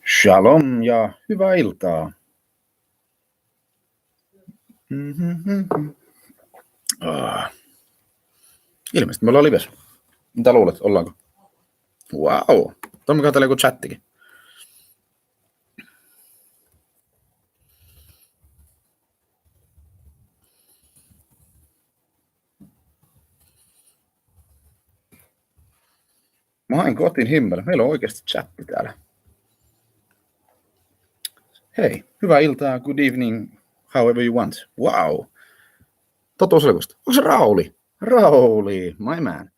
Shalom ja hyvää iltaa. Ilmeisesti me ollaan livessä. Mitä luulet, ollaanko? Wow, Tommi katselee joku chattikin. Mä hain kotiin himmellä. Meillä on oikeasti chatti täällä. Hei, hyvää iltaa, good evening, however you want. Wow. Totuuselkosta. Onko se Rauli? Rauli, my man.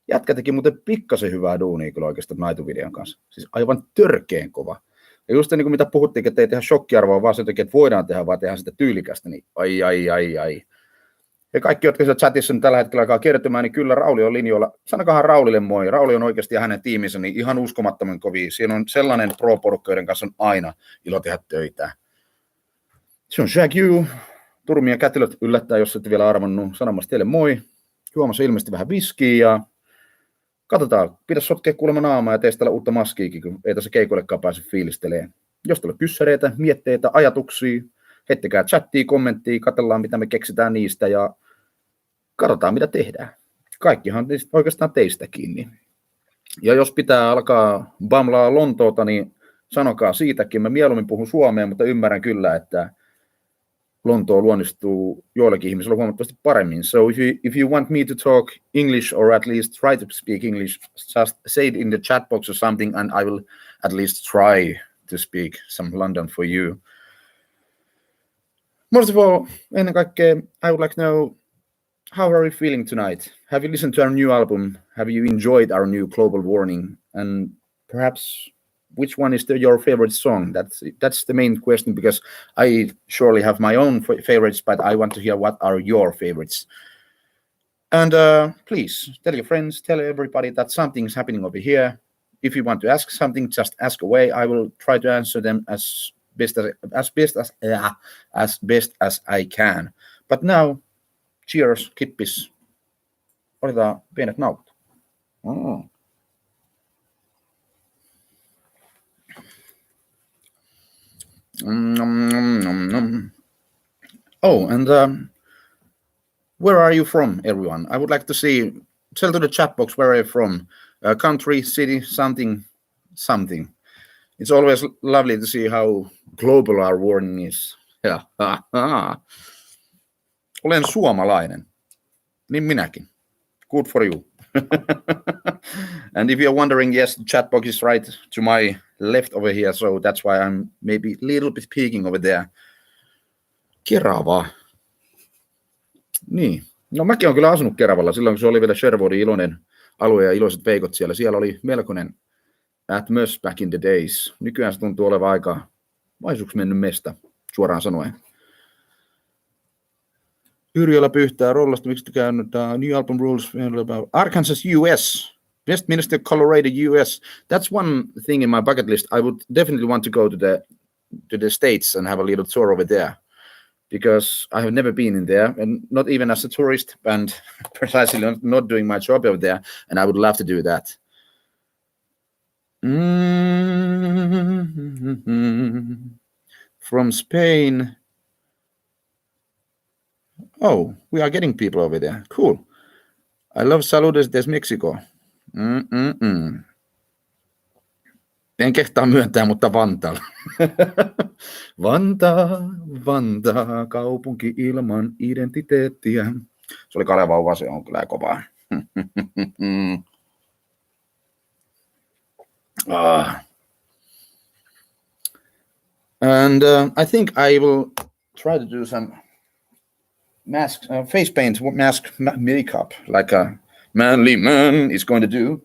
Jätkä teki muuten pikkasen hyvää duunia kyllä oikeastaan Naitu-videon kanssa. Siis aivan törkeen kova. Ja just niin kuin mitä puhuttiin, että ei tehdä shokkiarvoa, vaan se jotenkin, että voidaan tehdä, vaan tehdään sitä tyylikästä, niin ai. Ja kaikki, jotka siellä chatissa nyt tällä hetkellä alkaa kertymään, niin kyllä Rauli on linjoilla. Sanokahan Raulille moi. Rauli on oikeasti ja hänen tiiminsä niin ihan uskomattoman kovia. Siinä on sellainen pro-porukka, joiden kanssa on aina ilo tehdä töitä. Se on Shag-U. Turmia kätilöt yllättää, jos ette vielä arvannut, sanomassa teille moi. Juomassa ilmeisesti vähän viskiä ja katsotaan. Pidä sotkea kuulemma naamaa ja testalla uutta maskiikin, kun ei tässä keikoillekaan pääse fiilistelemään. Jos teillä on kyssäreitä, mietteitä, ajatuksia, heittäkää chattia, kommenttia, katsellaan mitä me keksitään niistä ja katsotaan mitä tehdään. Kaikkihan oikeastaan teistä kiinni. Ja jos pitää alkaa bamlaa Lontoota, niin sanokaa siitäkin. Mä mieluummin puhun suomea, mutta ymmärrän kyllä, että Lontoo luonnistuu joillakin ihmisillä huomattavasti paremmin. So if you want me to talk English or at least try to speak English, just say it in the chat box or something and I will at least try to speak some London for you. Most of all, ennen kaikkea, I would like to know, how are you feeling tonight? Have you listened to our new album? Have you enjoyed our new Global Warning? And perhaps which one is your favorite song? That's the main question, because I surely have my own favorites, but I want to hear what are your favorites. And please tell your friends, tell everybody that something's happening over here. If you want to ask something, just ask away. I will try to answer them as best as I can. But now, cheers, kippis. Otetaan pienet naukut. Oh, and where are you from, everyone? I would like to see. Tell to the chat box where are you from. Country, city, something. It's always lovely to see how global our warning is. Yeah. Olen suomalainen. Niin minäkin. Good for you. And if you're wondering, yes, the chat box is right to my left over here, so that's why I'm maybe a little bit peeking over there. Kerava. Niin. No mäkin olen kyllä asunut Keravalla silloin, kun se oli vielä Sherwoodin iloinen alue ja iloiset veikot siellä. Siellä oli melkoinen atmos back in the days. Nykyään se tuntuu olevan aika vaisuksi mennyt mesta, suoraan sanoen. Yrjöllä pyyhtää rollasta, miksi käynyt New Album Rules about Arkansas, US. Westminster, Colorado, US. That's one thing in my bucket list. I would definitely want to go to the States and have a little tour over there, because I have never been in there, and not even as a tourist, and precisely not doing my job over there, and I would love to do that. From Spain. Oh, we are getting people over there. Cool. I love saludos desde Mexico. En kehtaa myöntää, mutta Vantaalla. Vantaa, kaupunki ilman identiteettiä. Se oli Kalevauva, se on kyllä kovaa. And I think I will try to do some mask, face paint, mask makeup, like a manly man is going to do.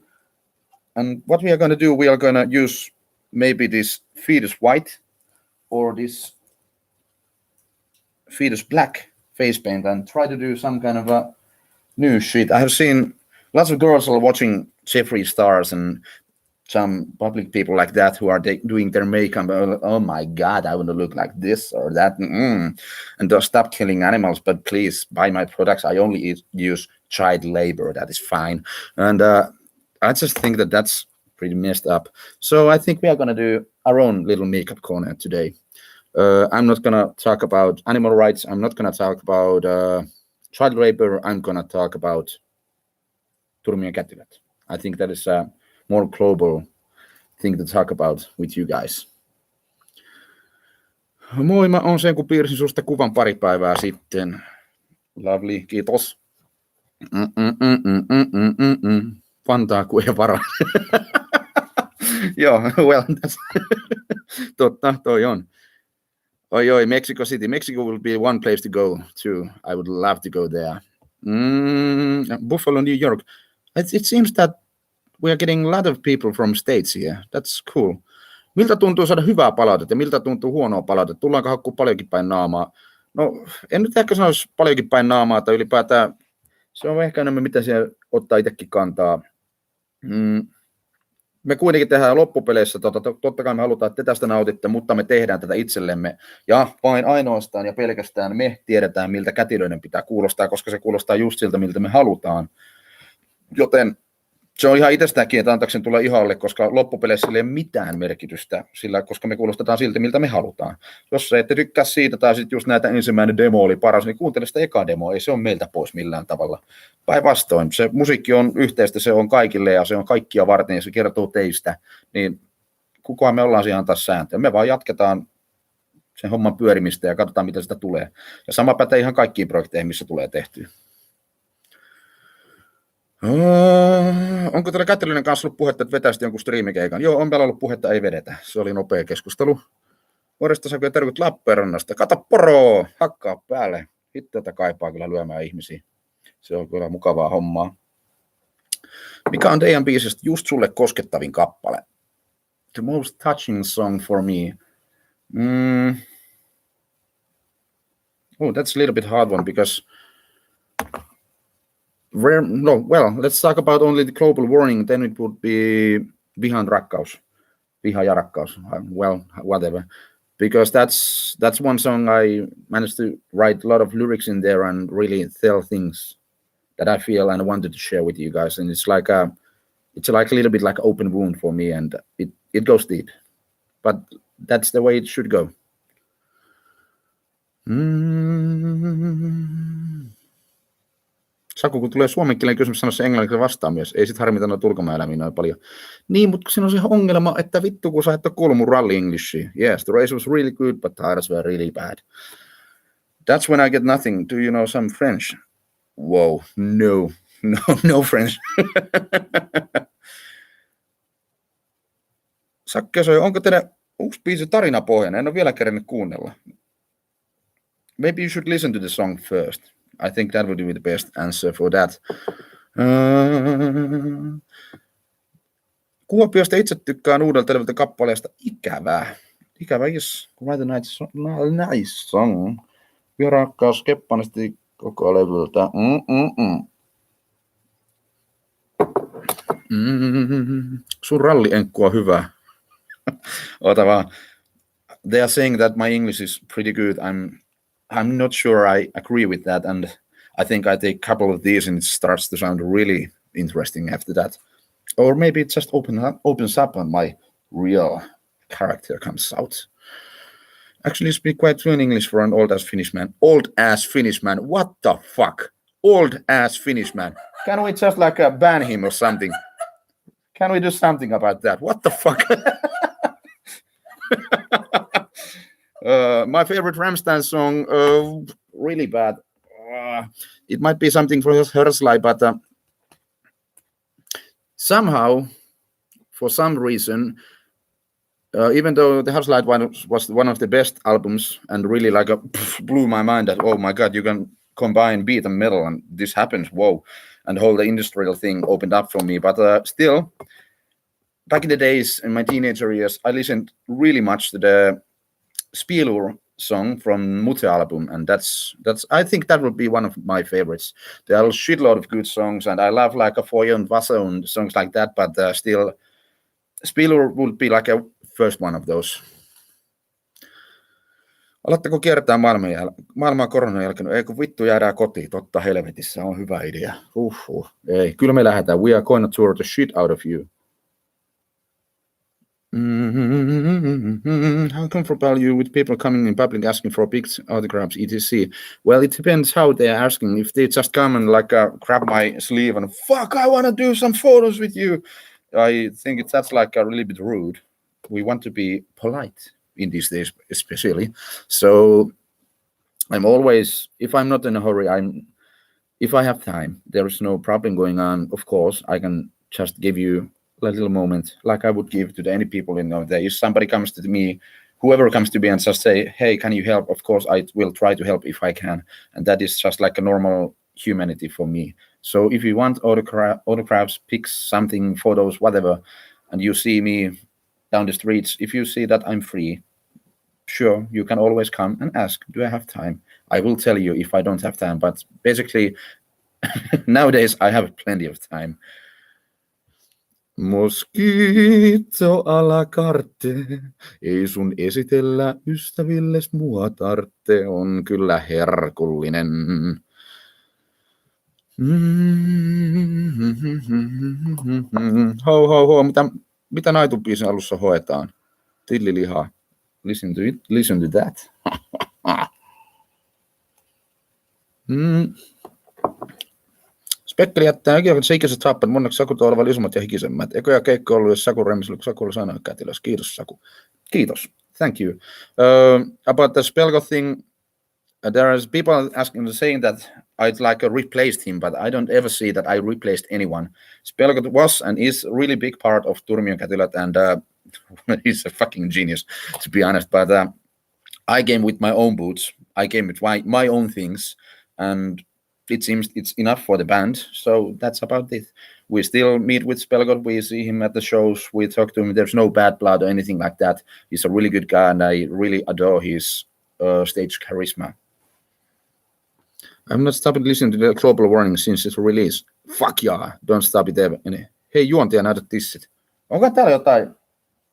And what we are going to do, we are going to use maybe this fetus white or this fetus black face paint and try to do some kind of a new shit. I have seen lots of girls are watching Jeffree Stars and some public people like that who are doing their makeup. Oh my God, I want to look like this or that. And don't stop killing animals, but please buy my products. I only use child labor. That is fine. And I just think that that's pretty messed up. So I think we are gonna do our own little makeup corner today. I'm not gonna talk about animal rights. I'm not gonna talk about child labor. I'm gonna talk about turmien kätilöt. I think that is a more global thing to talk about with you guys. Moi, mä oon sen, kun piirsin susta kuvan pari päivää sitten. Lovely, kiitos. Fantaa kuin ei varo. Joo, well, totta, toi on. Oi, Mexico City. Mexico will be one place to go to. I would love to go there. Buffalo, New York. It seems that we are getting a lot of people from states here. That's cool. Miltä tuntuu saada hyvää palautetta ja miltä tuntuu huonoa palautetta? Tullaanko hakkuu paljonkin päin naamaa? No, en nyt ehkä sanoisi paljonkin päin naamaa, tai ylipäätään se on ehkä enemmän, mitä siellä ottaa itsekin kantaa. Me kuitenkin tehdään loppupeleissä, totta kai me halutaan, että te tästä nautitte, mutta me tehdään tätä itsellemme. Ja vain ainoastaan ja pelkästään me tiedetään, miltä kätilöiden pitää kuulostaa, koska se kuulostaa just siltä, miltä me halutaan. Joten se on ihan itsestäänkin, että antaako sen tulla ihalle, koska loppupeleissä ei ole mitään merkitystä, sillä, koska me kuulostetaan siltä, miltä me halutaan. Jos ette tykkää siitä, tai sitten just näitä ensimmäinen demo oli paras, niin kuuntele sitä eka demoa, ei se ole meiltä pois millään tavalla. Päinvastoin, se musiikki on yhteistä, se on kaikille ja se on kaikkia varten ja se kertoo teistä, niin kukaan me ollaan siihen antaa sääntöä. Me vaan jatketaan sen homman pyörimistä ja katsotaan, mitä sitä tulee. Ja sama pätee ihan kaikkiin projekteihin, missä tulee tehtyä. Onko teillä kätilöiden kanssa ollut puhetta, että vetäisitte jonkun striimikeikan? Joo, on meillä ollut puhetta, ei vedetä. Se oli nopea keskustelu. Vuodesta saako terkut Lappeenrannasta. Kato poro, hakkaa päälle. Hitteltä kaipaa kyllä lyömään ihmisiä. Se on kyllä mukavaa hommaa. Mikä on teidän biisistä just sulle koskettavin kappale? The most touching song for me. Oh, that's a little bit hard one because let's talk about only the global warming. Then it would be Vihan rakkaus. Viha ja rakkaus. Well, whatever. Because that's one song I managed to write a lot of lyrics in there and really tell things that I feel and wanted to share with you guys. And it's like a little bit like an open wound for me, and it goes deep. But that's the way it should go. Saku, kun tulee suomenkielinen kysymys, sano se englanniksi vastaan myös. Ei sit harmita noita ulkomaeläimiä noin paljon. Niin, mutta siinä on se ongelma, että vittu kun sä et ole kuullut mun rally Englishia. Yes, the race was really good, but the tires were really bad. That's when I get nothing. Do you know some French? Wow, no French. Sakke, onko teidän uusi biisi tarinapohjainen? En ole vielä kerännyt kuunnella. Maybe you should listen to the song first. I think that would be the best answer for that. Kuopiosta itse tykkään uudelta levyltä kappaleesta Ikävää. Ikävä is quite a nice song. Ja rakkaus keppanesti koko levyltä. Sun rallienkku on hyvä. Ota vaan. They are saying that my English is pretty good. I'm not sure I agree with that, and I think I take a couple of these and it starts to sound really interesting after that. Or maybe it just opens up and my real character comes out. Actually speak quite fluent English for an old-ass Finnish man. Old-ass Finnish man? What the fuck? Old-ass Finnish man. Can we just like ban him or something? Can we do something about that? What the fuck? My favorite Rammstein song, really bad. It might be something for Hörsley, but somehow, for some reason, even though the Hörsley one was one of the best albums and really blew my mind that, oh my God, you can combine beat and metal and this happens, whoa. And the whole industrial thing opened up for me. But still, back in the days, in my teenager years, I listened really much to the Spilur song from Mute album, and that's I think that would be one of my favorites. There are a shitload of good songs, and I love like a Foyer and Vason songs like that, but still Spilur would be like a first one of those. Alatteko kiertää maailmaa koronan jälkeen? Ei kun vittu jäädään kotiin, totta helvetissä, on hyvä idea. Ei, kyllä me lähdetään. We are going to tour the shit out of you. How comfortable are you with people coming in public asking for pics, autographs, etc.? Well, it depends how they are asking. If they just come and grab my sleeve and fuck, I want to do some photos with you, I think that's a little bit rude. We want to be polite in these days, especially. So I'm always, if I'm not in a hurry, if I have time, there is no problem going on. Of course, I can just give you a little moment, like I would give to any people in there. If somebody comes to me, whoever comes to me and just say, hey, can you help? Of course, I will try to help if I can. And that is just like a normal humanity for me. So if you want autographs, pics, something, photos, whatever, and you see me down the streets, if you see that I'm free, sure, you can always come and ask, do I have time? I will tell you if I don't have time. But basically, nowadays, I have plenty of time. Mosquito a la carte, ei sun esitellä ystävilles mua tartte, on kyllä herkullinen. Ho, mitä naitubiisin alussa hoetaan? Tillilihaa. Listen to that. Spekkeli jättää ikiset saappat monneksi Saku olevan isommat ja hikisemmät. Ekoja keikko ollut, jos Saku remisellä, kun Saku oli sanoa kätilössä. Kiitos, Saku. Kiitos. Thank you. About the Spelgo thing, there is people asking, saying that I'd replaced him, but I don't ever see that I replaced anyone. Spelgo was and is a really big part of Turmion Kätilöt, and he's a fucking genius, to be honest. But I came with my own boots. I came with my own things, and it seems it's enough for the band. So that's about it. We still meet with Spelgot. We see him at the shows. We talk to him. There's no bad blood or anything like that. He's a really good guy, and I really adore his stage charisma. I'm not stopping listening to the Global Warning since its release. Fuck yeah, don't stop it ever. Hei, juontaja, näytä tissit. Onko täällä jotain?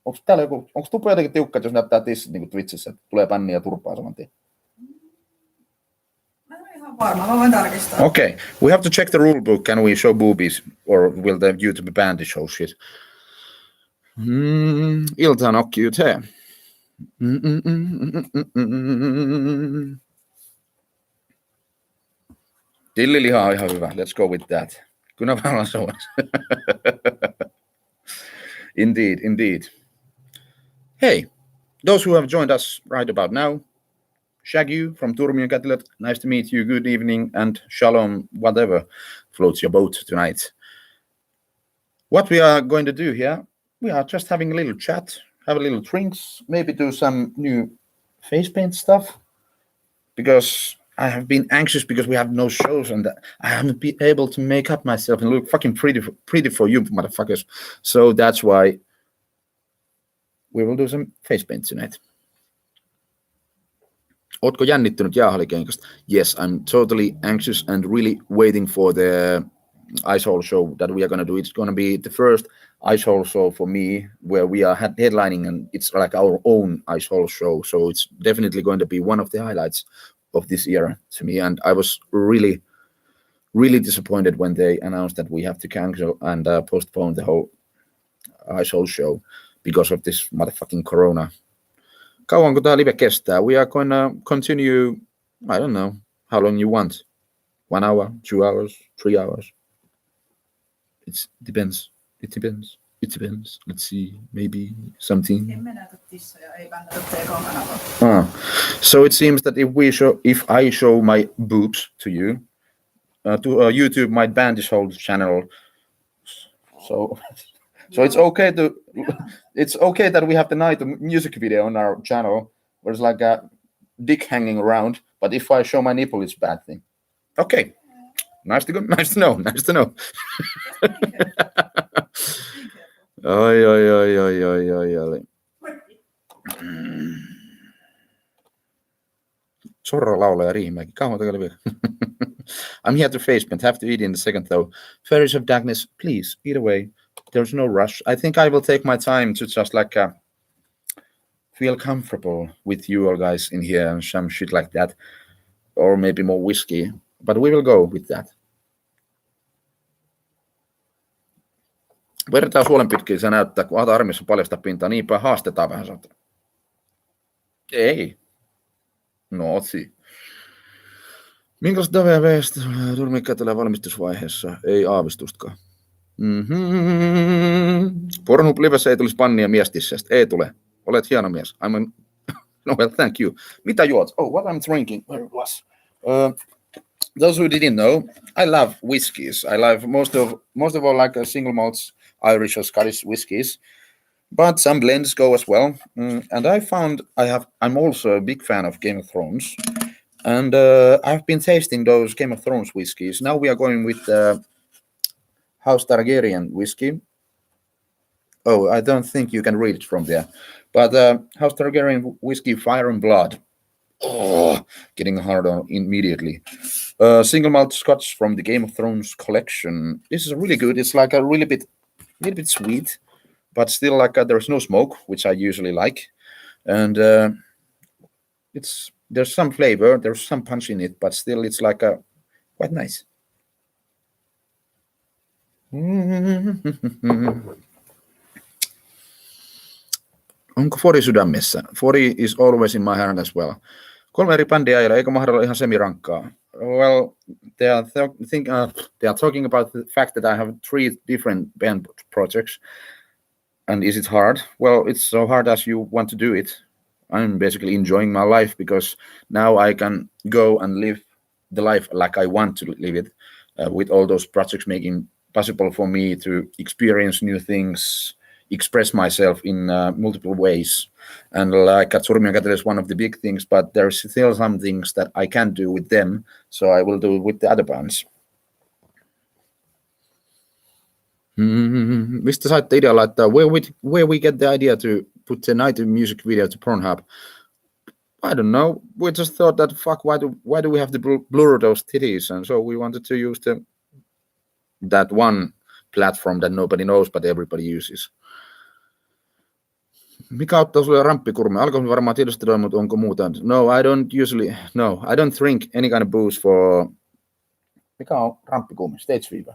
Onko tupo jotenkin tiukka, jos näyttää tissit niin kuin Twitchissä, että tulee pänniä ja turpaa saman tien? Varmaan, mä voin tarkistaa. Okay, we have to check the rule book. Can we show boobies, or will the YouTube ban show shit? Iltaan on cute. Tilliliha on ihan hyvä. Let's go with that. Kyllä vaan se on. Indeed. Hey, those who have joined us right about now, Shag-U from Turmion Kätilöt, nice to meet you, good evening, and shalom, whatever floats your boat tonight. What we are going to do here, we are just having a little chat, have a little drinks, maybe do some new face paint stuff, because I have been anxious because we have no shows and I haven't been able to make up myself and look fucking pretty for you motherfuckers. So that's why we will do some face paint tonight. Ootko jännittynyt jäähallikenkasta? Yes, I'm totally anxious and really waiting for the Icehole show that we are going to do. It's going to be the first Icehole show for me where we are headlining, and it's like our own Icehole show. So it's definitely going to be one of the highlights of this year to me. And I was really, really disappointed when they announced that we have to cancel and postpone the whole Icehole show because of this motherfucking corona. Kauanko tämä live kestää? We are going to continue, I don't know, how long you want. 1 hour, 2 hours, 3 hours. It depends. Let's see, maybe something. So it seems that if I show my boobs to you, YouTube might ban this whole channel. So it's okay that we have the night music video on our channel where it's like a dick hanging around, but if I show my nipple, it's a bad thing. Okay, nice to know. Oi. Sorra laulaa ja Riihimäki. Kauan takana vielä. I'm here to face paint. Have to eat in the second though. Fairies of Darkness, please eat away. There's no rush. I think I will take my time to just feel comfortable with you all guys in here and some shit like that, or maybe more whiskey. But we will go with that. Vertaa suolen pitkin, se näyttää, kun Ata armissa paljasta pintaa, niinpä haastetaan vähän saattaa. Ei. No, otsi. Minkälaiset WW:stä turmikkaa tällä valmistusvaiheessa? Ei aavistustakaan. Pornhub Livessä ei tulisi pannia miestissestä. Ei tule. Olet hieno mies. No, well, thank you. Mitä juot? Oh, what I'm drinking. Where it was? Those who didn't know, I love whiskies. I love most of all like single malts, Irish or Scottish whiskies, but some blends go as well. And I found I'm also a big fan of Game of Thrones, and I've been tasting those Game of Thrones whiskies. Now we are going with House Targaryen whiskey. Oh, I don't think you can read it from there, but House Targaryen whiskey, Fire and Blood. Oh, getting hard on immediately. Single malt Scotch from the Game of Thrones collection. This is really good. It's like a little bit sweet, but still like there's no smoke, which I usually like, and there's some flavor, there's some punch in it, but still it's like quite nice. Onko Fori sydämessä? Fori is always in my hand as well. 3 eri bändiä ajalla, eikö mahdolla ihan semirankkaa? Well, they are talking about the fact that I have 3 different band projects. And is it hard? Well, it's so hard as you want to do it. I'm basically enjoying my life because now I can go and live the life like I want to live it, with all those projects making possible for me to experience new things, express myself in multiple ways. And like Surmion Kätilö is one of the big things, but there's still some things that I can't do with them, so I will do it with the other bands. Mistä saitte idea laittaa? Where we get the idea to put the night music video to Pornhub? I don't know. We just thought that why do we have to blur those titties? And so we wanted to use that one platform that nobody knows but everybody uses. Mikä ottaa sulle ramppikurme? Alkoholin varmaan tiedostella, mutta onko muuta? No, I don't drink any kind of booze for... Mikä on ramppikurme? Stage fever?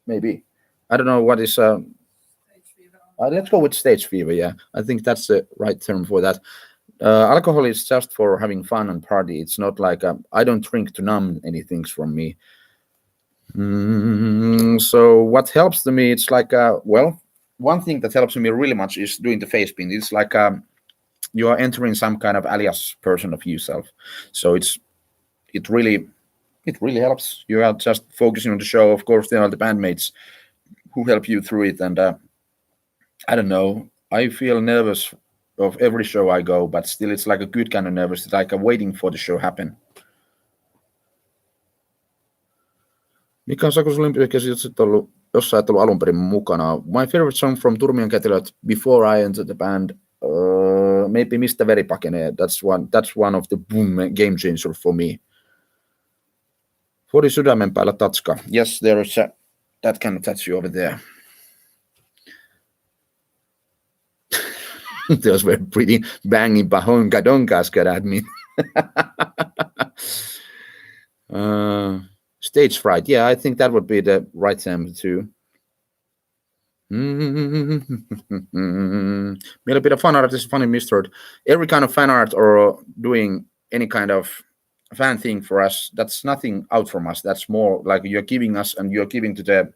Maybe. I don't know what is... Stage fever. Let's go with stage fever, yeah. I think that's the right term for that. Alcohol is just for having fun and party. It's not like... I don't drink to numb any things from me. So what helps to me, it's like... one thing that helps me really much is doing the face paint. It's like you are entering some kind of alias person of yourself. So it really helps. You are just focusing on the show. Of course, there are the bandmates who help you through it. And I don't know. I feel nervous of every show I go, but still it's like a good kind of nervous. It's like I'm waiting for the show happen. Mikä on Saku Olympiakäsi, jos sä et ollut alun perin mukana? My favorite song from Turmion Kätilöt before I entered the band, maybe Mistä veri pakenee. That's one of the boom game changer for me. Fori sydämen päällä tatska. Yes, there is that kind of tattoo over there. Those were pretty banging bahonka donkas got at me. Stage fright. Yeah, I think that would be the right term too. A bit of fan art is funny misheard. Every kind of fan art or doing any kind of fan thing for us, that's nothing out from us. That's more like you're giving us and you're giving to the,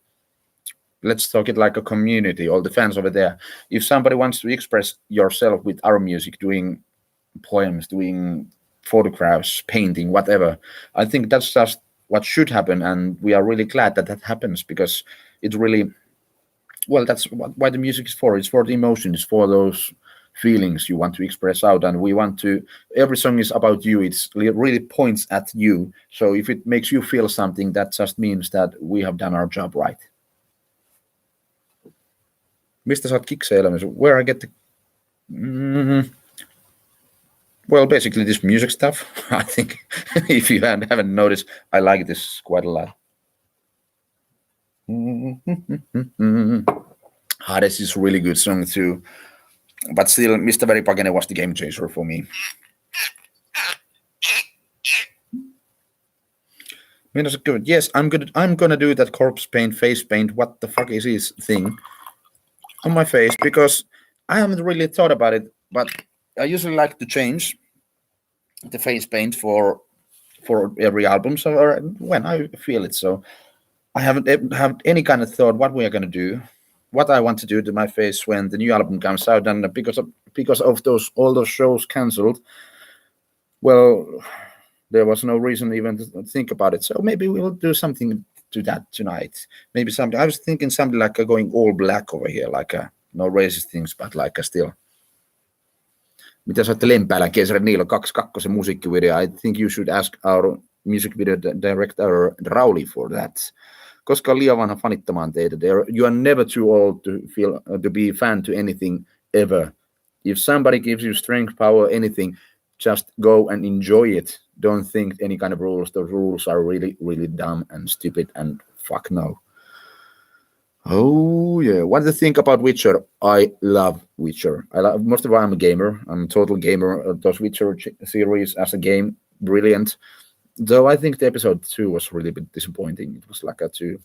let's talk it like a community, all the fans over there. If somebody wants to express yourself with our music, doing poems, doing photographs, painting, whatever, I think that's just what should happen, and we are really glad that happens, because it really, well, that's why the music is for. It's for the emotions, for those feelings you want to express out, and we want to, every song is about you. It really points at you, so if it makes you feel something, that just means that we have done our job right. Mistä saat kiksejä elämässä? Where I get the... Well, basically this music stuff. I think if you haven't noticed, I like this quite a lot. Hades is a really good song too. But still, Mr. Very Pagane was the game changer for me. Good. Yes, I'm gonna do that corpse paint, face paint. What the fuck is this thing on my face? Because I haven't really thought about it, but I usually like to change the face paint for every album, so or when I feel it. So I haven't have any kind of thought what we are gonna do, what I want to do to my face when the new album comes out, and because of all those shows cancelled, well, there was no reason even to think about it. So maybe we'll do something to that tonight. Maybe something. I was thinking something like going all black over here, like no racist things, but like still. Mitä sä olette Lempäälän Keisari Niilo 2.2 musiikkivideo? I think you should ask our music video director Rauli for that. Koska on liian vanha fanittamaan teitä. You are never too old to be fan to anything ever. If somebody gives you strength, power, anything, just go and enjoy it. Don't think any kind of rules. The rules are really, really dumb and stupid and fuck no. Oh yeah, what do you think about Witcher? I love Witcher. Most of all, I'm a gamer. I'm a total gamer. Those Witcher series as a game, brilliant. Though I think the episode 2 was really a bit disappointing. It was like a 2,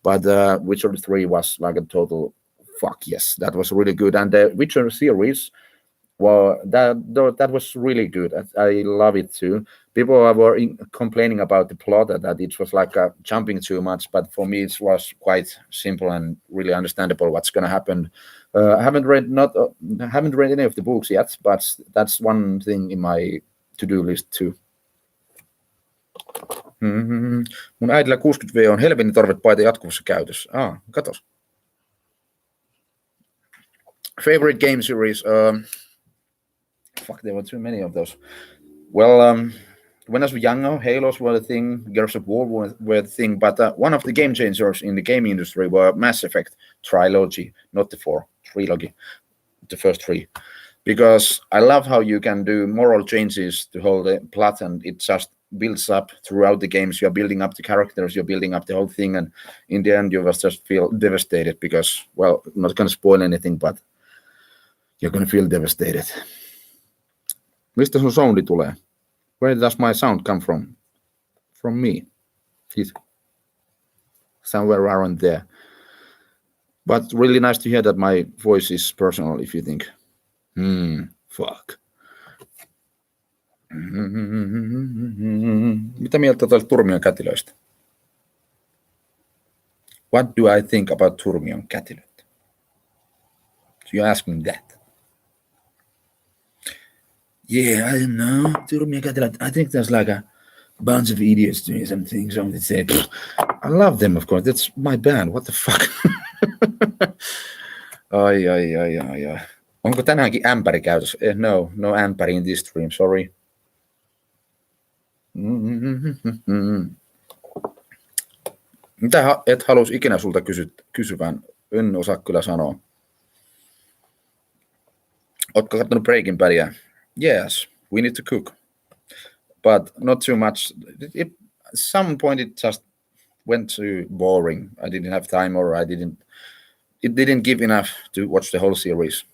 but Witcher 3 was like a total fuck yes. That was really good, and the Witcher series. Well, that was really good. I love it too. People were complaining about the plot that it was like jumping too much, but for me it was quite simple and really understandable what's going to happen. I haven't read any of the books yet, but that's one thing in my to-do list too. Mun äidillä 60V on helvetin torvet paita jatkuvassa käytössä. Katos. Favorite game series. Fuck, there were too many of those. Well, when I was younger, Halos were the thing, Gears of War were the thing, but one of the game changers in the game industry were Mass Effect trilogy, not the 4, trilogy, the first 3. Because I love how you can do moral changes to whole the plot, and it just builds up throughout the games. You're building up the characters, you're building up the whole thing, and in the end you just feel devastated because, well, I'm not going to spoil anything, but you're going to feel devastated. Mistä sun soundi tulee? Where does my sound come from? From me. It's somewhere around there. But really nice to hear that my voice is personal, if you think. Fuck. Mitä mieltä tuosta Turmion kätilöistä? What do I think about Turmion kätilöt? So you're asking that. Yeah, I don't know. I think there's like a bunch of idiots doing something. Somebody said, I love them, of course. That's my band. What the fuck? Ai. Onko tänäänkin ämpäri käytössä? No ämpäri in this stream, sorry. Mitä et halus ikinä sulta kysyvän? En osaa kyllä sanoa. Ootko kattonut Breaking Badia? Yes, we need to cook, but not too much. At some point it just went too boring. I didn't have time, or it didn't give enough to watch the whole series.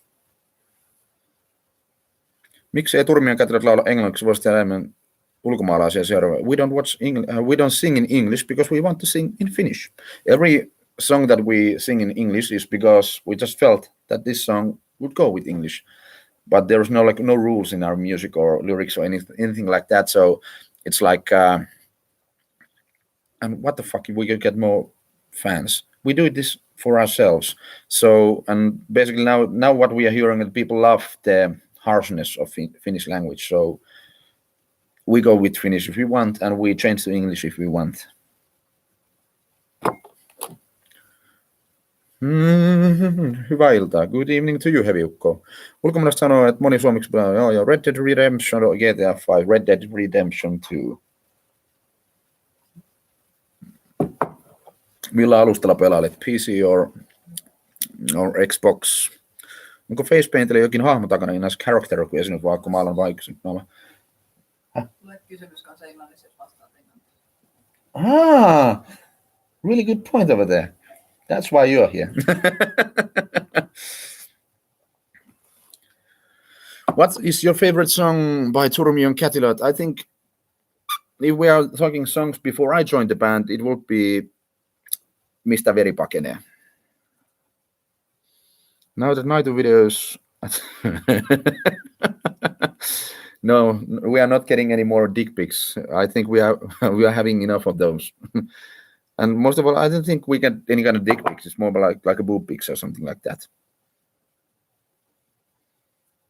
Miksi ei Turmion kätilöt laula englanniksi? Voisi enemmän ulkomaalaisia seuraavia. We don't sing in English because we want to sing in Finnish. Every song that we sing in English is because we just felt that this song would go with English. But there's no rules in our music or lyrics or anything like that. So it's like, and what the fuck? We could get more fans. We do this for ourselves. So, and basically now what we are hearing is people love the harshness of Finnish language. So we go with Finnish if we want, and we change to English if we want. Hyvää iltaa. Good evening to you, Heviukko. Ulkomaalaista sanoo, että moni suomeksi pelaa Red Dead Redemption, GTA 5, Red Dead Redemption 2. Millä alustalla pelailet? PC or Xbox? Onko Facepaintilla jokin hahmo takana in as character, kun esinyt vaikka maailman vaikutukset? Tulee kysymys kanssa englannissa, jos vastaat englannissa. Really good point over there. That's why you're here. What is your favorite song by Turmi and Catilot? I think if we are talking songs before I joined the band, it would be Mistä veri pakenee. Now the night videos. No, we are not getting any more dick pics. I think we are having enough of those. And most of all, I don't think we get any kind of dick pics. It's more like a boob pics or something like that.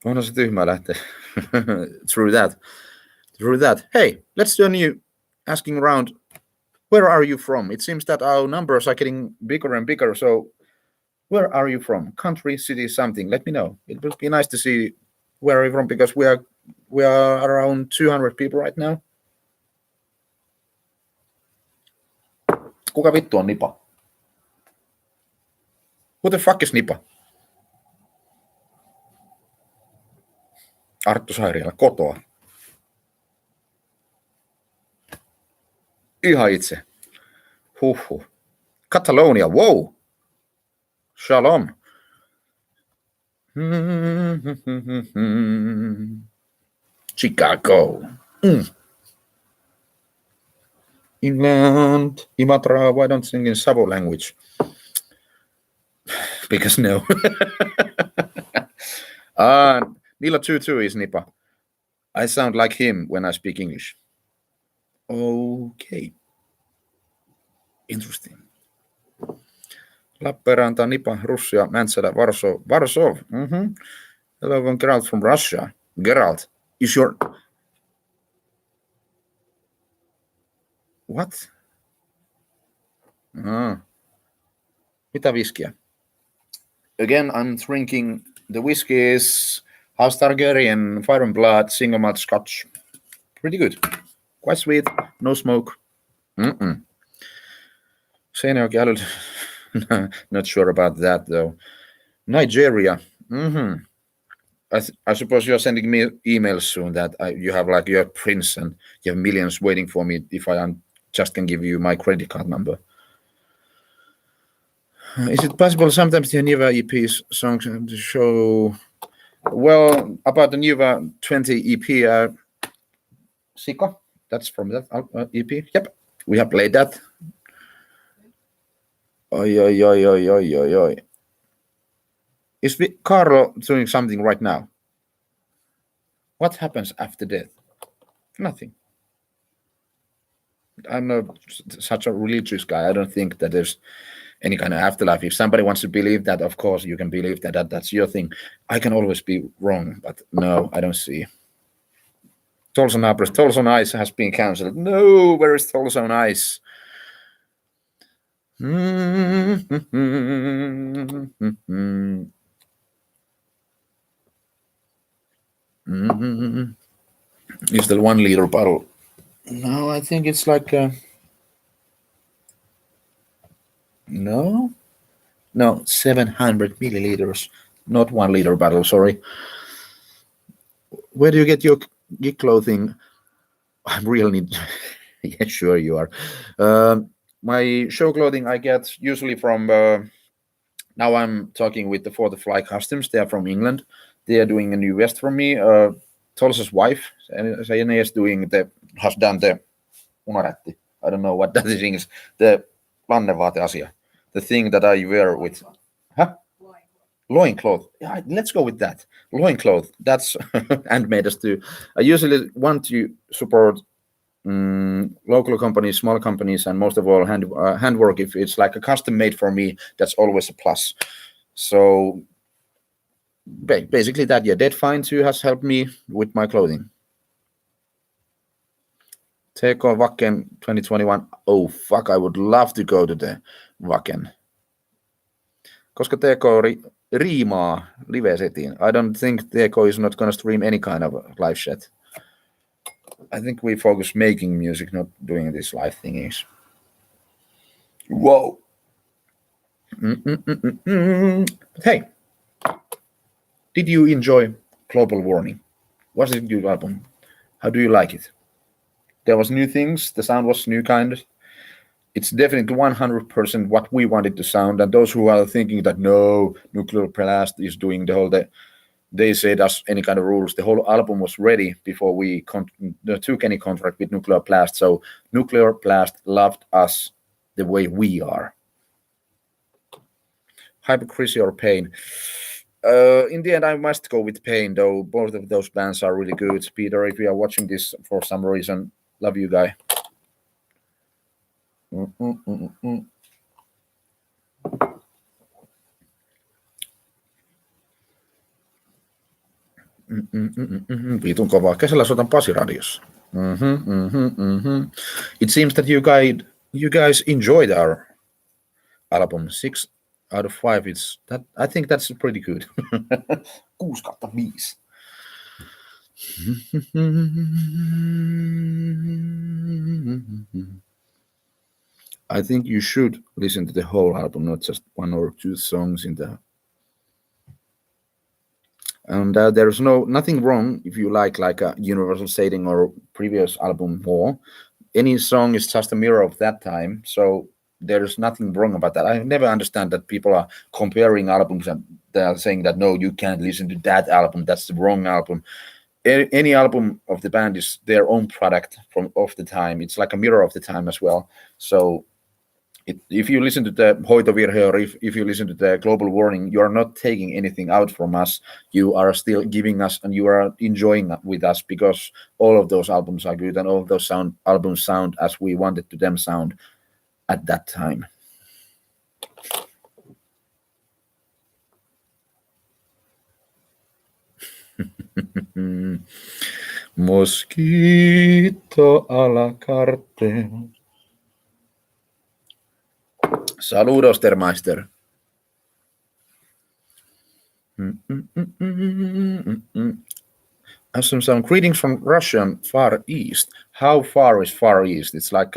Onhan se tyhmää lähteä. Through that. Hey, let's do a new asking round. Where are you from? It seems that our numbers are getting bigger and bigger. So where are you from? Country, city, something. Let me know. It would be nice to see where are you from, because we are around 200 people right now. Kuka vittu on Nipa? Who the fuck is Nipa? Arttu Sairiala, kotoa. Ihan itse. Huhhuh. Catalonia, wow. Shalom. Chicago. England. Imatra, why don't you sing in Savo language? Because no. Nila Tutu is Nipa. I sound like him when I speak English. Okay. Interesting. Lappeenranta, Nipa, Russia, Mäntsälä, Warsaw. Hello, I'm Geralt from Russia. Geralt, is your... What? Mitä viskiä? Again, I'm drinking... The whiskey is House Targaryen Fire and Blood single malt Scotch. Pretty good. Quite sweet, no smoke. Seinäjoki, not sure about that though. Nigeria. I suppose you're sending me emails soon that you have like your prince and you have millions waiting for me if I just can give you my credit card number. Is it possible sometimes the Niva EP's songs to show? Well, about the Niva 20 EP, Sika, that's from that EP. Yep, we have played that. Oi. Is Carlo doing something right now? What happens after death? Nothing. I'm not such a religious guy. I don't think that there's any kind of afterlife. If somebody wants to believe that, of course, you can believe that. That's your thing. I can always be wrong, but no, I don't see. Tolson Ice has been cancelled. No, where is Tolson Ice? Is the 1 liter bottle? No, I think it's like no, 700 milliliters, not 1 liter bottle. Sorry. Where do you get your gig clothing? I really need. Yeah, sure you are. My show clothing I get usually from. Now I'm talking with the For the Fly Customs. They are from England. They are doing a new vest for me. Tolsa's wife, has done the unorätti. I don't know what that is. The lannevaate-asia. The thing that I wear with. Huh? Loincloth. Yeah, let's go with that. Loincloth. That's and made us too. I usually want to support local companies, small companies, and most of all handwork. If it's like a custom made for me, that's always a plus. So basically that. Yeah, Dead Fine too has helped me with my clothing. TK Wacken 2021. Oh fuck, I would love to go to the Wacken. Koska TK riimaa live-setiin. I don't think TK is not gonna stream any kind of live set. I think we focus making music, not doing these live thingies. Whoa. But hey, did you enjoy Global Warming? Was it a good album? How do you like it? There was new things. The sound was new kind. It's definitely 100% what we wanted to sound. And those who are thinking that no, Nuclear Blast is doing the they said us any kind of rules. The whole album was ready before we took any contract with Nuclear Blast. So Nuclear Blast loved us the way we are. Hypocrisy or Pain? In the end, I must go with Pain, though both of those bands are really good. Peter, if you are watching this for some reason, love you, guy. Vitun kovaa. Kesällä soitan Pasi-radiossa. It seems that you guys enjoyed our album. 6 out of 5. I think that's pretty good. 6/5. I think you should listen to the whole album, not just 1 or 2 songs in there. And there's nothing wrong if you like a Universal Setting or previous album more. Any song is just a mirror of that time, so there's nothing wrong about that. I never understand that people are comparing albums and they are saying that no, you can't listen to that album. That's the wrong album. Any album of the band is their own product of the time. It's like a mirror of the time as well. So if you listen to the Hoitovirhe or if you listen to the Global Warning, you are not taking anything out from us. You are still giving us and you are enjoying with us because all of those albums are good and all of those albums sound as we wanted to them sound at that time. Mosquito a la carte. Saludos, Termeister. Some greetings from Russian Far East. How far is Far East? It's like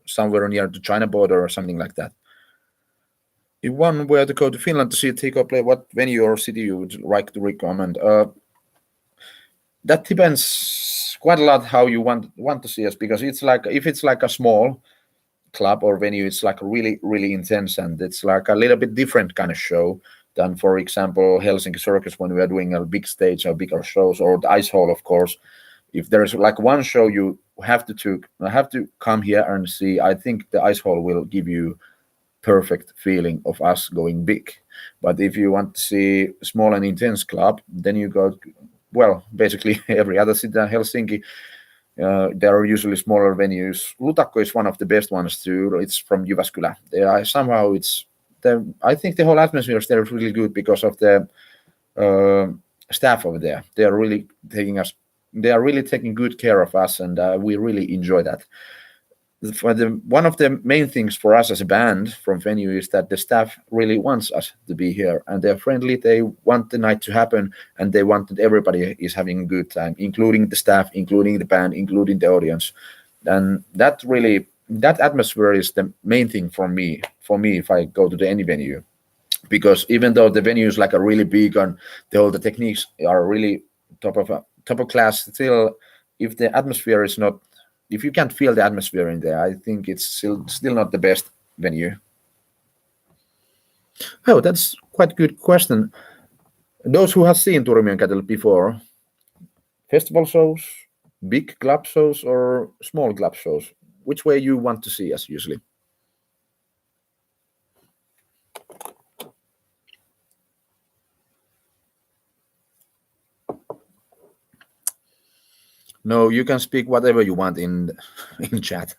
somewhere near the China border or something like that. If one were to go to Finland to see Tico play, what venue or city you would like to recommend? That depends quite a lot how you want to see us, because it's like if it's like a small club or venue, it's like really, really intense and it's like a little bit different kind of show than, for example, Helsinki Circus when we are doing a big stage or bigger shows, or the Ice Hall, of course. If there's like one show you have to come here and see, I think the Ice Hall will give you perfect feeling of us going big. But if you want to see small and intense club, then you go, well, basically every other city than Helsinki. There are usually smaller venues. Lutakko is one of the best ones too. It's from Jyväskylä. I think the whole atmosphere there is really good because of the staff over there. They are really taking good care of us, and we really enjoy that. One of the main things for us as a band from venue is that the staff really wants us to be here, and they're friendly. They want the night to happen, and they want that everybody is having a good time, including the staff, including the band, including the audience. And that atmosphere is the main thing for me if I go to any venue, because even though the venue is like a really big and the techniques are really top of class, still if the atmosphere is not, if you can't feel the atmosphere in there, I think it's still not the best venue. Oh, that's quite a good question. Those who have seen Turmion Cattle before, festival shows, big club shows, or small club shows, which way you want to see us usually? No, you can speak whatever you want in chat.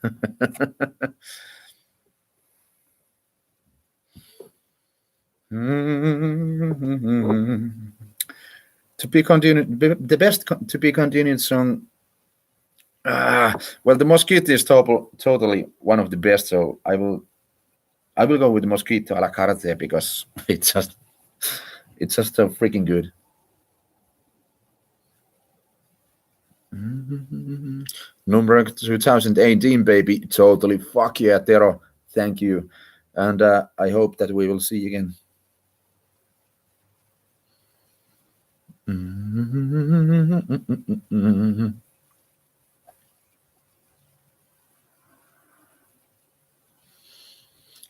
To be continued, the best to be continued song. Well, the Mosquito is totally one of the best. So I will go with the Mosquito a la carte because it's just so freaking good. Number 2018, baby. Totally. Fuck yeah, Tero. Thank you. And I hope that we will see you again.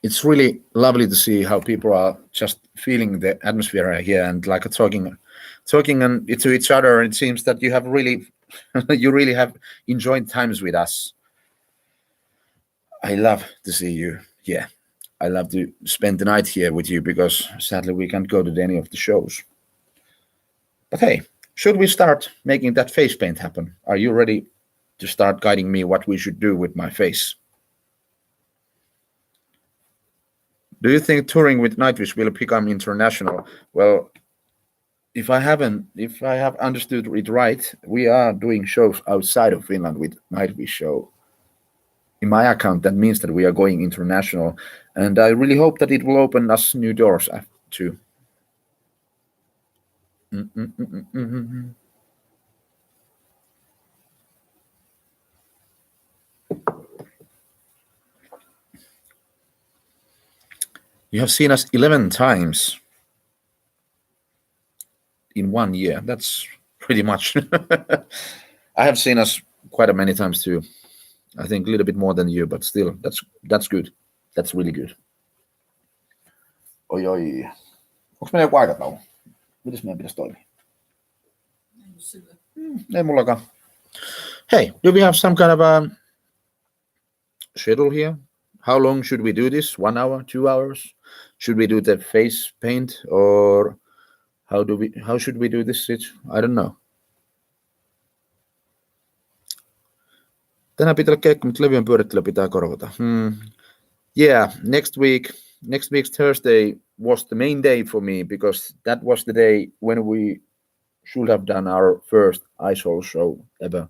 it's really lovely to see how people are just feeling the atmosphere here and like talking and to each other. It seems that you have really you really have enjoyed times with us. I love to see you. Yeah, I love to spend the night here with you because sadly we can't go to any of the shows. But hey, should we start making that face paint happen? Are you ready to start guiding me what we should do with my face? Do you think touring with Nightwish will become international? Well, if I have understood it right, we are doing shows outside of Finland with Nightwish. So in my account, that means that we are going international, and I really hope that it will open us new doors too. Mm-mm-mm-mm-mm. You have seen us 11 times in 1 year. That's pretty much. I have seen us quite a many times too. I think a little bit more than you, but still, that's good. That's really good. Oi, oi. Onko meillä joku aikataulu? Mitäs meidän pitäisi toimia? Ei mullakaan. Hey, do we have some kind of a schedule here? How long should we do this? 1 hour, 2 hours? Should we do the face paint or how should we do this? I don't know. Tänään pitää olla keikka, mutta levyjen pyörittely pitää korvata. Yeah, next week's Thursday was the main day for me because that was the day when we should have done our first ISOL show ever.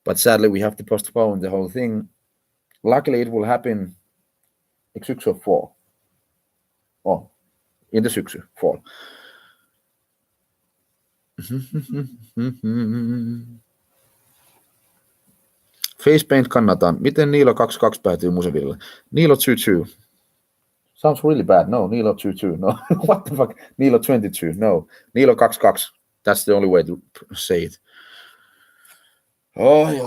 But sadly, we have to postpone the whole thing. Luckily, it will happen syksy or fall. Oh, in the syksy, fall. Facepaint kannatan. Miten Niilo 22 päätyy Museville? Niilo 22. Sounds really bad. No, Niilo 22. No, what the fuck? Niilo 22. No, Niilo 22. That's the only way to say it. Oi.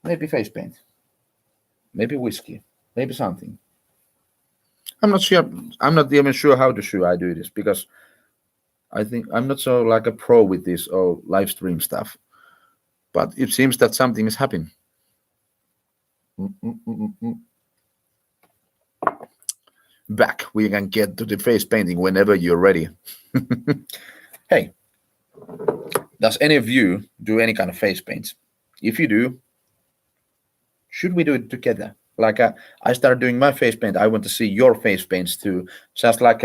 Maybe face paint. Maybe whiskey. Maybe something. I'm not sure. I'm not even sure how to should I do this because I think I'm not so like a pro with this live stream stuff. But it seems that something is happening. Back. We can get to the face painting whenever you're ready. Hey, does any of you do any kind of face paints? If you do, should we do it together? Like I started doing my face paint. I want to see your face paints too. Just like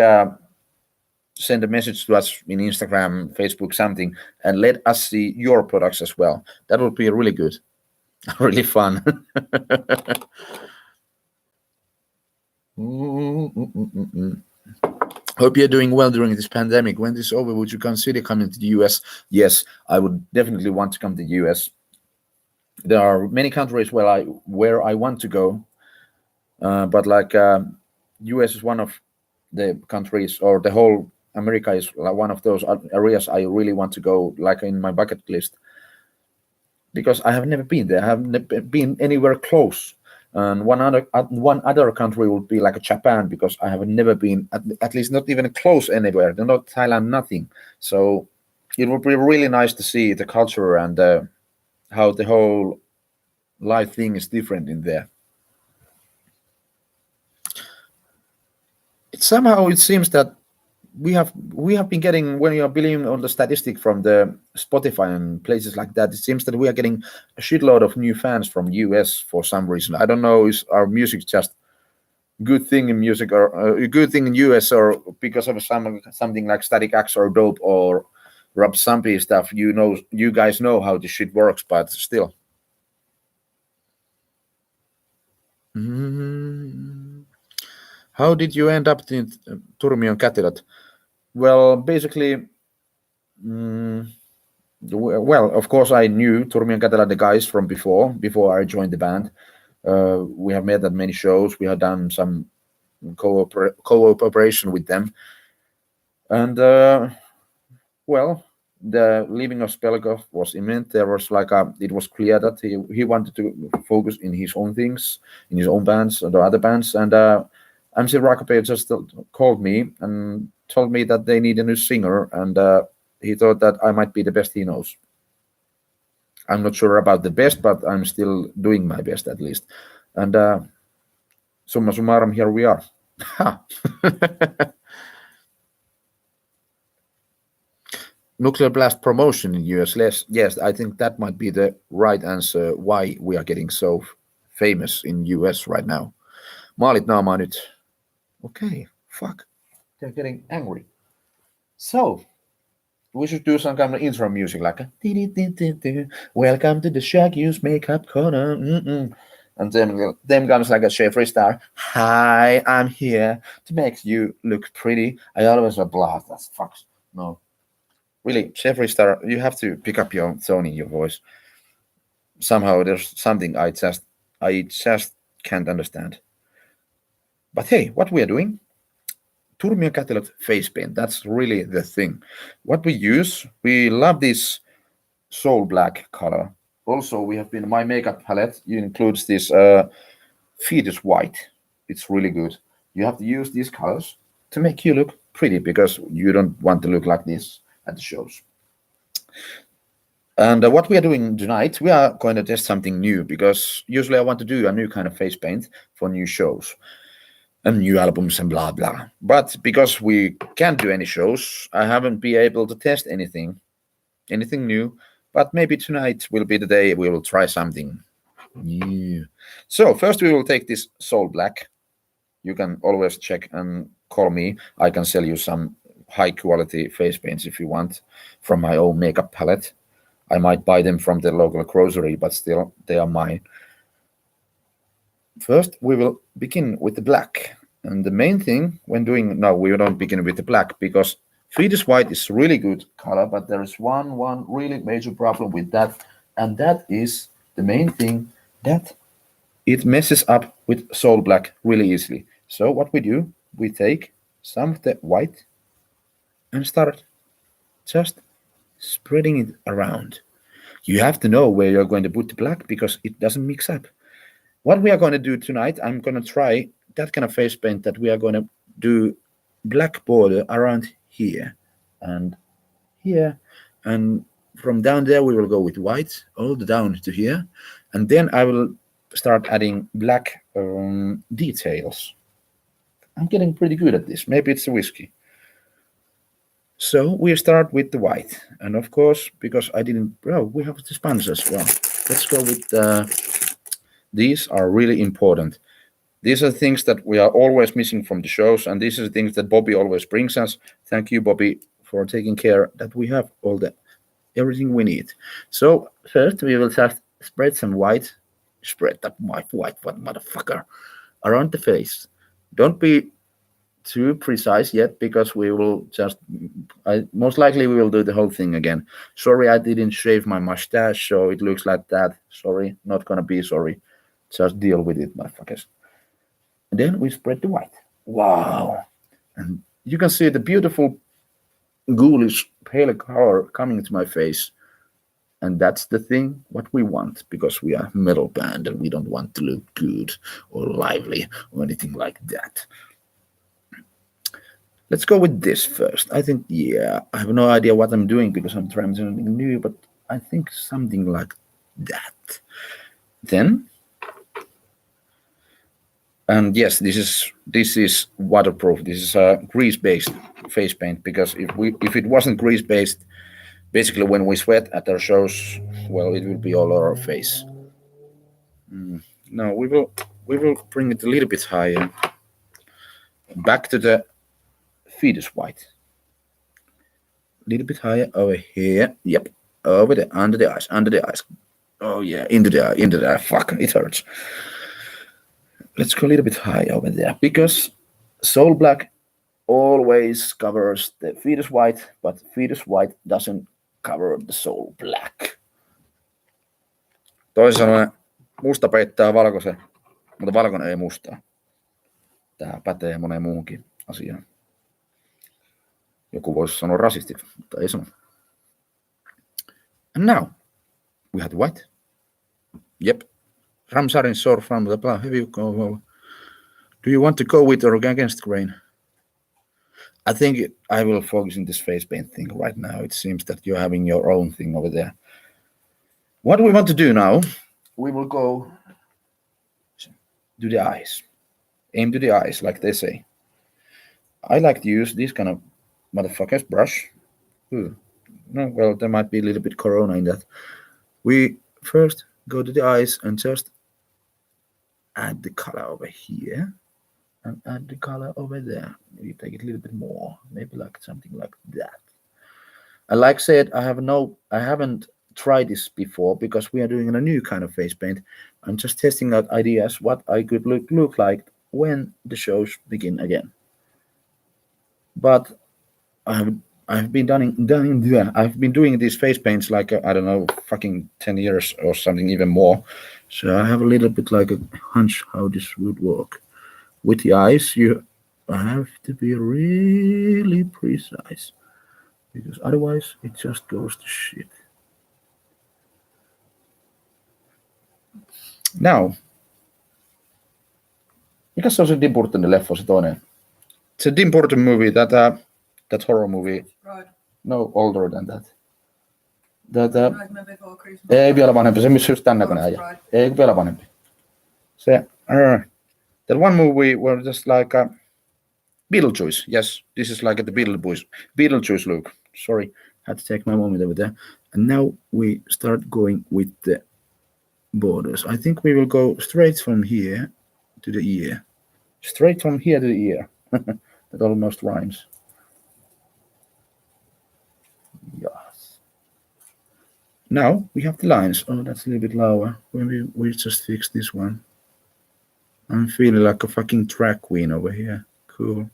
send a message to us in Instagram, Facebook, something, and let us see your products as well. That would be really good, really fun. Hope you're doing well during this pandemic. When this is over, would you consider coming to the US? Yes, I would definitely want to come to the US. There are many countries where I want to go, but like US is one of the countries, or the whole America is like one of those areas I really want to go, like in my bucket list, because I have never been there. I have never been anywhere close. And one other country would be like Japan, because I have never been, at least not even close anywhere. Not Thailand, nothing. So it would be really nice to see the culture and how the whole life thing is different in there. Somehow it seems that we have been getting, when you are believing on the statistic from the Spotify and places like that, it seems that we are getting a shitload of new fans from US for some reason. I don't know, is our music just good thing in music, or a good thing in US, or because of something like Static X or Dope or Rob Zombie stuff? You guys know how this shit works, but still. How did you end up in Turmion Kätilöt? Well, basically, well, of course, I knew Turmion Kätilöt, the guys from before I joined the band. We have met at many shows. We have done some co-operation with them, and well, the leaving of Spelkov was immense. There was it was clear that he wanted to focus in his own things, in his own bands and the other bands. And MC Rockabilly just called me and told me that they need a new singer, and he thought that I might be the best he knows. I'm not sure about the best, but I'm still doing my best at least. And summa summarum, here we are. Nuclear blast promotion in US. Yes, I think that might be the right answer why we are getting so famous in US right now. Maalit naamaa nyt. Okay, fuck. They're getting angry. So, we should do some kind of intro music like a welcome to the Shag-U's makeup corner. And then comes like a Jeffree Star. Hi, I'm here to make you look pretty. I always blah. That's fucks. No. Really, Jeffree Star, you have to pick up your tone in your voice. Somehow there's something I just can't understand. But hey, what we are doing? Turmio Catalog face paint. That's really the thing. What we use, we love this soul black color. Also, we have been my makeup palette. It includes this fetus white. It's really good. You have to use these colors to make you look pretty because you don't want to look like this at the shows. And what we are doing tonight, we are going to test something new because usually I want to do a new kind of face paint for new shows and new albums and blah blah. But because we can't do any shows, I haven't been able to test anything new. But maybe tonight will be the day we will try something new. So first we will take this Soul Black. You can always check and call me. I can sell you some high quality face paints if you want from my own makeup palette. I might buy them from the local grocery, but still they are mine. First, we will begin with the black. And the main thing when doing, no, we don't begin with the black because fetus white is really good color, but there is one really major problem with that. And that is the main thing that it messes up with soul black really easily. So what we do, we take some of the white and start just spreading it around. You have to know where you're going to put the black because it doesn't mix up. What we are going to do tonight, I'm going to try that kind of face paint that we are going to do black border around here and here. And from down there, we will go with white all the down to here. And then I will start adding black details. I'm getting pretty good at this. Maybe it's the whiskey. So we start with the white. And of course, because I didn't, we have the sponge as well. Let's go with these are really important. These are things that we are always missing from the shows, and these are the things that Bobby always brings us. Thank you, Bobby, for taking care that we have everything we need. So first we will just spread some white. Spread that white, what motherfucker, around the face. Don't be too precise yet because we will most likely we will do the whole thing again. Sorry, I didn't shave my mustache, so it looks like that. Sorry, not gonna be sorry. Just deal with it, motherfuckers. And then we spread the white. Wow. And you can see the beautiful ghoulish pale color coming to my face. And that's the thing what we want because we are a metal band and we don't want to look good or lively or anything like that. Let's go with this first. I think, I have no idea what I'm doing because I'm trying something new, but I think something like that. Then, and yes, this is waterproof. This is a grease-based face paint because if it wasn't grease-based, basically when we sweat at our shows, well, it will be all over our face. No, we will bring it a little bit higher. Back to the fetus white. A little bit higher over here. Yep. Over there, under the eyes. Oh yeah, into the eye. Fuck, it hurts. Let's go a little bit higher over there because soul black always covers the fetus white, but fetus white doesn't cover the soul black. Toisin sanoen musta peittää valkoisen, mutta valkoinen ei mustaa. Tämä pätee moneen muuhunkin asiaan. Joku voisi sanoa rasisti, mutta ei sano. And now we have the white. Yep. Ramsarin sword from the plow. Have you go? Do you want to go with or against grain? I think I will focus on this face paint thing right now. It seems that you're having your own thing over there. What we want to do now, we will go to the eyes. Aim to the eyes, like they say. I like to use this kind of motherfuckers brush. Ooh. No, well, there might be a little bit corona in that. We first go to the eyes and just add the color over here and add the color over there. Maybe take it a little bit more, maybe like something like that. And like I said, I haven't tried this before because we are doing a new kind of face paint. I'm just testing out ideas what I could look like when the shows begin again. But I've been doing these face paints like I don't know, fucking 10 years or something, even more. So I have a little bit like a hunch how this would work. With the eyes, you have to be really precise because otherwise it just goes to shit. Now, mikä se on se Tim Burtonin leffa, se toinen? It's a Tim Burton movie, that horror movie. Right. No, older than that. Nightmare Before Christmas. Ei vielä vanhempi, se missä just tän näköinen äijä. Ei vielä vanhempi. Se, that one movie where just like Beetlejuice. Yes, this is like the Beetlejuice look. Sorry, had to take my moment over there. And now we start going with the borders. I think we will go straight from here to the ear. Straight from here to the ear. That almost rhymes. Yes. Now we have the lines. Oh, that's a little bit lower. Maybe we just fix this one. I'm feeling like a fucking drag queen over here. Cool.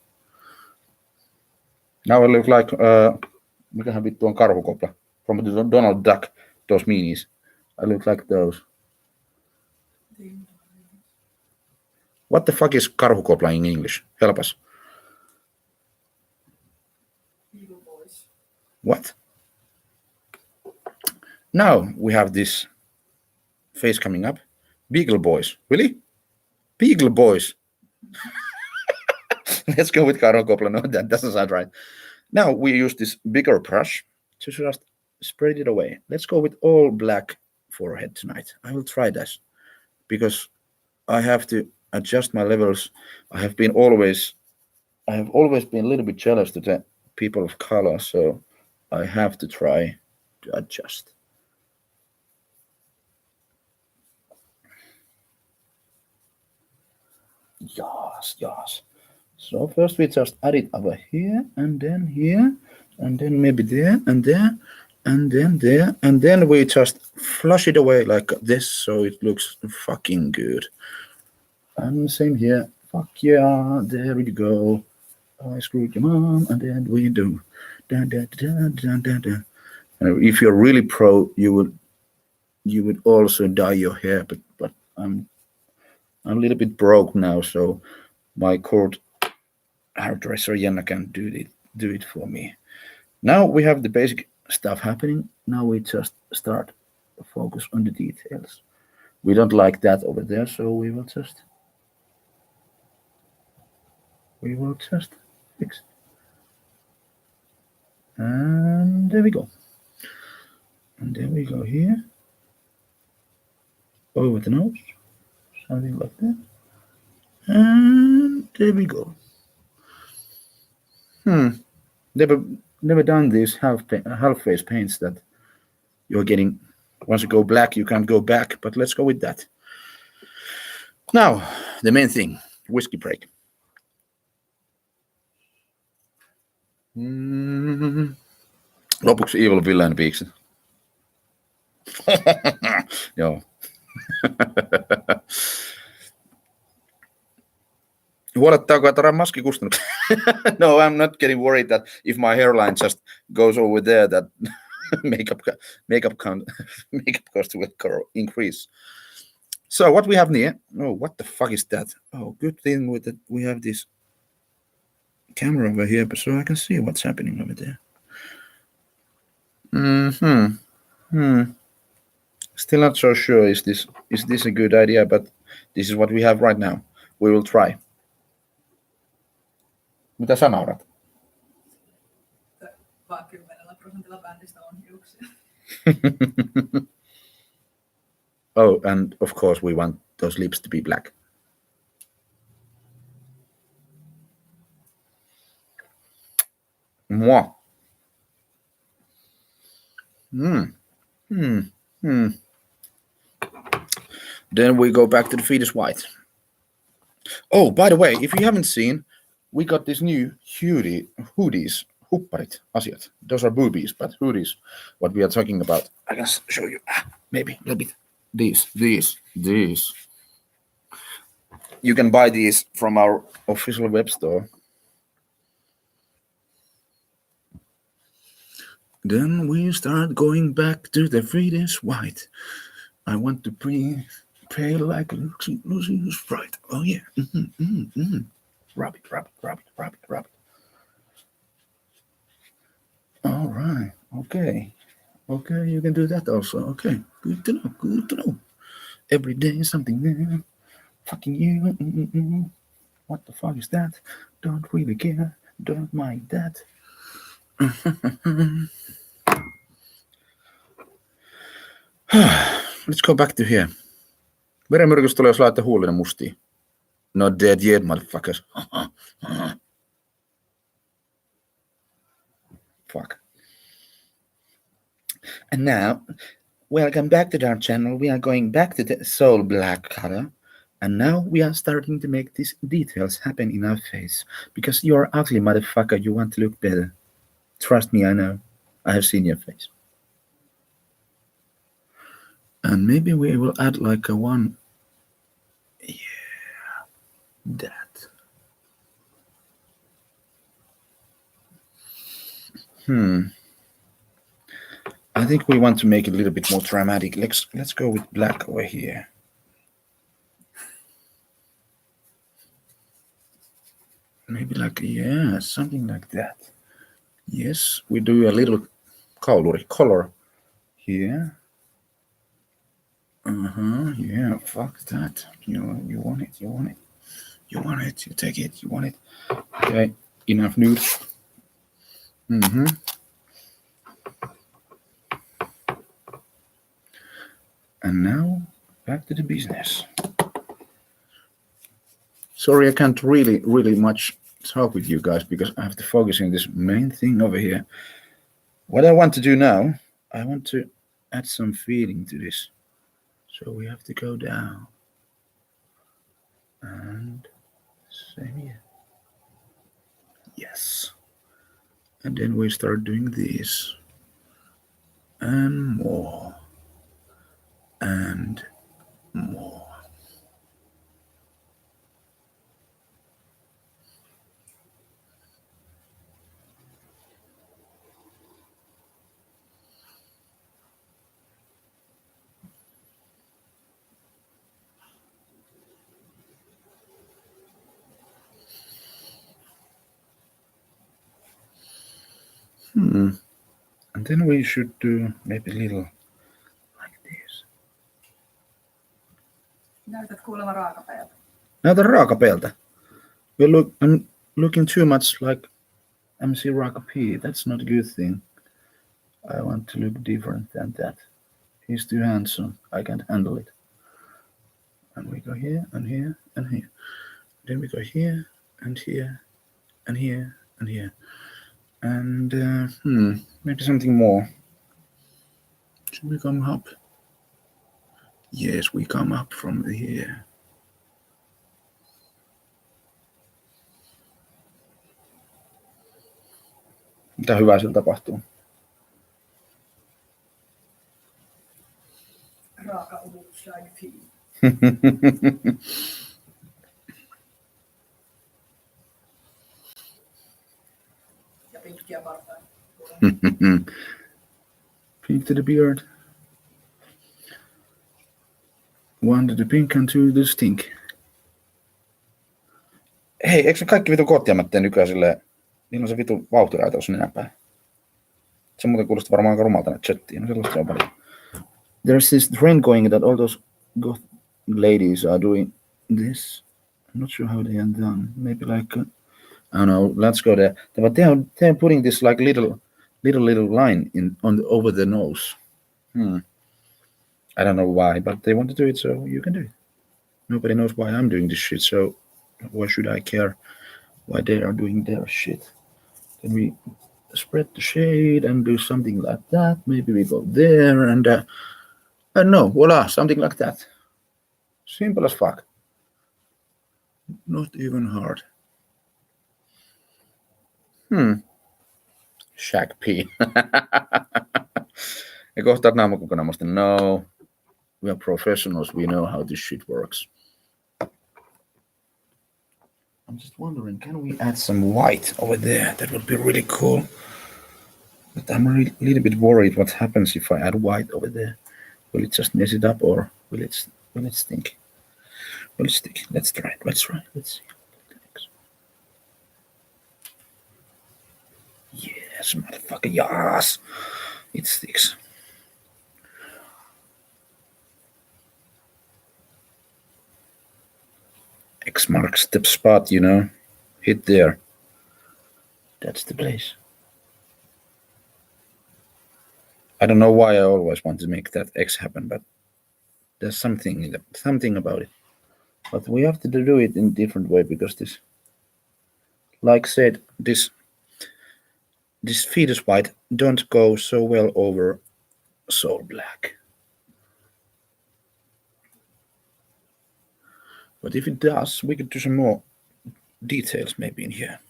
Now I look like mikähän vittu on karhukopla from the Donald Duck, those meanies. I look like those. What the fuck is karhukopla in English? Help us. Evil boys. What? Now we have this face coming up. Beagle boys. Really? Beagle boys. Let's go with karhukopla. No, that doesn't sound right. Now we use this bigger brush to just spread it away. Let's go with all black forehead tonight. I will try this because I have to adjust my levels. I have always been a little bit jealous to the people of color, so I have to try to adjust. Yes. So first we just add it over here, and then maybe there, and there, and then there, and then we just flush it away like this, so it looks fucking good. And same here. Fuck yeah, there we go. I screwed your mom, and then we do. If you're really pro, you would also dye your hair, but I'm a little bit broke now, so my court hairdresser Jenna can do it for me. Now we have the basic stuff happening. Now we just start to focus on the details. We don't like that over there, so we will just fix it. And there we go. And then we go here. Over the nose. Something like that. And there we go. Never done these half face paints that you're getting. Once you go black, you can't go back. But let's go with that. Now, the main thing, whiskey break. Lopuksi evil villain piikset. Joo. Huolettaako, että on maskikustannuksia? No, I'm not getting worried that if my hairline just goes over there, that makeup cost will increase. So what we have here? Oh, what the fuck is that? Oh, good thing with it, we have this camera over here, so I can see what's happening over there. Still not so sure is this a good idea, but this is what we have right now. We will try. Mitä sä naurat? Vaan 10% bändistä on hiuksia. Oh, and of course we want those lips to be black. Moi. Then we go back to the fetus white. Oh, by the way, if you haven't seen, we got this new hoodies, hupparit, asiat. Those are boobies, but hoodies, what we are talking about. I can show you, maybe a little bit. These. You can buy these from our official web store. Then we start going back to the fetus white. I want to breathe. Pale like Lucy's Sprite. Oh yeah. Rub it. All right. Okay, you can do that also. Okay, good to know. Every day something new. Fucking you. What the fuck is that? Don't really care. Don't mind that. Let's go back to here. Verenmyrkys tulee, jos laittaa huulinen mustiin. Not dead yet, motherfuckers. Fuck. And now, welcome back to our channel. We are going back to the soul black color. And now we are starting to make these details happen in our face. Because you're ugly, motherfucker. You want to look better. Trust me, I know. I have seen your face. And maybe we will add like a one. Yeah, that. I think we want to make it a little bit more dramatic. Let's go with black over here. Maybe like, yeah, something like that. Yes, we do a little color here. Yeah, fuck that. You want it. You take it. You want it. Okay, enough nude. And now back to the business. Sorry, I can't really much talk with you guys because I have to focus on this main thing over here. What I want to do now, I want to add some feeling to this. So we have to go down. And same here. Yes. And then we start doing this. And more. And more. And then we should do maybe a little like this. Näytät kuulemma raakapäältä. Näytän raakapäältä. I'm looking too much like MC Raaka P. That's not a good thing. I want to look different than that. He's too handsome. I can't handle it. And we go here and here and here. Then we go here and here and here and here. And maybe something more. Should we come up? Yes, we come up from here. Mitä hyvää siellä tapahtuu? Raaka ulut Shag-U. Ja pitkiä partaita. Pink to the beard. One to the pink and two to the stink. Hei, eikö ne kaikki vitun koottiammat tee nykyään silleen? Niillä on se vitun vauhtiraita tuossa nenäpäin. Se muuten kuulostaa varmaan aika rumalta näitä chattiin. No sellaista se on paljon. there's this trend going that all those goth ladies are doing this. I'm not sure how they are done. Maybe like I don't know. Let's go there. But they're putting this like little line in on the, over the nose. I don't know why, but they want to do it, so you can do it. Nobody knows why I'm doing this shit, so why should I care why they are doing their shit? Then we spread the shade and do something like that. Maybe we go there and I don't know, voila, something like that. Simple as fuck. Not even hard. Shag P. Ja kohtaat naamakukkana musta, no, we are professionals, we know how this shit works. I'm just wondering, can we add some white over there? That would be really cool. But I'm a little bit worried what happens if I add white over there. Will it just mess it up or will it stink? Will it stick? Let's try it. Let's see. Yes, motherfucker, yes! It sticks. X marks the spot, you know. Hit there. That's the place. I don't know why I always want to make that X happen, but there's something about it. But we have to do it in a different way because this, like said, this fetus white don't go so well over soul black. But if it does, we could do some more details maybe in here.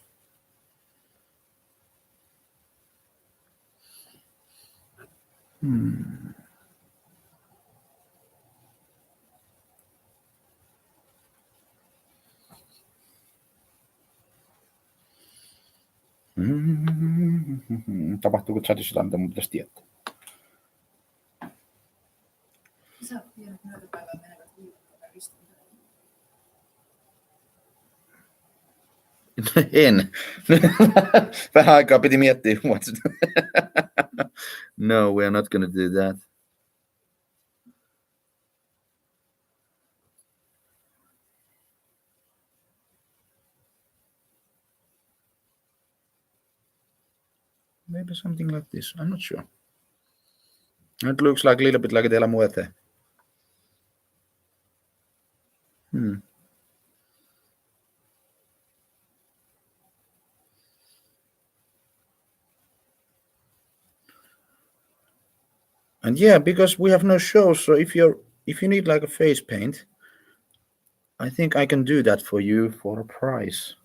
Tapahtuuko chatissa jotain, mitä mun pitäisi tietää? Sä tiedät näitä päivää menevät viikkoon. En. Vähän aikaa piti miettiä. No, we are not going to do that. Maybe something like this. I'm not sure. It looks like a little bit like De La Muerte. And yeah, because we have no shows, so if you need like a face paint, I think I can do that for you for a price.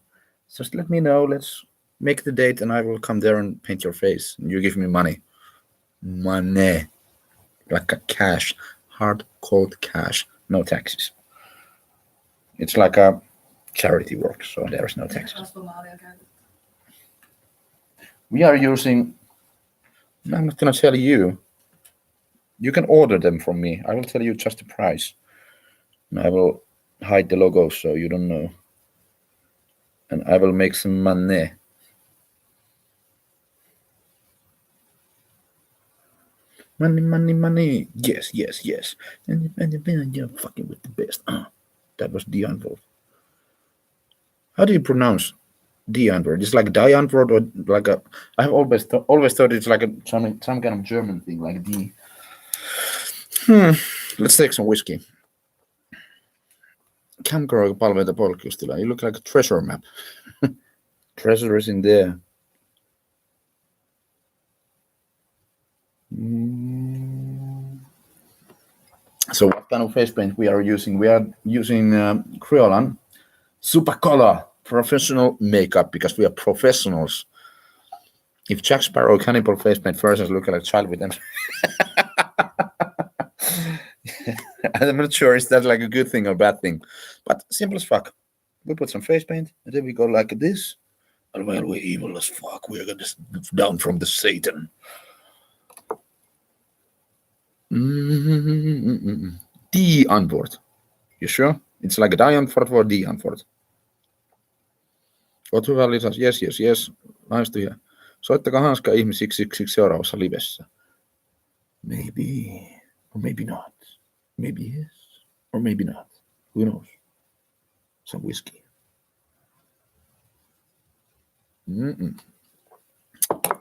Just let me know. Let's make the date, and I will come there and paint your face. And you give me money, like a cash, hard cold cash, no taxes. It's like a charity work, so there is no taxes. We are using. I'm not gonna tell you. You can order them from me. I will tell you just the price. And I will hide the logo so you don't know. And I will make some money. Money. Yes. You're fucking with the best. That was the unfold. How do you pronounce the unword? It's like die unword or like a. I have always thought it's like some kind of German thing, like the. Let's take some whiskey. Camgirl palvelta polkustila. You look like a treasure map. Treasure is in there. So what kind of face paint we are using? We are using Kryolan Supercolor professional makeup because we are professionals. If Jack Sparrow cannibal face paint versions look like a child with them. I'm not sure is that like a good thing or bad thing, but simple as fuck. We put some face paint and then we go like this. And well, we're evil as fuck. We're down from the Satan. The antwoord. You sure? It's like a die antwoord or the antwoord. Oot hyvä lisäys. Yes. Nice to hear. Soittakaa hanskaa ihmisiksi seuraavassa livessä. Maybe. Or maybe not. Maybe yes. Or maybe not. Who knows? Some whiskey.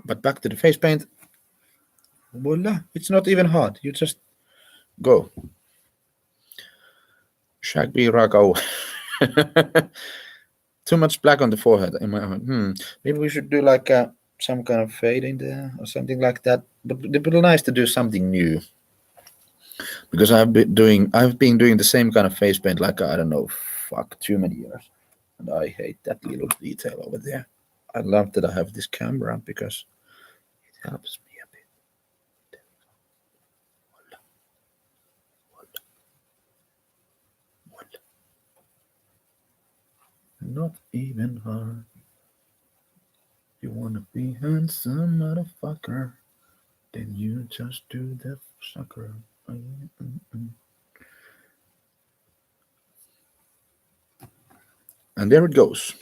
But back to the face paint. Voila. It's not even hard. You just go. Shag-U Q A. Too much black on the forehead. In my maybe we should do like some kind of fade in there or something like that. But it would be nice to do something new. Because I've been doing the same kind of face paint like I don't know, too many years, and I hate that little detail over there. I love that I have this camera because it helps me a bit. Not even hard. You wanna be handsome, motherfucker? Then you just do the sucker. And there it goes.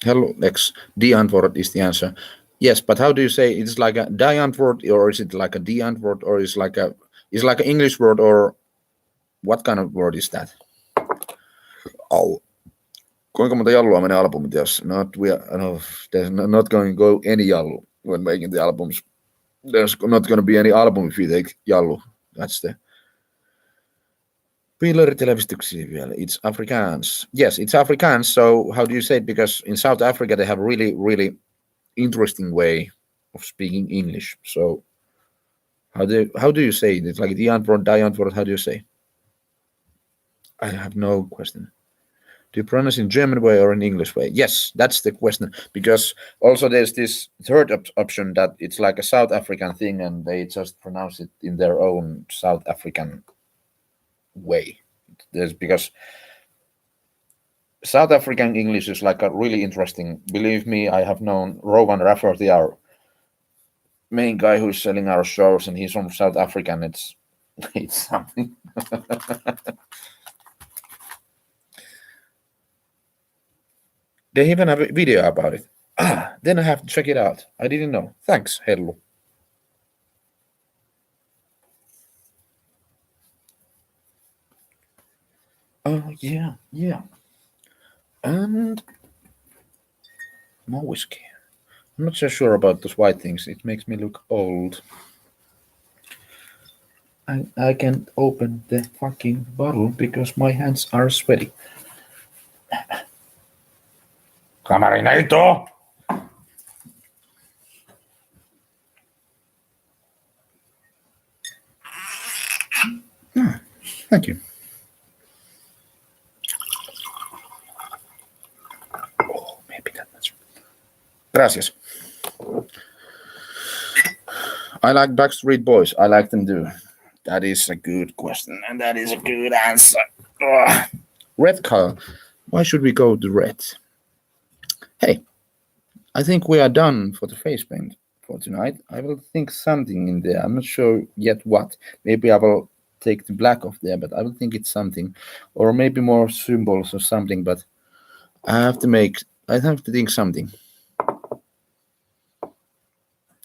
Hello, Lex. The antwoord is the answer. Yes, but how do you say it's like a die antwoord, or is it like a the antwoord, or is like an English word, or what kind of word is that? Oh, kuinka monta jallua menee albumiteossa? There's not going to go any jallu when making the albums. There's not going to be any album if you take jallu. That's the. It's Afrikaans. Yes, it's Afrikaans. So how do you say it? Because in South Africa they have really, really interesting way of speaking English. So how do you say it? It's like the antwoord, die antwoord. How do you say? I have no question. Do you pronounce in German way or in English way? Yes, that's the question. Because also there's this third option that it's like a South African thing and they just pronounce it in their own South African way. Because South African English is like a really interesting. Believe me, I have known Rowan Rafferty, our main guy who's selling our shows, and he's from South Africa, and it's something. They even have a video about it. Then I have to check it out. I didn't know. Thanks, Hello. Oh, yeah. And more whiskey. I'm not so sure about those white things. It makes me look old. I can't open the fucking bottle because my hands are sweaty. Camarinator! Thank you. Oh, maybe that much. Gracias. I like Backstreet Boys. I like them too. That is a good question, and that is a good answer. Red color. Why should we go to red? Hey, I think we are done for the face paint for tonight. I will think something in there. I'm not sure yet what. Maybe I will take the black off there, but I will think it's something. Or maybe more symbols or something, but I have to think something.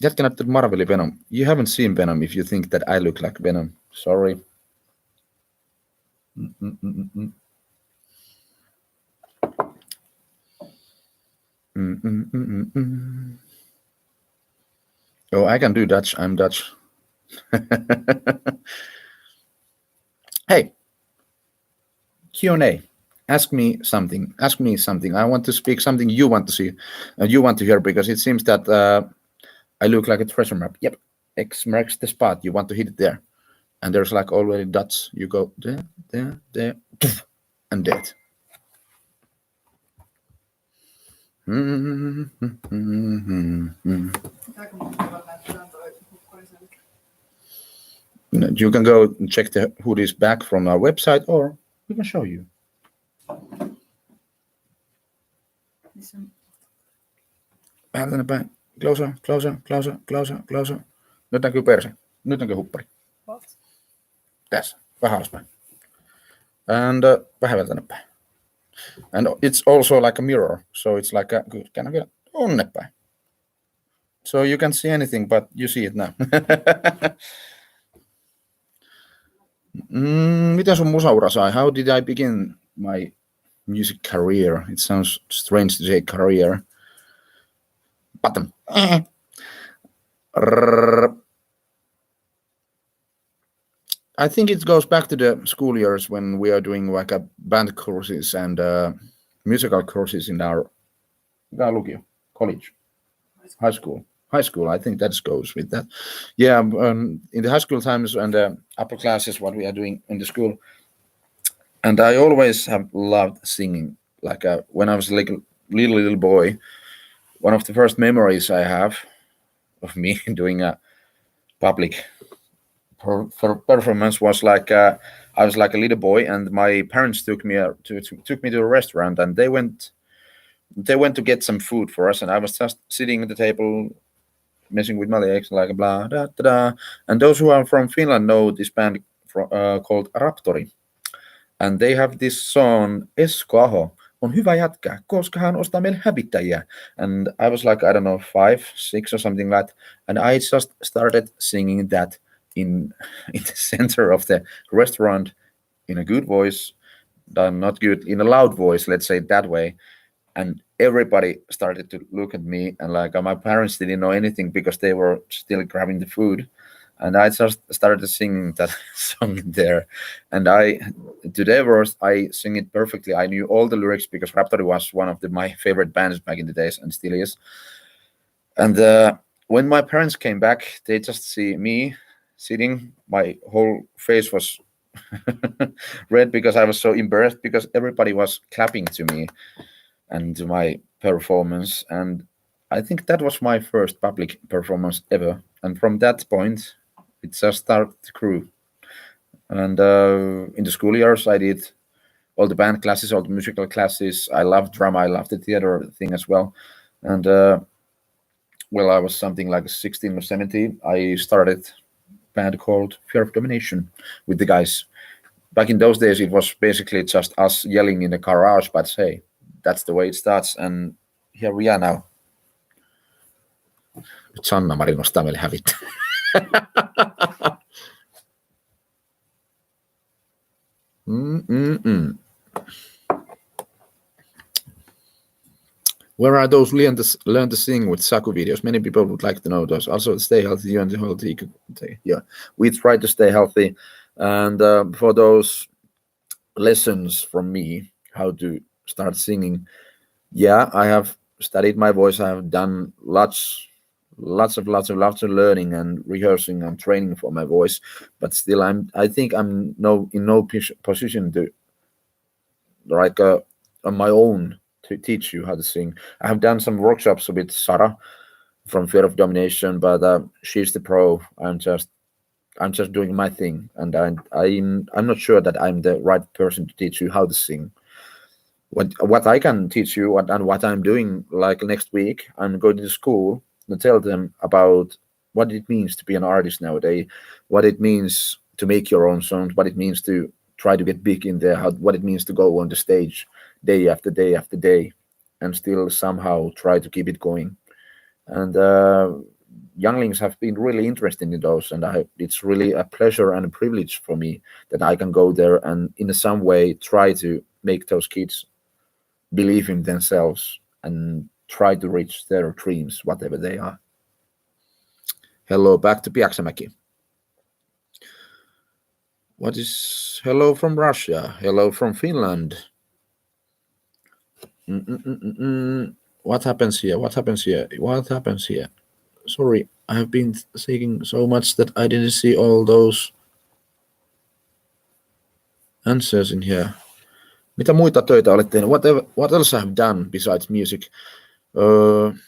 Jätkä näyttää Marvelin Venom. You haven't seen Venom if you think that I look like Venom. Sorry. Oh, I can do Dutch. I'm Dutch. Hey, Q&A. Ask me something. I want to speak something you want to see, and you want to hear, because it seems that I look like a treasure map. Yep, X marks the spot. You want to hit it there, and there's like already dots. You go there, and dead. You can go and check the hoodies back from our website, or we can show you. Vähän tänne päin. Closer. Nyt näkyy perse. Nyt näkyy huppari. What? Tässä. Vähän alaspäin. And vähän vielä tänne päin. And it's also like a mirror. So it's like a good. Can I get? Onnepäin. So you can't see anything, but you see it now. Miten sun musaura sai? How did I begin my music career? It sounds strange to say career. Button. I think it goes back to the school years when we are doing like a band courses and musical courses in our lukio, college, high school. High school, I think that goes with that. Yeah, in the high school times and the upper classes, what we are doing in the school. And I always have loved singing. Like when I was like a little boy, one of the first memories I have of me doing a public performance was like I was like a little boy, and my parents took me to a restaurant, and they went to get some food for us, and I was just sitting at the table, messing with my legs, like blah da da da. And those who are from Finland know this band called Raptori, and they have this song Esko Aho on hyvä jätkä, koska hän ostaa meille hävittäjiä. And I was like, I don't know, 5, 6 or something like that, and I just started singing that in the center of the restaurant in a good voice, not good, in a loud voice, let's say it that way. And everybody started to look at me, and like my parents didn't know anything because they were still grabbing the food. And I just started singing that song there. And today I sing it perfectly. I knew all the lyrics because Raptori was one of my favorite bands back in the days and still is. And when my parents came back, they just see me sitting. My whole face was red because I was so embarrassed because everybody was clapping to me and to my performance. And I think that was my first public performance ever. And from that point, it just started to grow. And in the school years, I did all the band classes, all the musical classes. I loved drama. I loved the theater thing as well. And well, I was something like 16 or 17. I started a band called Fear of Domination with the guys. Back in those days, it was basically just us yelling in the garage, but hey, that's the way it starts. And here we are now. Sanna-Mari nostaa meille hävittä. Where are those learn to sing with Shag-U videos? Many people would like to know those. Also, stay healthy. You and the healthy. Yeah, we try to stay healthy. And for those lessons from me, how to start singing, yeah, I have studied my voice. I have done lots of learning and rehearsing and training for my voice. But still, I think I'm in no position to like on my own to teach you how to sing. I have done some workshops with Sarah from Fear of Domination, but she's the pro. I'm just doing my thing, and I'm not sure that I'm the right person to teach you how to sing. What I can teach you, what I'm doing, like next week, I'm going to school and tell them about what it means to be an artist nowadays, what it means to make your own songs, what it means to try to get big in there, what it means to go on the stage day after day after day, and still somehow try to keep it going. And younglings have been really interested in those, and it's really a pleasure and a privilege for me that I can go there and in some way try to make those kids believe in themselves and try to reach their dreams, whatever they are. Hello back to Piaksamäki. What is hello from Russia? Hello from Finland. What happens here? What happens here? What happens here? Sorry, I have been thinking so much that I didn't see all those answers in here. Mitä muita töitä olet tehnyt? What else I have done besides music? I'm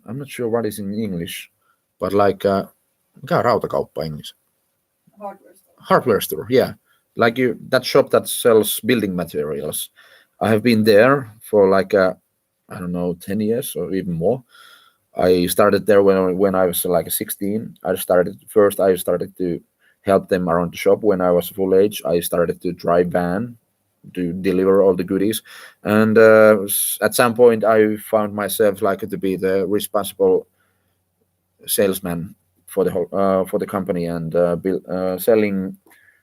not sure what is in English, but like mikä on rautakauppa English? Hardware store, yeah. Like that shop that sells building materials. I have been there for like I don't know, 10 years or even more. I started there when I was like 16. I started to help them around the shop when I was full age. I started to drive van to deliver all the goodies. And at some point, I found myself like to be the responsible salesman for the whole for the company and selling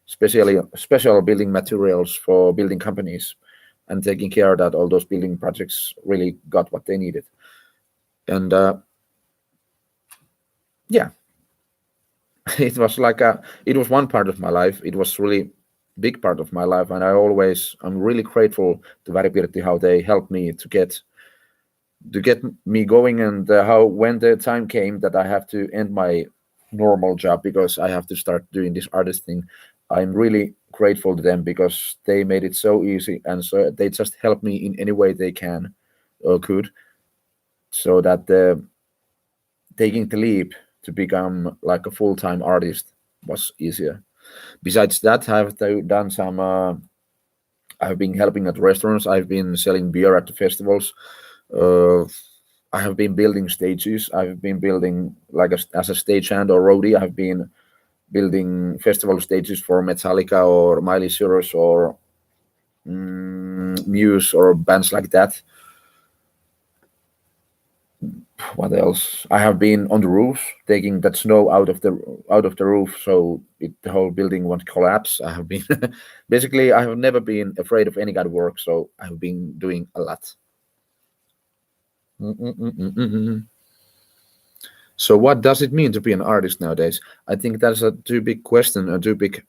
special building materials for building companies and taking care that all those building projects really got what they needed. And yeah, it was like it was one part of my life. It was really big part of my life, and I'm really grateful to Varipirtti how they helped me to get me going, and how when the time came that I have to end my normal job because I have to start doing this artist thing, I'm really grateful to them because they made it so easy, and so they just help me in any way they can or could, so that taking the leap to become like a full-time artist was easier. Besides that, done some. I've been helping at restaurants. I've been selling beer at the festivals. Uh, I have been building stages. I've been building like as a stagehand or roadie. I've been building festival stages for Metallica or Miley Cyrus or Muse or bands like that. What else? I have been on the roofs, taking that snow out of the roof, so the whole building won't collapse. I have been basically. I have never been afraid of any kind of work, so I have been doing a lot. Mm-mm-mm-mm-mm. So, what does it mean to be an artist nowadays? I think that's a too big question, a too big.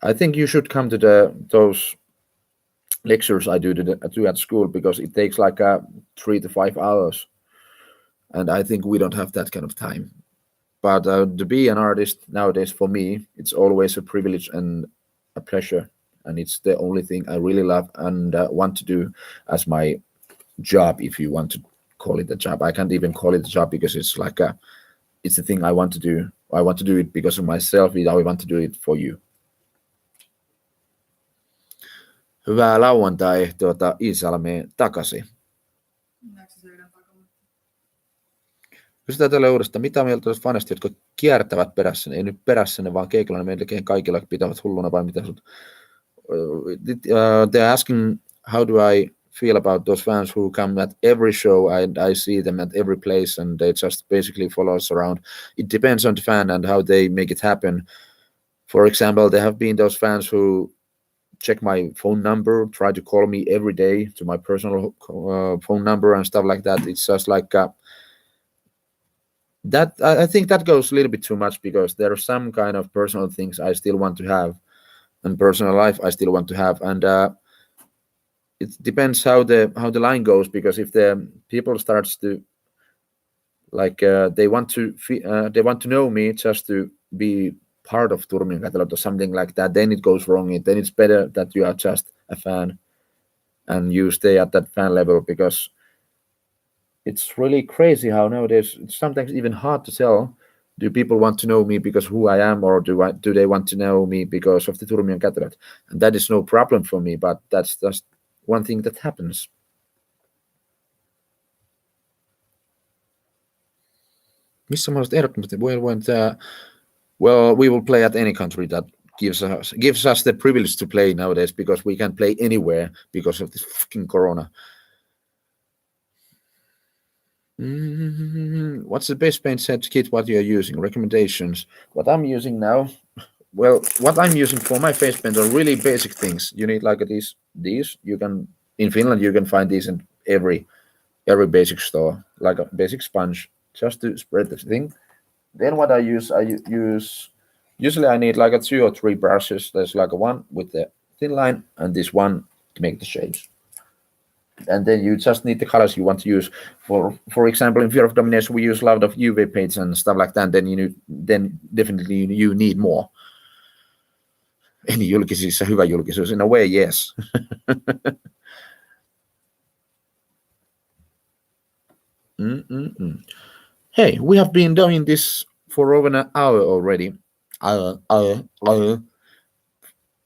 I think you should come to those lectures I do at school because it takes like 3 to 5 hours, and I think we don't have that kind of time. But to be an artist nowadays, for me, it's always a privilege and a pleasure, and it's the only thing I really love and want to do as my job, if you want to call it a job. I can't even call it a job because it's like it's the thing I want to do. I want to do it because of myself. I want to do it for you. Hyvää lauantai Iisalmeen takaisin. Näetkö se yhden takana? Kysytään tälle uudestaan, mitä mieltä olisi faneista, jotka kiertävät perässäni, ei nyt perässäni, vaan keikolla melkein kaikilla pitävät hulluna vai mitä sut? They're asking how do I feel about those fans who come at every show and I see them at every place and they just basically follow us around. It depends on the fan and how they make it happen. For example, there have been those fans who check my phone number, try to call me every day to my personal phone number and stuff like that. It's just like that. I think that goes a little bit too much because there are some kind of personal things I still want to have and personal life I still want to have, and it depends how the line goes, because if the people starts to like they want to know me just to be part of Turmion Catalog or something like that, then it goes wrong. Then it's better that you are just a fan and you stay at that fan level, because it's really crazy how nowadays it's sometimes even hard to tell, do people want to know me because who I am, or do they want to know me because of the Turmion Catalog? And that is no problem for me, but that's just one thing that happens. Missä mä olisit ehdottomasti? Well, we will play at any country that gives us the privilege to play nowadays, because we can play anywhere because of this fucking corona. What's the best paint set kit? What you're using? Recommendations? What I'm using now? Well, what I'm using for my face paint are really basic things. You need like these. You can in Finland you can find these in every basic store, like a basic sponge, just to spread the thing. Then what I use usually I need like 2 or 3 brushes. There's like a one with the thin line and this one to make the shapes. And then you just need the colors you want to use. For example, in Fear of Domination, we use a lot of UV paints and stuff like that. Then definitely you need more. Any julkisissa hyvä julkisuus? In a way, yes. Hey, we have been doing this for over an hour already.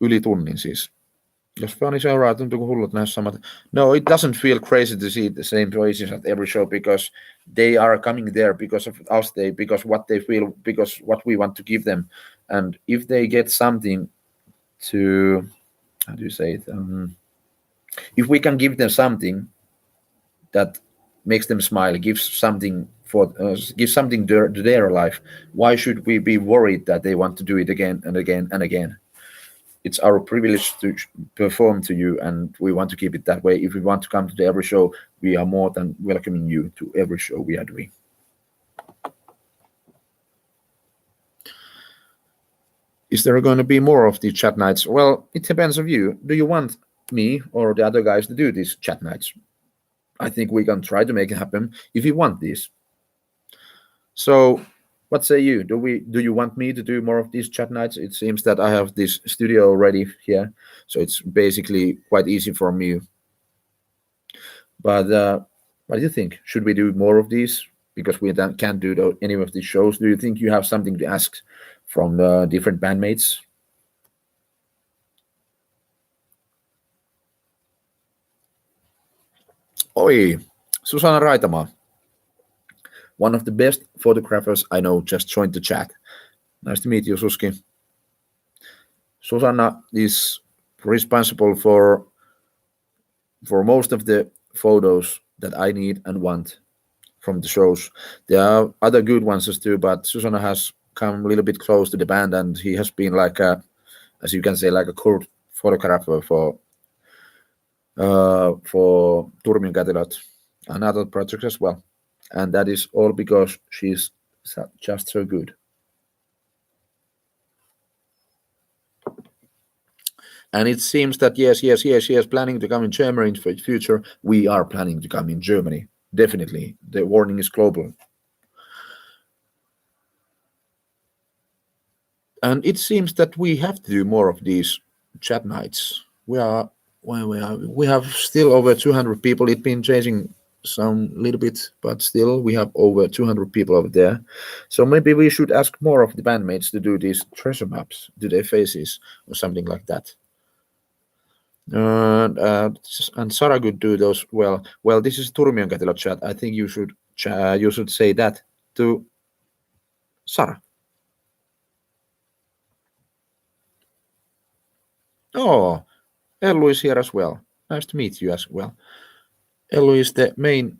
Yli tunnin siis. Jos fani seuraa, tuntuu hullut nähdä samat. No, it doesn't feel crazy to see the same faces at every show, because they are coming there because of us, because what they feel, because what we want to give them. And if they get something to, how do you say it? If we can give them something that makes them smile, gives something to their life, why should we be worried that they want to do it again and again and again? It's our privilege to perform to you, and we want to keep it that way. If you want to come to every show, we are more than welcoming you to every show we are doing. Is there going to be more of these chat nights? Well, it depends on you. Do you want me or the other guys to do these chat nights? I think we can try to make it happen if you want this. So, what say you? Do you want me to do more of these chat nights? It seems that I have this studio already here, so it's basically quite easy for me. But what do you think? Should we do more of these? Because we can't do any of these shows. Do you think you have something to ask from the different bandmates? Oi, Susanna Raitama, one of the best photographers I know, just joined the chat. Nice to meet you, Suski. Susanna is responsible for most of the photos that I need and want from the shows. There are other good ones too, but Susanna has come a little bit close to the band, and he has been like a, as you can say, like a court photographer for Turmion Catalot and other projects as well. And that is all because she's just so good. And it seems that yes, she is planning to come in Germany in the future. We are planning to come in Germany. Definitely. The warning is global. And it seems that we have to do more of these chat nights. We have still over 200 people. It's been changing some little bit, but still we have over 200 people over there. So maybe we should ask more of the bandmates to do these treasure maps, do their faces or something like that. And Sarah could do those well. Well, this is Turmion Catalog chat. I think you should say that to Sarah. Oh, Ellu is here as well. Nice to meet you as well. Ellu is the main,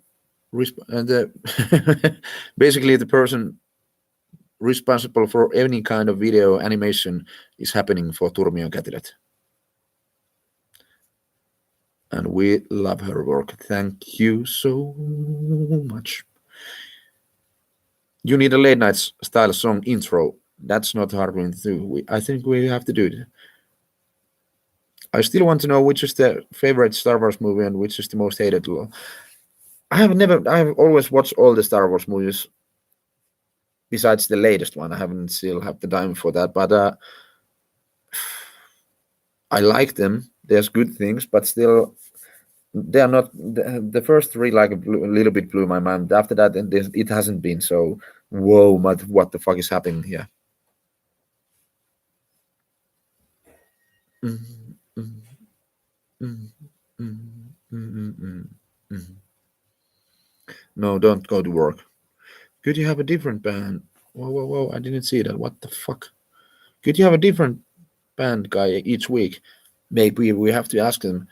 basically the person responsible for any kind of video animation is happening for Turmion Catalog. And we love her work. Thank you so much. You need a late night style song intro. That's not hard to do. I think we have to do it. I still want to know which is the favorite Star Wars movie and which is the most hated. I've always watched all the Star Wars movies besides the latest one. I haven't still have the time for that, but I like them. There's good things, but still they are not the first three, like a little bit blew my mind. After that, it hasn't been so. Whoa, what the fuck is happening here? No, don't go to work. Could you have a different band? Whoa, I didn't see that. What the fuck? Could you have a different band guy each week? Maybe we have to ask them.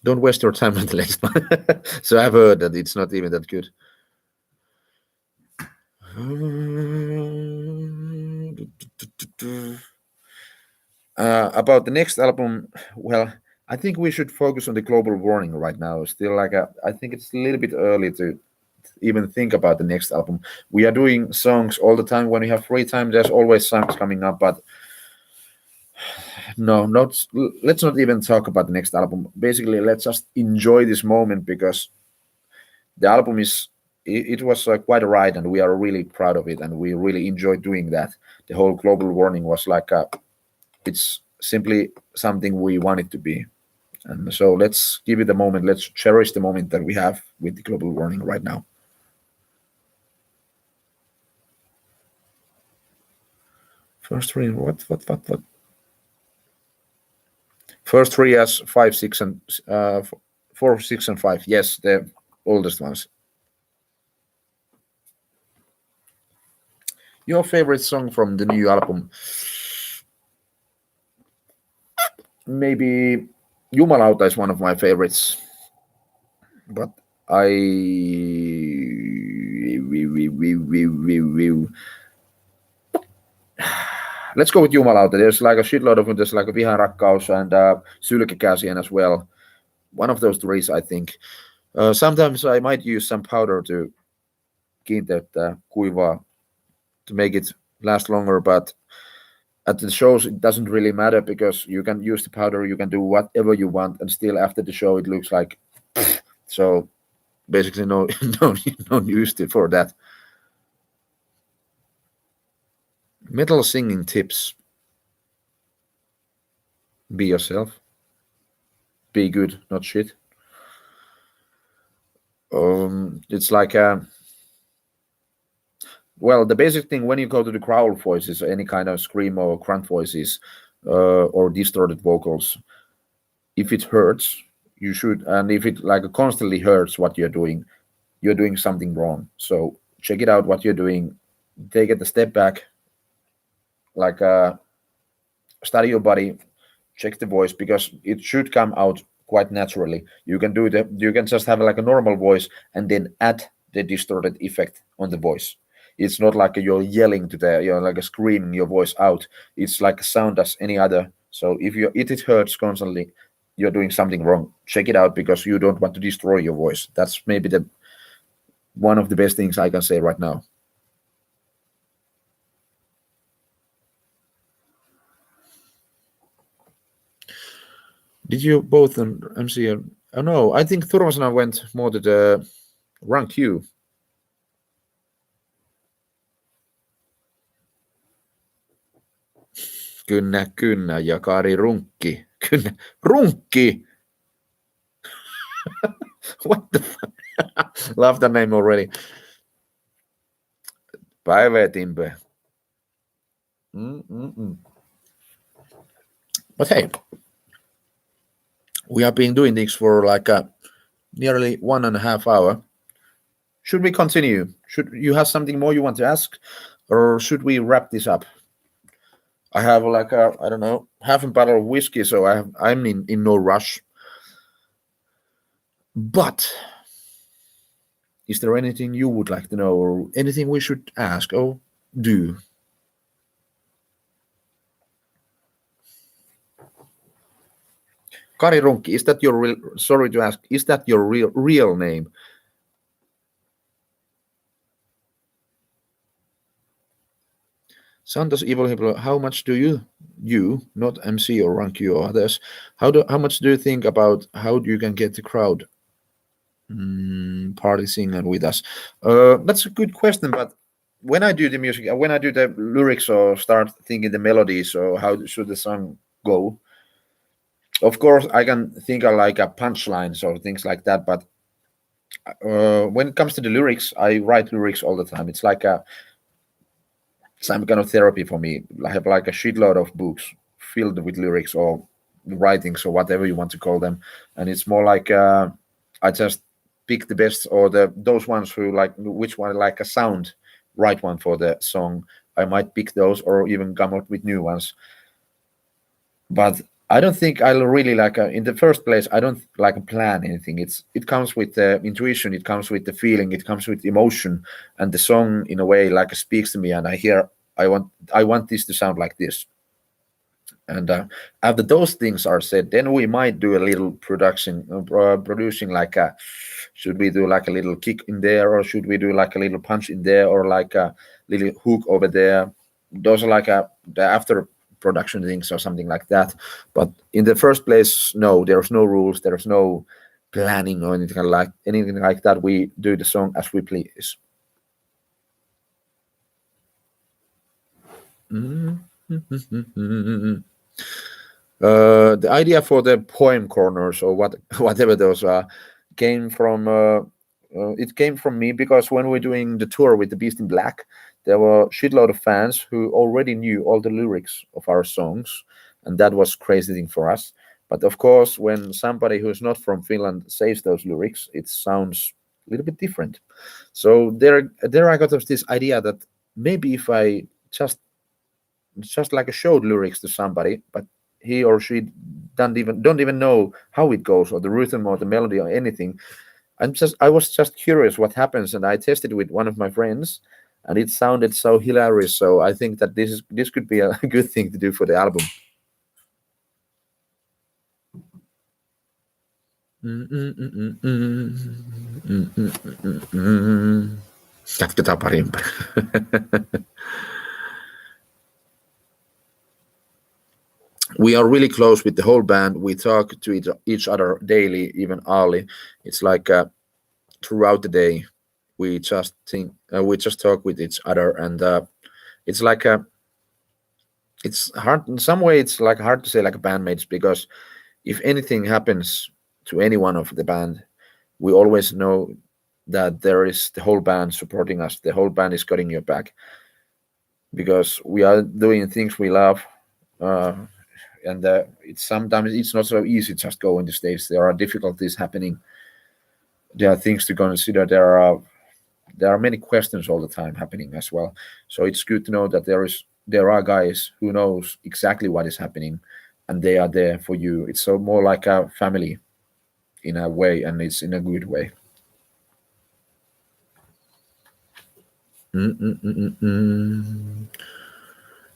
Don't waste your time on the next one. So I've heard that it's not even that good. About the next album, well, I think we should focus on the global warning right now. Still, I think it's a little bit early to even think about the next album. We are doing songs all the time. When we have free time, there's always songs coming up, but no, let's not even talk about the next album. Basically, let's just enjoy this moment, because the album it was quite a ride, and we are really proud of it, and we really enjoyed doing that. The whole global warning was it's simply something we want it to be. And so let's give it a moment. Let's cherish the moment that we have with the global warning right now. First three, what? First three as 5, 6, and 4, 6, and 5. Yes, the oldest ones. Your favorite song from the new album? Maybe Jumalauta is one of my favorites, but I let's go with Jumalauta. There's like a shitload of there's like a Vihan Rakkaus and Sylkekäsien as well. One of those three, I think. Sometimes I might use some powder to kiinteyttää kuivaa to make it last longer, but at the shows it doesn't really matter because you can use the powder, you can do whatever you want, and still after the show it looks like so. Basically, no, no use for that. Metal singing tips: be yourself, be good, not shit. It's like well, the basic thing when you go to the growl voices, any kind of scream or grunt voices, or distorted vocals, if it hurts, you should, and if it like constantly hurts what you're doing something wrong. So check it out what you're doing, take it a step back, like study your body, check the voice because it should come out quite naturally. You can just have like a normal voice and then add the distorted effect on the voice. It's not like you're yelling you're like screaming your voice out. It's like a sound as any other. So if it hurts constantly, you're doing something wrong. Check it out because you don't want to destroy your voice. That's maybe the one of the best things I can say right now. Did you both on MC? Oh no, I think Turvasana went more to the rank Q. Kynnä ja Kari runkki. Kynnä. Runkki! What the fuck? Love the name already. Päivätimpe. But hey, we have been doing this for like nearly 1.5 hours. Should we continue? Should you have something more you want to ask, or should we wrap this up? I have like I don't know, half a bottle of whiskey, so I'm in no rush. But is there anything you would like to know, or anything we should ask or do? Kari Runki, is that your real? Sorry to ask, is that your real name? Santos Evil Hippo, how much do you, not MC or Rank you or others, how much do you think about how you can get the crowd party singing with us? That's a good question, but when I do the music, when I do the lyrics or start thinking the melodies or how should the song go, of course I can think of like a punchlines or things like that, but when it comes to the lyrics, I write lyrics all the time. It's like some kind of therapy for me. I have like a shitload of books filled with lyrics or writings or whatever you want to call them, and it's more like I just pick the best or those ones who like which one like a sound right one for the song. I might pick those or even come up with new ones. But I don't think I'll really like in the first place. I don't like plan anything. It comes with the intuition. It comes with the feeling. It comes with emotion, and the song in a way like speaks to me. And I hear I want this to sound like this. And after those things are said, then we might do a little producing like a. Should we do like a little kick in there, or should we do like a little punch in there, or like a little hook over there? Those are like the after production things or something like that. But in the first place, no, there's no rules, there's no planning or anything like that. We do the song as we please. The idea for the poem corners or whatever those are came from it came from me because when we're doing the tour with the Beast in Black, there were a shitload of fans who already knew all the lyrics of our songs, and that was crazy thing for us. But of course, when somebody who's not from Finland says those lyrics, it sounds a little bit different. So there I got this idea that maybe if I just like a showed lyrics to somebody, but he or she don't even know how it goes or the rhythm or the melody or anything. I was just curious what happens, and I tested with one of my friends, and it sounded so hilarious. So I think that this could be a good thing to do for the album. Jatketaan pari ympäri. We are really close with the whole band. We talk to each other daily, even hourly. It's like throughout the day, we just talk with each other, and it's like it's hard in some way. It's like hard to say like bandmates, because if anything happens to any one of the band, we always know that there is the whole band supporting us. The whole band is got your back, because we are doing things we love. Uh, and it's sometimes it's not so easy just going to stage. There are difficulties happening. There are things to consider. There are many questions all the time happening as well. So it's good to know that there are guys who knows exactly what is happening, and they are there for you. It's so more like a family in a way, and it's in a good way.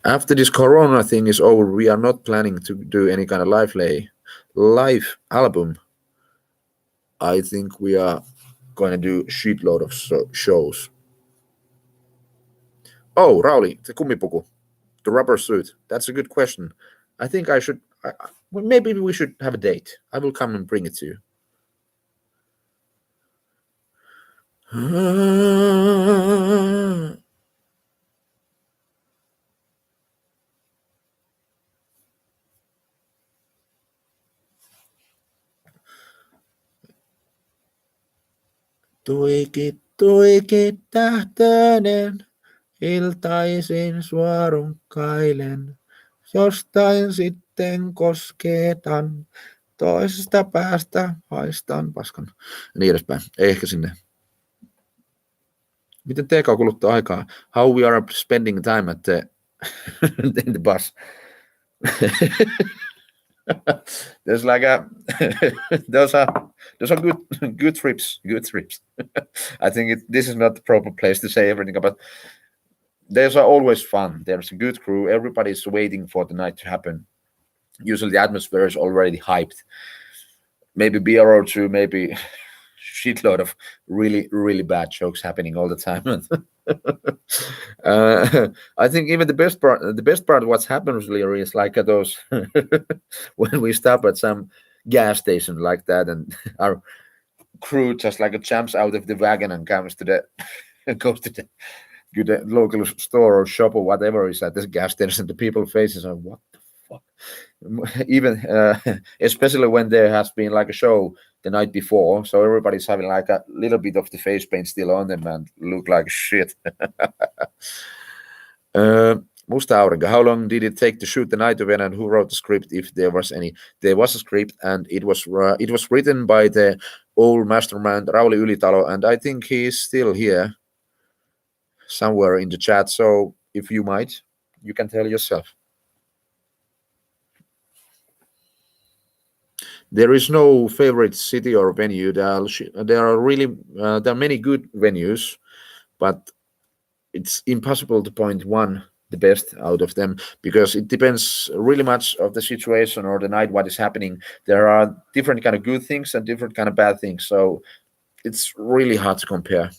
After this Corona thing is over, we are not planning to do any kind of live album. I think we are going to do shitload of shows. Oh, Rauli, the kumipuku, the rubber suit. That's a good question. I think I should. Well, maybe we should have a date. I will come and bring it to you. Tuikit tähtöinen, iltaisin suorunkailen. Jostain sitten kosketan, toisesta päästä haistan paskan. Ja niin edespäin. Ehkä sinne. Miten TK kuluttaa aikaa? How we are spending time at the, in the bus. There's like a those are good trips. I think this is not the proper place to say everything, but there's always fun. There's a good crew. Everybody's waiting for the night to happen. Usually the atmosphere is already hyped. Maybe beer or two, maybe shitload of really bad jokes happening all the time. I think even the best part of what's happened really is like those when we stop at some gas station like that, and our crew just like jumps out of the wagon and comes to the goes to the local store or shop or whatever is at this gas station, and the people faces are what the fuck. Even especially when there has been like a show the night before, so everybody's having like a little bit of the face paint still on them and look like shit. Musta Aurinko, how long did it take to shoot the night event, and who wrote the script, if there was any? There was a script, and it was written by the old mastermind Rauli Ylitalo, and I think he's still here somewhere in the chat. So if you might, you can tell yourself. There is no favorite city or venue. There are many good venues, but it's impossible to point one the best out of them, because it depends really much of the situation or the night what is happening. There are different kind of good things and different kind of bad things, so it's really hard to compare.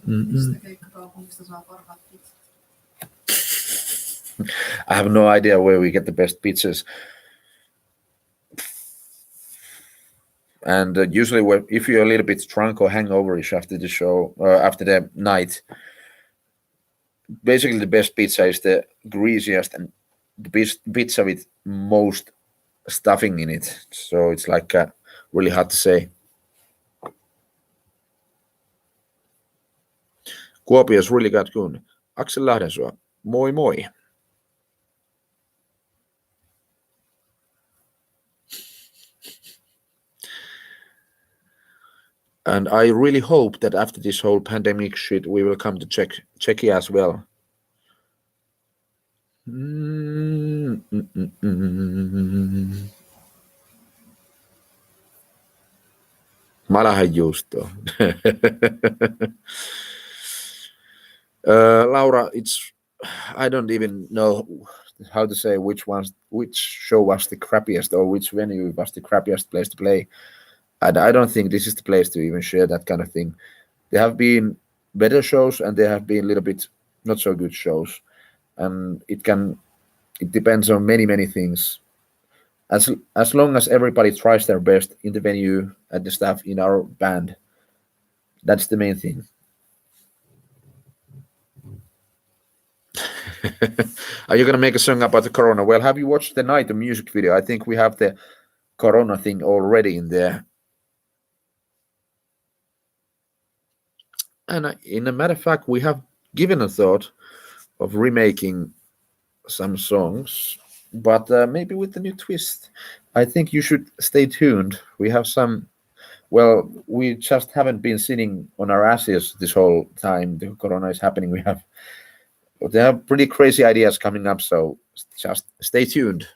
Mistä keikkakaupungista saa parhaat pizzat? I have no idea where we get the best pizzas. And usually, if you're a little bit drunk or hangoverish after the show, after the night, basically the best pizza is the greasiest and the best pizza with most stuffing in it. So it's like really hard to say. Kuopio's really got good. Axel Lahdensua, moi moi. And I really hope that after this whole pandemic shit, we will come to Czechia as well. Mm, mm, mm, mm. Malahajuusto. Laura, it's I don't even know how to say which show was the crappiest or which venue was the crappiest place to play. And I don't think this is the place to even share that kind of thing. There have been better shows and there have been a little bit not so good shows, and it depends on many things. As long as everybody tries their best in the venue and the staff in our band, that's the main thing. Are you gonna make a song about the corona? Well, have you watched the night the music video? I think we have the corona thing already in there. And in a matter of fact, we have given a thought of remaking some songs, but maybe with a new twist. I think you should stay tuned. We have some. Well, we just haven't been sitting on our asses this whole time. The corona is happening. There are pretty crazy ideas coming up, so just stay tuned.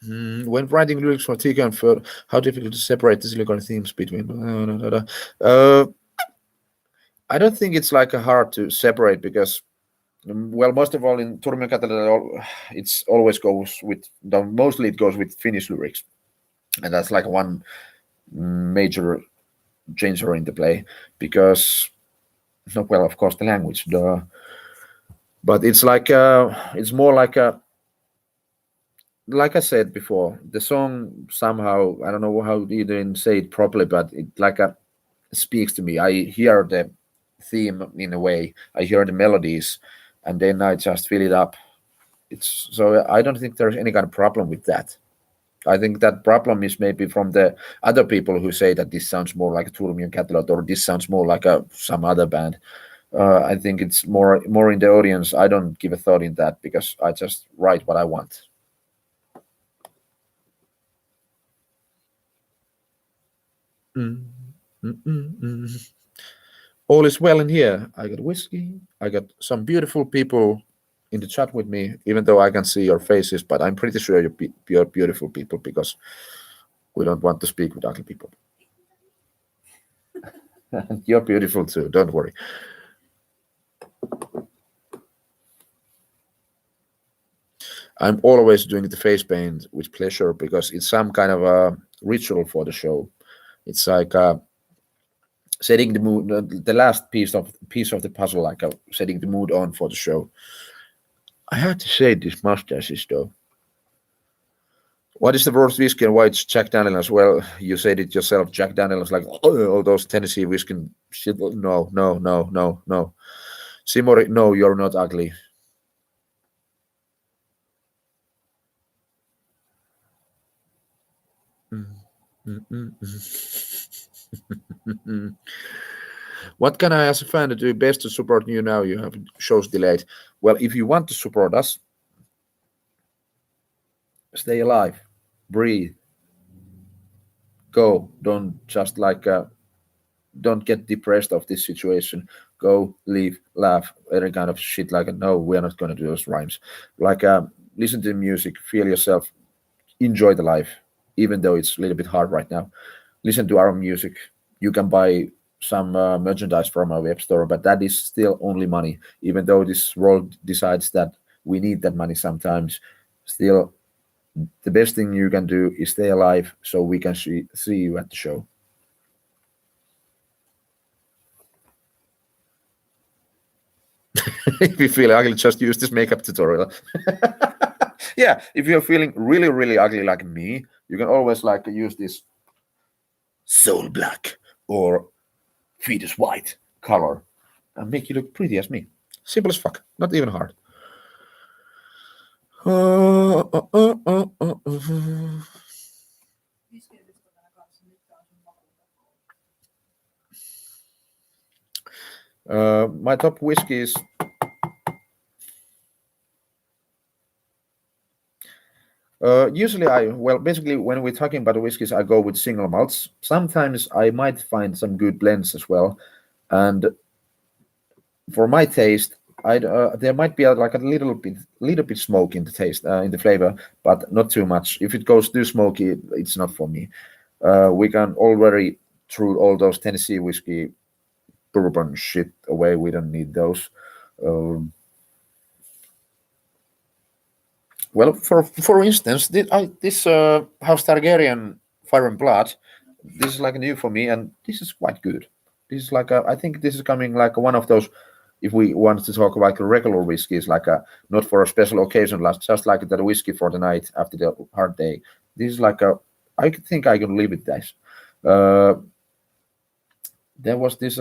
When writing lyrics for Tika and Phil, how difficult to separate the silicon themes between? I don't think it's like hard to separate because, well, most of all in Turmion Cathedral, it's always goes with mostly it goes with Finnish lyrics, and that's like one major changer in the play because, well, of course, the language, but it's like it's more like I said before, the song somehow I don't know how you didn't say it properly, but it speaks to me. I hear the theme in a way. I hear the melodies, and then I just fill it up. It's so I don't think there's any kind of problem with that. I think that problem is maybe from the other people who say that this sounds more like a Turmion Catalog or this sounds more like some other band. I think it's more in the audience. I don't give a thought in that because I just write what I want. Mm, mm, mm, mm. All is well in here. I got whiskey. I got some beautiful people in the chat with me, even though I can see your faces, but I'm pretty sure you're beautiful people because we don't want to speak with ugly people. You're beautiful too, don't worry. I'm always doing the face paint with pleasure because it's some kind of a ritual for the show. It's like setting the mood, the last piece of the puzzle, like setting the mood on for the show. I have to say this mustaches though. What is the worst whiskey and why it's Jack Daniels? Well, you said it yourself. Jack Daniels, like all those Tennessee whiskey shit. No, no, no, no, no. Simori, no, you're not ugly. What can I, as a fan, do best to support you now? You have shows delayed. Well, if you want to support us, stay alive, breathe, go. Don't just don't get depressed of this situation. Go, leave, laugh, any kind of shit like no, we're not gonna do those rhymes. Like listen to the music, feel yourself, enjoy the life, even though it's a little bit hard right now. Listen to our music. You can buy some merchandise from our web store, but that is still only money. Even though this world decides that we need that money sometimes, still the best thing you can do is stay alive so we can see you at the show. If you feel ugly, just use this makeup tutorial. Yeah, if you're feeling really ugly like me, you can always like use this soul black or fetus white color and make you look pretty as me. Simple as fuck, not even hard. Viskeilisiko tänä kanssa, mitkä on sun makuutakkoja? My top whiskeys. Usually, basically, when we're talking about whiskeys, I go with single malts. Sometimes I might find some good blends as well, and for my taste, there might be like a little bit smoke in the taste, in the flavor, but not too much. If it goes too smoky, it's not for me. We can already throw all those Tennessee whiskey bourbon shit away. We don't need those. Um, well, for instance, this House Targaryen Fire and Blood, this is like new for me, and this is quite good. This is like I think this is coming like one of those. If we want to talk about regular whiskeys, like not for a special occasion, just like that whiskey for the night after the hard day. This is like I think I can live with this. Uh, there was this.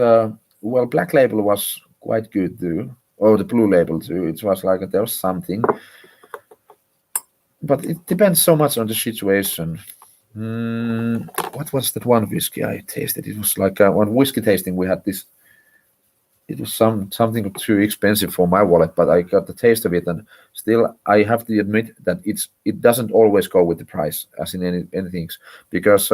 Black Label was quite good too. Or the Blue Label too. It was like there was something, but it depends so much on the situation. What was that one whiskey I tasted? It was like one whiskey tasting. We had this. It was something too expensive for my wallet, but I got the taste of it, and still I have to admit that it doesn't always go with the price as in anything, because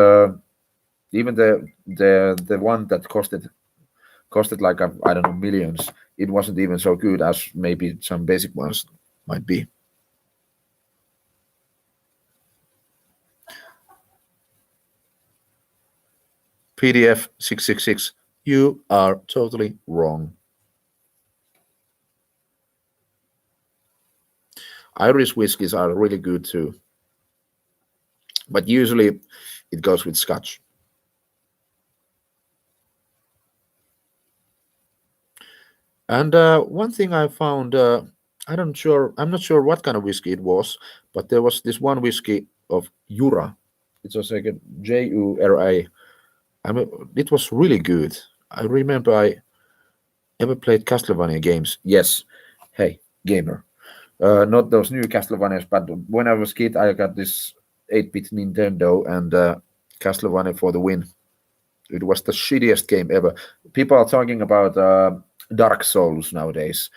even the one that costed like I don't know millions, it wasn't even so good as maybe some basic ones might be. PDF 666. You are totally wrong. Irish whiskies are really good too, but usually it goes with Scotch. And one thing I found, I'm not sure what kind of whiskey it was, but there was this one whiskey of Jura. It was like a Jura. It was really good. I remember I ever played Castlevania games. Yes, hey gamer. Not those new Castlevanias, but when I was kid, I got this 8-bit Nintendo and Castlevania for the win. It was the shittiest game ever. People are talking about Dark Souls nowadays.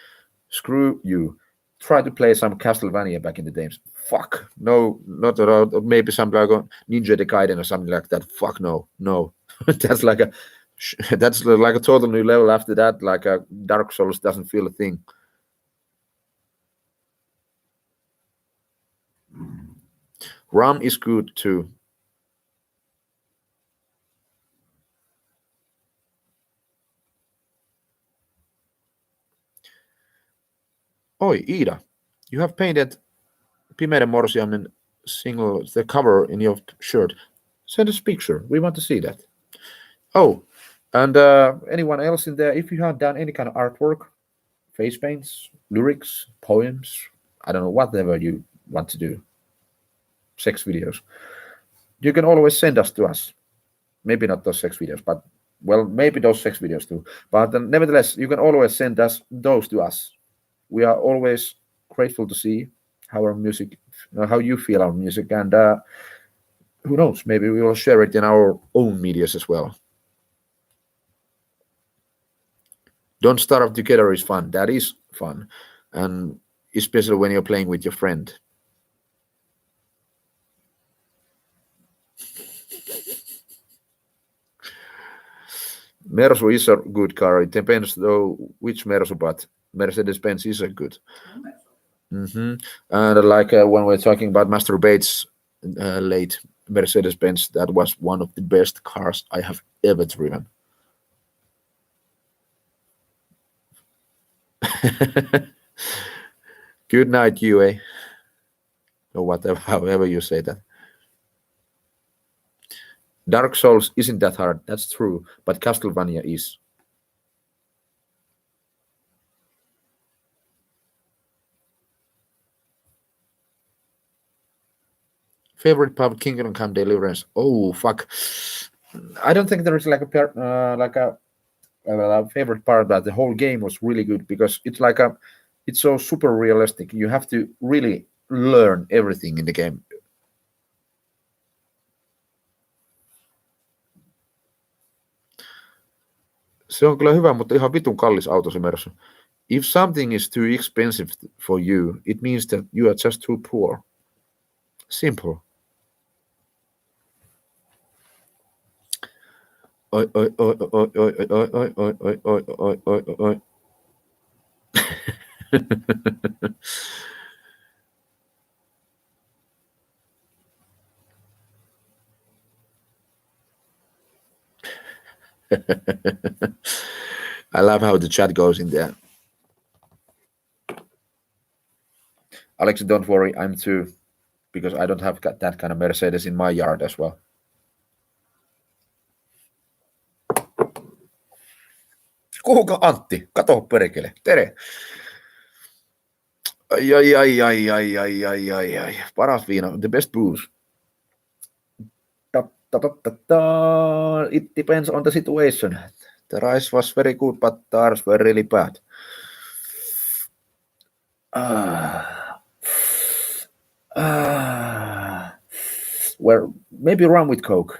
Screw you. Try to play some Castlevania back in the days. Fuck. No, not at all. Maybe some like Ninja the Gaiden or something like that. Fuck no. No. That's like a total new level after that. Like a Dark Souls doesn't feel a thing. Rum is good too. Oi, Ida, you have painted Pimeiden Morsiamen single, the cover in your shirt. Send us a picture. We want to see that. Oh, and anyone else in there, if you have done any kind of artwork, face paints, lyrics, poems, I don't know, whatever you want to do, sex videos, you can always send us to us. Maybe not those sex videos, but well, maybe those sex videos too. But nevertheless, you can always send us those to us. We are always grateful to see how our music, how you feel our music, and who knows, maybe we will share it in our own medias as well. Don't Starve Together is fun. That is fun, and especially when you're playing with your friend. Mersu is a good car. It depends though which Mersu, but Mercedes-Benz is a good. Mm-hmm. And like when we're talking about Master Bates' late Mercedes-Benz, that was one of the best cars I have ever driven. Good night, UA. Or whatever, however you say that. Dark Souls isn't that hard, that's true, but Castlevania is. Favorite pub, Kingdom Come Deliverance. Oh fuck! I don't think there is like a favorite part, but the whole game was really good because it's so super realistic. You have to really learn everything in the game. Se on kyllä hyvä, mutta ihan vitun kallis auto se Mersu. If something is too expensive for you, it means that you are just too poor. Simple. Oi, oi, oi, oi, oi, oi, oi, oi, oi, oi, oi, oi, oi, oi. I love how the chat goes in there. Alex, don't worry, I'm too, because I don't have that kind of Mercedes in my yard as well. Kuhuka Antti? Kato perkele. Tere. Ai, ai, ai, ai, ai, ai, ai, ai, ai. Paras viina. The best booze. Ta, ta, ta, ta, ta. It depends on the situation. The rice was very good, but the others were really bad. Ah. Ah. Well, maybe rum with Coke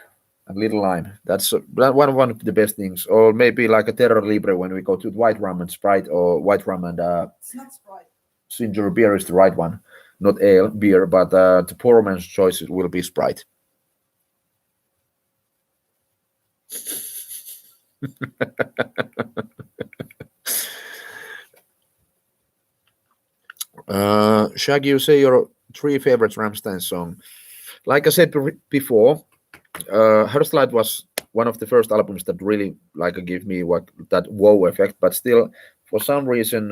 and little lime. That's one of the best things. Or maybe like a Terra Libre when we go to white rum and Sprite, or white rum and It's not Sprite. ginger beer is the right one. Not ale, beer, but the poor man's choice will be Sprite. Shag-U, say your three favorite Rammstein song. Like I said before, Herslide was one of the first albums that really like give me what that wow effect. But still, for some reason,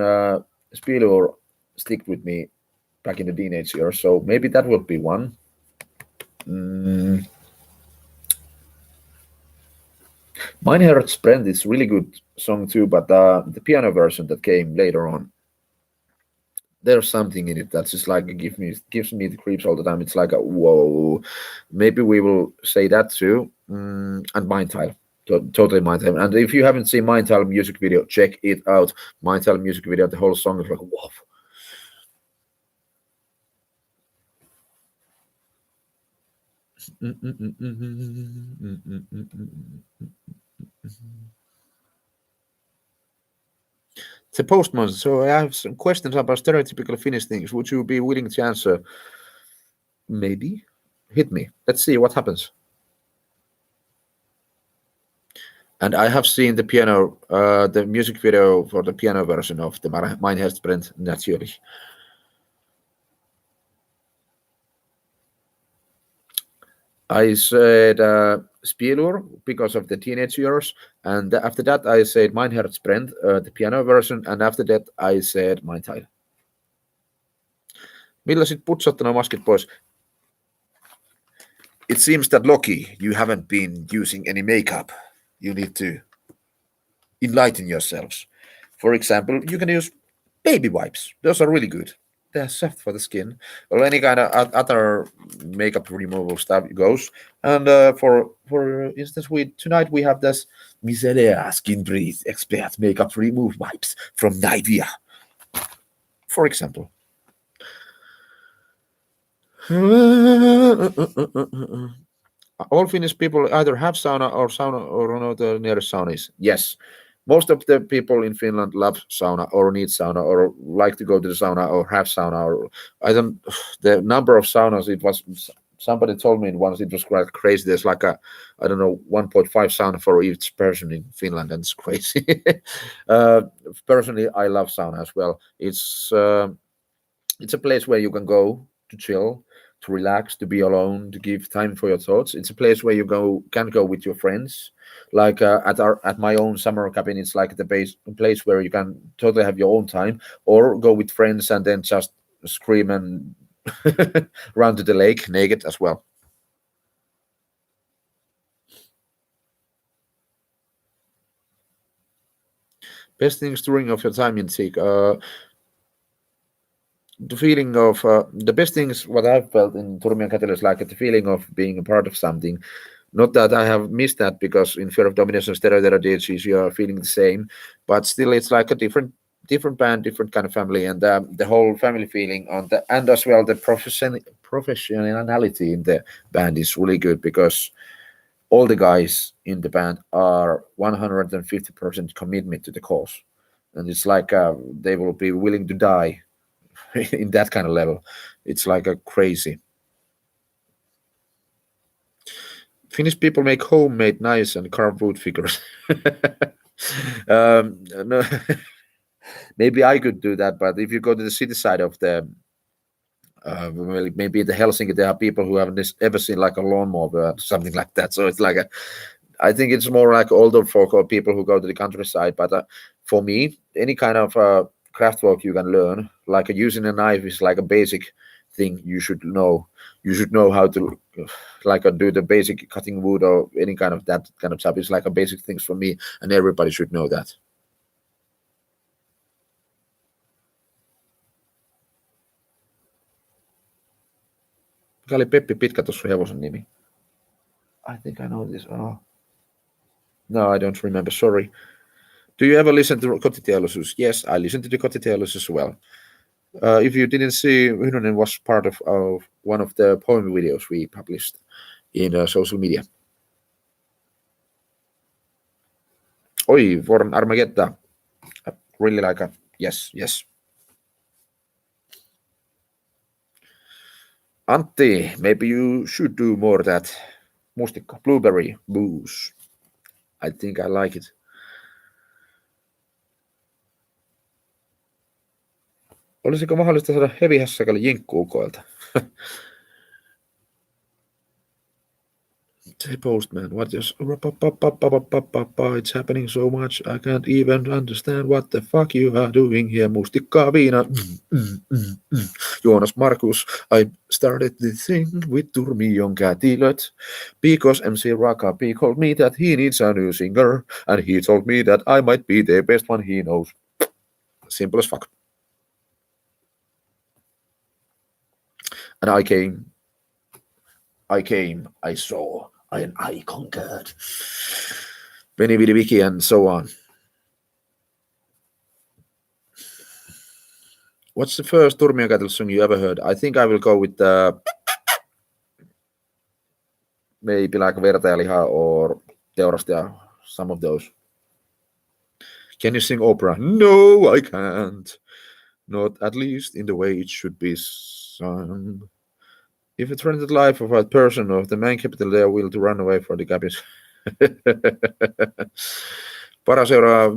Spilur stick with me back in the teenage years. So maybe that would be one. Mm. Mein Herz brennt is really good song too, but the piano version that came later on, there's something in it that's just like gives me the creeps all the time. It's like a whoa. Maybe we will say that too. And Mind Tile. Totally Mind Tile. And if you haven't seen Mind Tile music video, check it out. Mind Tile music video, the whole song is like whoa. The postman. So I have some questions about stereotypical Finnish things. Would you be willing to answer? Maybe. Hit me. Let's see what happens. And I have seen the piano, the music video for the piano version of the Mein Herz brennt natürlich. I said Spielur because of the teenage years, and after that I said Mein Herz brennt, the piano version, and after that I said Mein Teil. Millä sit putsat nämä maskit pois? It seems that Loki, you haven't been using any makeup. You need to enlighten yourselves. For example, you can use baby wipes. Those are really good. They're soft for the skin. Or any kind of other makeup removal stuff goes. And for instance, tonight we have this Micellar Skin Breathe Expert Makeup Remove Wipes from Nivea. For example. All Finnish people either have sauna or know the nearest sauna is. Yes. Most of the people in Finland love sauna or need sauna or like to go to the sauna or have sauna, or I don't the number of saunas, it was somebody told me once, it was quite crazy. There's like a, I don't know, 1.5 sauna for each person in Finland, and it's crazy. Personally, I love sauna as well. It's a place where you can go to chill, to relax, to be alone, to give time for your thoughts. It's a place where you can go with your friends. Like at my own summer cabin, it's like the place where you can totally have your own time, or go with friends and then just scream and run to the lake naked as well. Best things during of your time in Seek. The feeling of the best things what I've felt in Turmion Cattle is like the feeling of being a part of something. Not that I have missed that, because in Fear of Domination, Stereo DHCs, you are feeling the same, but still it's like a different band, different kind of family, and the whole family feeling on the, and as well the professionality in the band is really good, because all the guys in the band are 150% commitment to the cause, and it's like they will be willing to die in that kind of level. It's like a crazy. Finnish people make homemade knives and carved wood figures. No, maybe I could do that, but if you go to the city side of the well, maybe the Helsinki, there are people who haven't ever seen like a lawnmower or something like that. So it's like I think it's more like older folk or people who go to the countryside. But for me, any kind of craft work you can learn, like using a knife is like a basic thing you should know. You should know how to like do the basic cutting wood or any kind of that kind of stuff. It's like a basic things for me, and everybody should know that. Mikä oli Peppi Pitkä tuossa hevosen nimi? I think I know this. Oh. No, I don't remember. Sorry. Do you ever listen to Kotiteollisuus? Yes, I listen to the Kotiteollisuus as well. If you didn't see, Hynonen was part of one of the poem videos we published in social media. Oi, Warren Armageddon. I really like it. Yes, yes. Antti, maybe you should do more that mustikka, blueberry booze. I think I like it. Olisiko mahdollista saada Heavy Hässäkälle jinkku-ukoilta? Hey postman, what is it's happening so much I can't even understand what the fuck you are doing here. Mustikkaa viina. Joonas Markus, I started the thing with Turmion kätilöt because MC Raka P told me that he needs a new singer and he told me that I might be the best one he knows. Simple as fuck. And I came, I saw, and I conquered. Benny Vidi Viki and so on. What's the first Turmion Kätilö song you ever heard? I think I will go with maybe like Verta ja liha or Teurastaja, some of those. Can you sing opera? No, I can't. Not at least in the way it should be sung. If it threatened the life of a person of the main capital, they are willing to run away from the cabins. Paras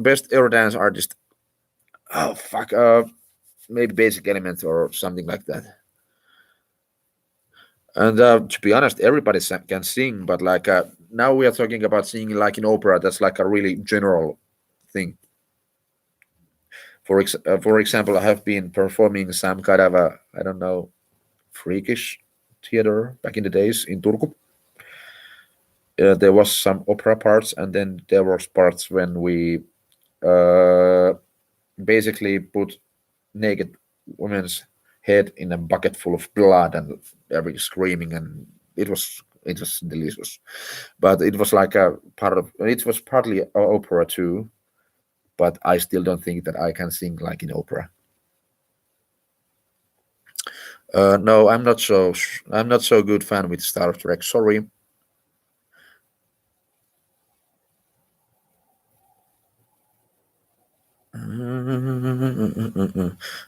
best Eurodance artist. Oh fuck. Maybe Basic Element or something like that. And to be honest, everybody can sing, but like now we are talking about singing like in opera. That's like a really general thing. For example, I have been performing some kind of a, I don't know, freakish theater back in the days in Turku. There was some opera parts, and then there was parts when we basically put naked women's head in a bucket full of blood and every screaming, and it was delicious. But it was like a part of it was partly opera too. But I still don't think that I can sing like in opera. No, I'm not so good fan with Star Trek. Sorry.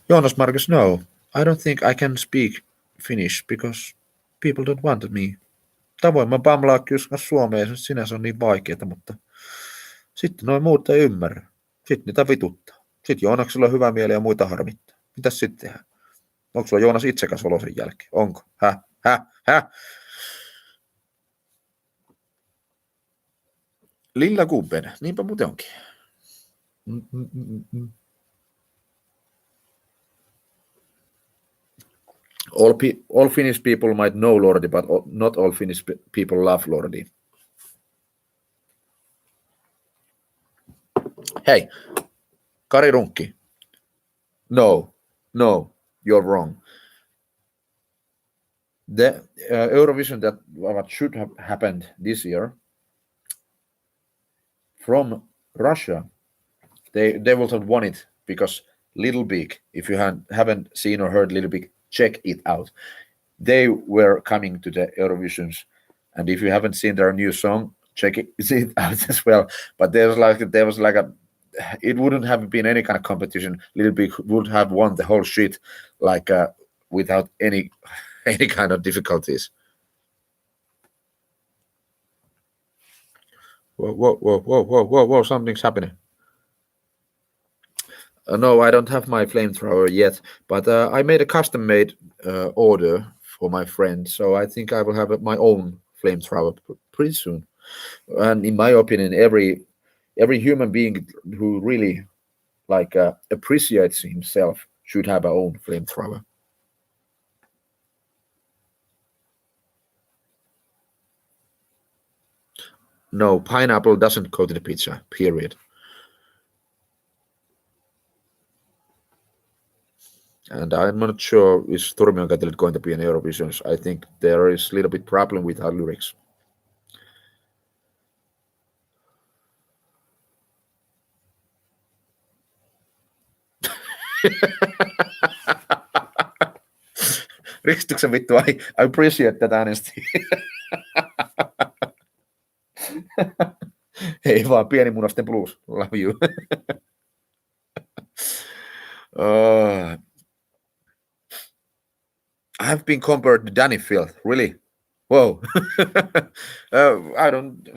Jonas Marcus, no. I don't think I can speak Finnish because people don't want me. Tavoin mä pamlaa kyllä suomea, se sinänsä on niin vaikeeta, mutta sitten noin muut ei ymmärrä. Sitten niitä vituttaa. Sitten Joonaksella on hyvä mieli ja muita harmittaa. Mitäs sitten tehdään? Onko sulla Joonas itsekäs olo sen jälkeen? Onko? Lilla Gubben, niinpä muuten onkin. All Finnish people might know Lordi, but not all Finnish people love Lordi. Hey, Kari Runkki. No, you're wrong. The Eurovision that what should have happened this year from Russia, they would have won it because Little Big, if you haven't seen or heard Little Big, check it out. They were coming to the Eurovisions, and if you haven't seen their new song, check it out as well. But there was like a it wouldn't have been any kind of competition. Little Big would have won the whole shit like without any kind of difficulties. Whoa, something's happening. No, I don't have my flamethrower yet, but I made a custom-made order for my friend, so I think I will have my own flamethrower pretty soon. And in my opinion, every human being who really appreciates himself should have a own flamethrower. No, pineapple doesn't go to the pizza. Period. And I'm not sure is Turmionkatelet going to be in Eurovision. I think there is a little bit problem with our lyrics. Ristuksen vittu, I appreciate that honesty. Hei vaan, pienimunasten blues. Love you. I have been compared to Danny Filth. Really? Whoa. I don't...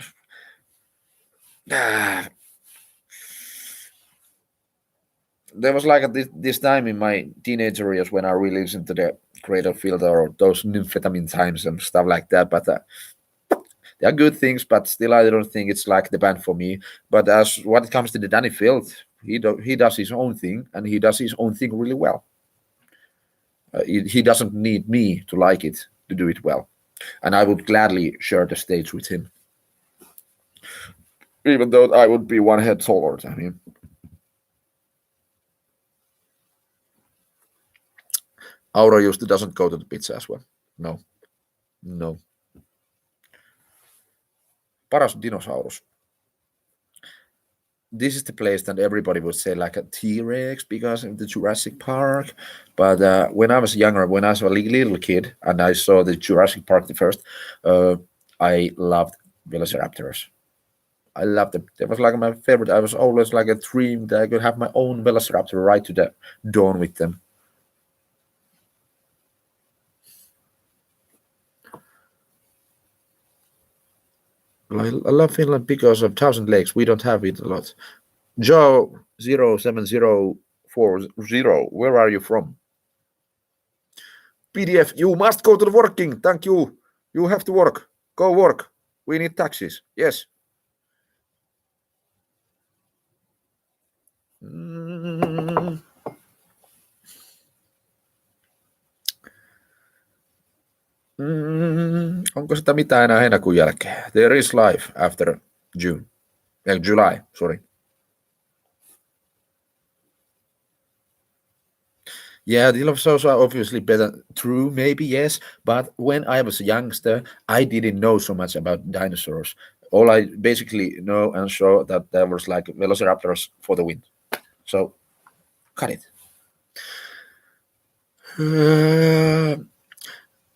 There was like this time in my teenager years when I really listened to the Cradle Filter or those nymphetamine times and stuff like that. But they are good things, but still I don't think it's like the band for me. But as when it comes to the Danny Field, he does his own thing and he does his own thing really well. He doesn't need me to like it to do it well, and I would gladly share the stage with him, even though I would be one head taller than him. Aura used doesn't go to the pizza as well. No. Paras dinosaurus. This is the place that everybody would say like a T-Rex because of the Jurassic Park. But when I was younger, when I was a little kid and I saw the Jurassic Park the first, I loved Velociraptors. I loved them. It was like my favorite. I was always like a dream that I could have my own Velociraptor right to the dawn with them. I love Finland because of Thousand Lakes. We don't have it a lot. Joe 07040, where are you from? PDF, you must go to the working. Thank you. You have to work. Go work. We need taxes. Yes. Onko sitä mitään enää heinäkuun jälkeen? There is life after June. July, sorry. Yeah, the love shows are obviously better. True, maybe, yes. But when I was a youngster, I didn't know so much about dinosaurs. All I basically know and saw that there was like velociraptors for the win. So, cut it.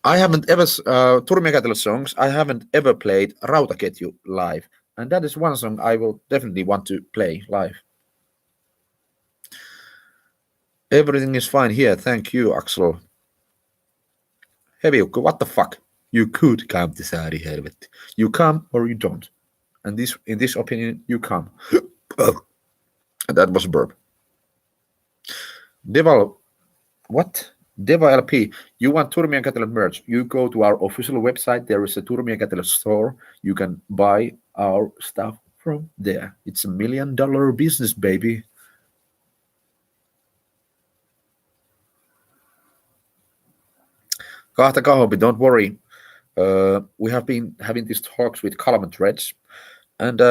I haven't ever, Turmionkatelo songs, I haven't ever played Rautaketju live. And that is one song I will definitely want to play live. Everything is fine here, thank you, Axel. Heviukko, what the fuck? You could come to Saari helvetti. You come or you don't. And in this opinion, you come. And that was a burp. Deval, what? Deva LP, you want Turmionkatelo merch? You go to our official website. There is a Turmionkatelo store. You can buy our stuff from there. It's $1 million business, baby. Kahta kahompi, don't worry. We have been having these talks with column and threads, and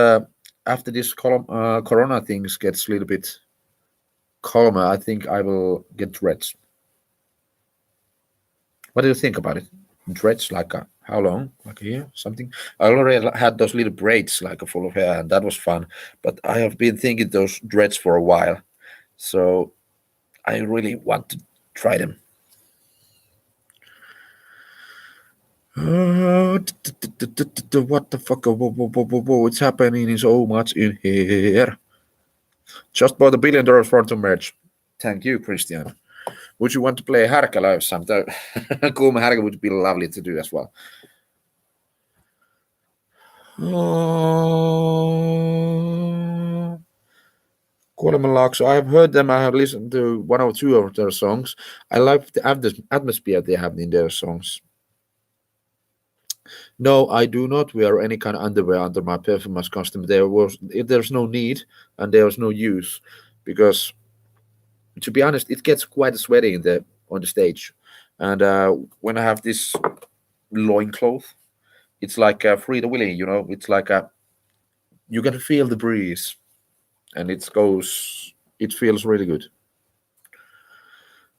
after this corona things gets a little bit calmer, I think I will get threads. What do you think about it? Dreads, like how long? Like a year, something? I already had those little braids, like full of hair, and that was fun. But I have been thinking those dreads for a while, so I really want to try them. What the fuck? Whoa, it's happening so much in here. Just bought $1 billion for the merch. Thank you, Christian. Would you want to play Härkä live sometime? Kuuma Härkä would be lovely to do as well. Kuolemanlaakso, I have heard them. I have listened to one or two of their songs. I like the atmosphere they have in their songs. No, I do not wear any kind of underwear under my performance costume. There's no need and there's no use because, to be honest, it gets quite sweaty on the stage, and when I have this loincloth, it's like free the willy, It's like you can feel the breeze, and it feels really good.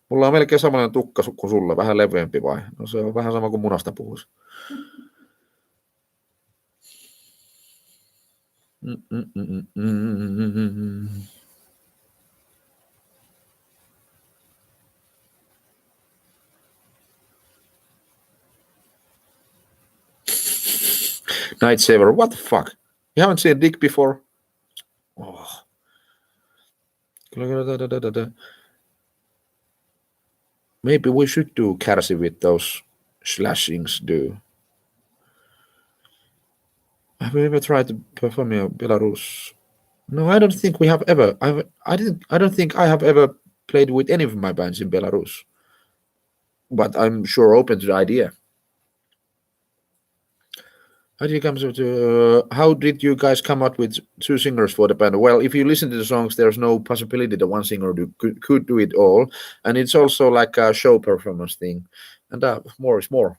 Mulla on melkein samanlainen tukka kuin sulla, vähän leveämpi vai? No se on vähän sama kuin munasta puhuisi. Night Saver, what the fuck? You haven't seen Dick before? Oh. Maybe we should do Kärsi with those slashings, Have we ever tried to perform in Belarus? No, I don't think we have ever. I don't think I have ever played with any of my bands in Belarus. But I'm sure open to the idea. How did you guys come up with two singers for the band? Well, if you listen to the songs, there's no possibility that one singer could do it all, and it's also like a show performance thing, and more is more.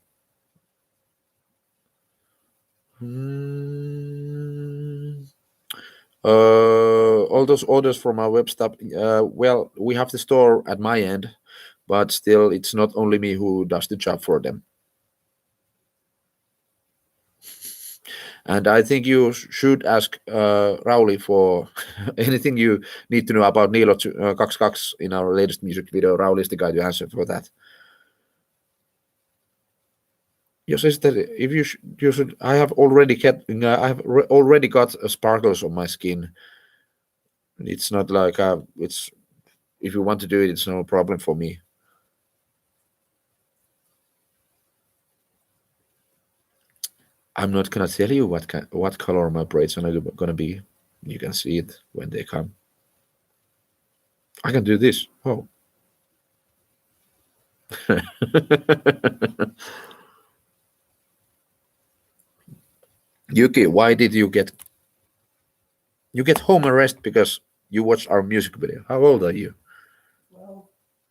All those orders from our web stop. Well, we have the store at my end, but still, it's not only me who does the job for them. And I think you should ask Rauli for anything you need to know about Niilo 22 in our latest music video. Rauli is the guy to answer for that. Jos esität, if you should, I have already got sparkles on my skin. It's not like if you want to do it, it's no problem for me. I'm not gonna tell you what color my braids are gonna be. You can see it when they come. I can do this. Oh. Yuki, why did you get home arrest because you watched our music video? How old are you?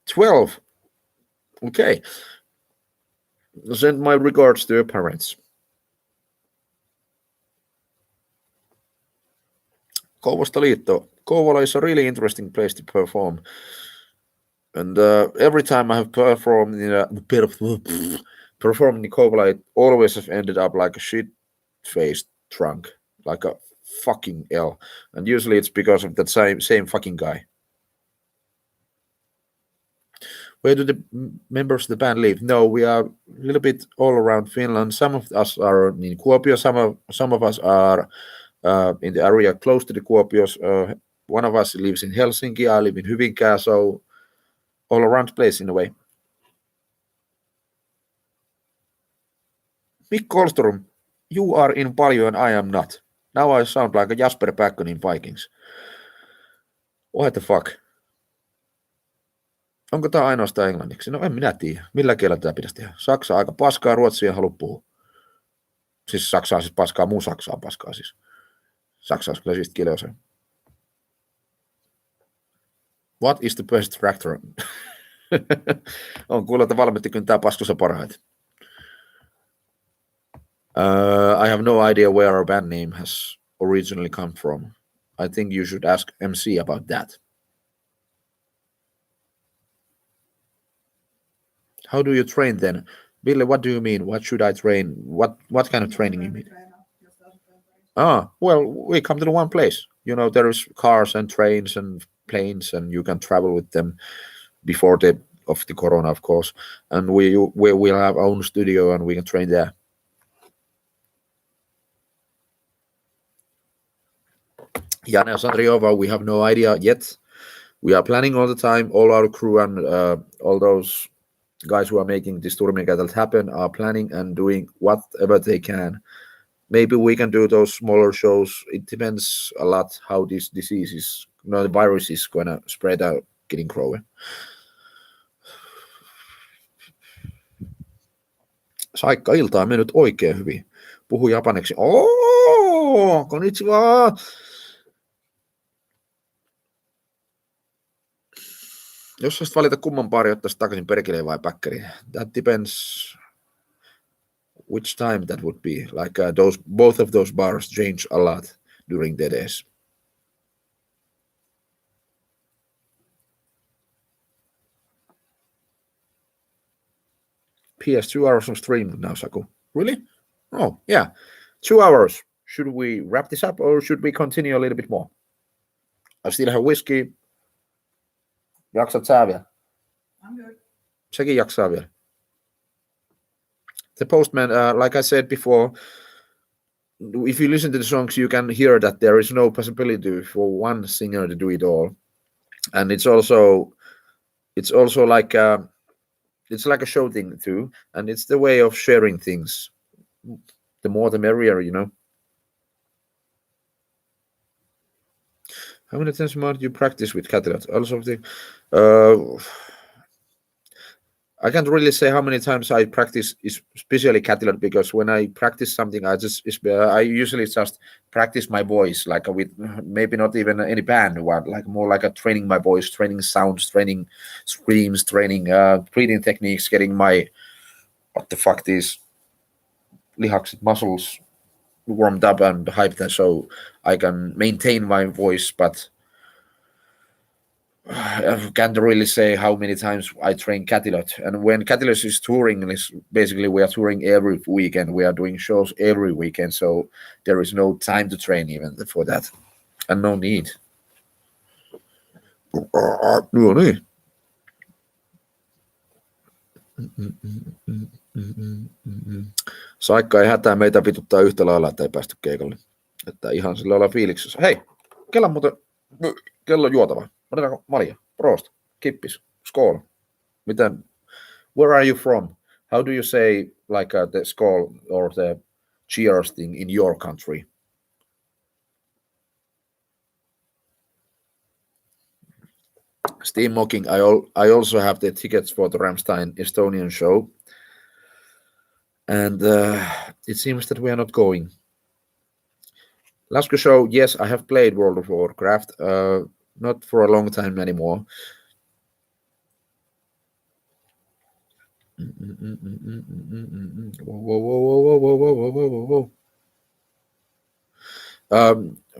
12. Okay. Send my regards to your parents. Kouvosta Liitto. Kouvola is a really interesting place to perform. And every time I have performed in Kouvola, it always have ended up like a shit-faced drunk, like a fucking L. And usually it's because of that same fucking guy. Where do the members of the band live? No, we are a little bit all around Finland. Some of us are in Kuopio. Some of us are in the area close to the Kuopios. One of us lives in Helsinki. I live in Hyvinkää, so all around the place in a way. Mikko Olstrom, you are in Paljon and I am not. Now I sound like a Jasper Päkkön in Vikings. What the fuck? Onko tämä ainoastaan englanniksi? No en minä tiedä. Millä kielellä tämä pitäisi tehdä? Saksa aika paskaa, ruotsia en halua puhua. Siis Saksa on siis paskaa, muu Saksa on paskaa siis. Saksa on kyllä siis kieliosa. What is the best tractor? On kuulla, että valmitti kyntää paskossa parhaiten. I have no idea where our band name has originally come from. I think you should ask MC about that. How do you train then? Ville, what do you mean? What should I train? What kind of training you mean? Well, we come to the one place. There's cars and trains and planes, and you can travel with them before the corona, of course. And we will have our own studio, and we can train there. Jana Sandriova, we have no idea yet. We are planning all the time. All our crew and all those guys who are making this tournament happen are planning and doing whatever they can. maybe we can do those smaller shows. It depends a lot how this disease is, the virus is gonna spread out, getting growing. Saikka, ilta on mennyt oikein hyvin. Puhu japaniksi. Konnichiwa! Jos saisit valita kumman pari ottaisi takaisin perkeleen vai päkkäriin, that depends which time that would be. Like both of those bars change a lot during the days. PS 2 hours on stream now, Saku. Really? Oh, yeah. 2 hours. Should we wrap this up or should we continue a little bit more? I still have whiskey. Jaksat sä vielä? I'm good. Sekin jaksaa vielä. The Postman, like I said before, if you listen to the songs, you can hear that there is no possibility for one singer to do it all, and it's also like it's like a show thing too, and it's the way of sharing things. The more, the merrier, you know. How many times more do you practice with Catalot? Also, I can't really say how many times I practice, especially Catalot, because when I practice something, I usually just practice my voice, like with maybe not even any band, like more like a training my voice, training sounds, training screams, training breathing techniques, getting my these lihakset, muscles warmed up and hyped, so I can maintain my voice, but I can't really say how many times I train Catilot. And when Catilot is touring, basically we are touring every weekend. We are doing shows every weekend, so there is no time to train even for that, and no need. No niin. Saikka ei hätää, meitä vituttaa yhtä lailla, että ei päästy keikalle. Että ihan sillä lailla fiiliksessä. Hei, kello juotava. Otetaanko malja? Prost, kippis, skål. Miten? Where are you from? How do you say like the skål or the cheers thing in your country? Steam mocking. I also have the tickets for the Rammstein Estonian show, and it seems that we are not going. Last show, yes, I have played World of Warcraft. Not for a long time anymore. Whoa.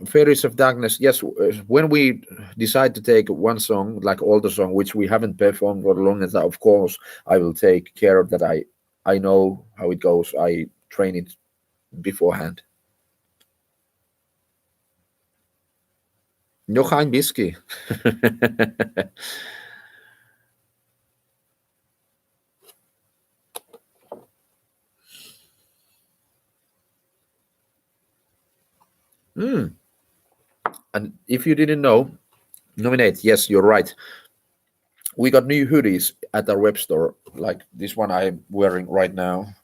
Fairies of Darkness, yes, when we decide to take one song, like all the song, which we haven't performed for long enough, of course, I will take care of that. I know how it goes. I train it beforehand. Johan Biski. And if you didn't know, nominate, yes, you're right. We got new hoodies at our web store, like this one I'm wearing right now.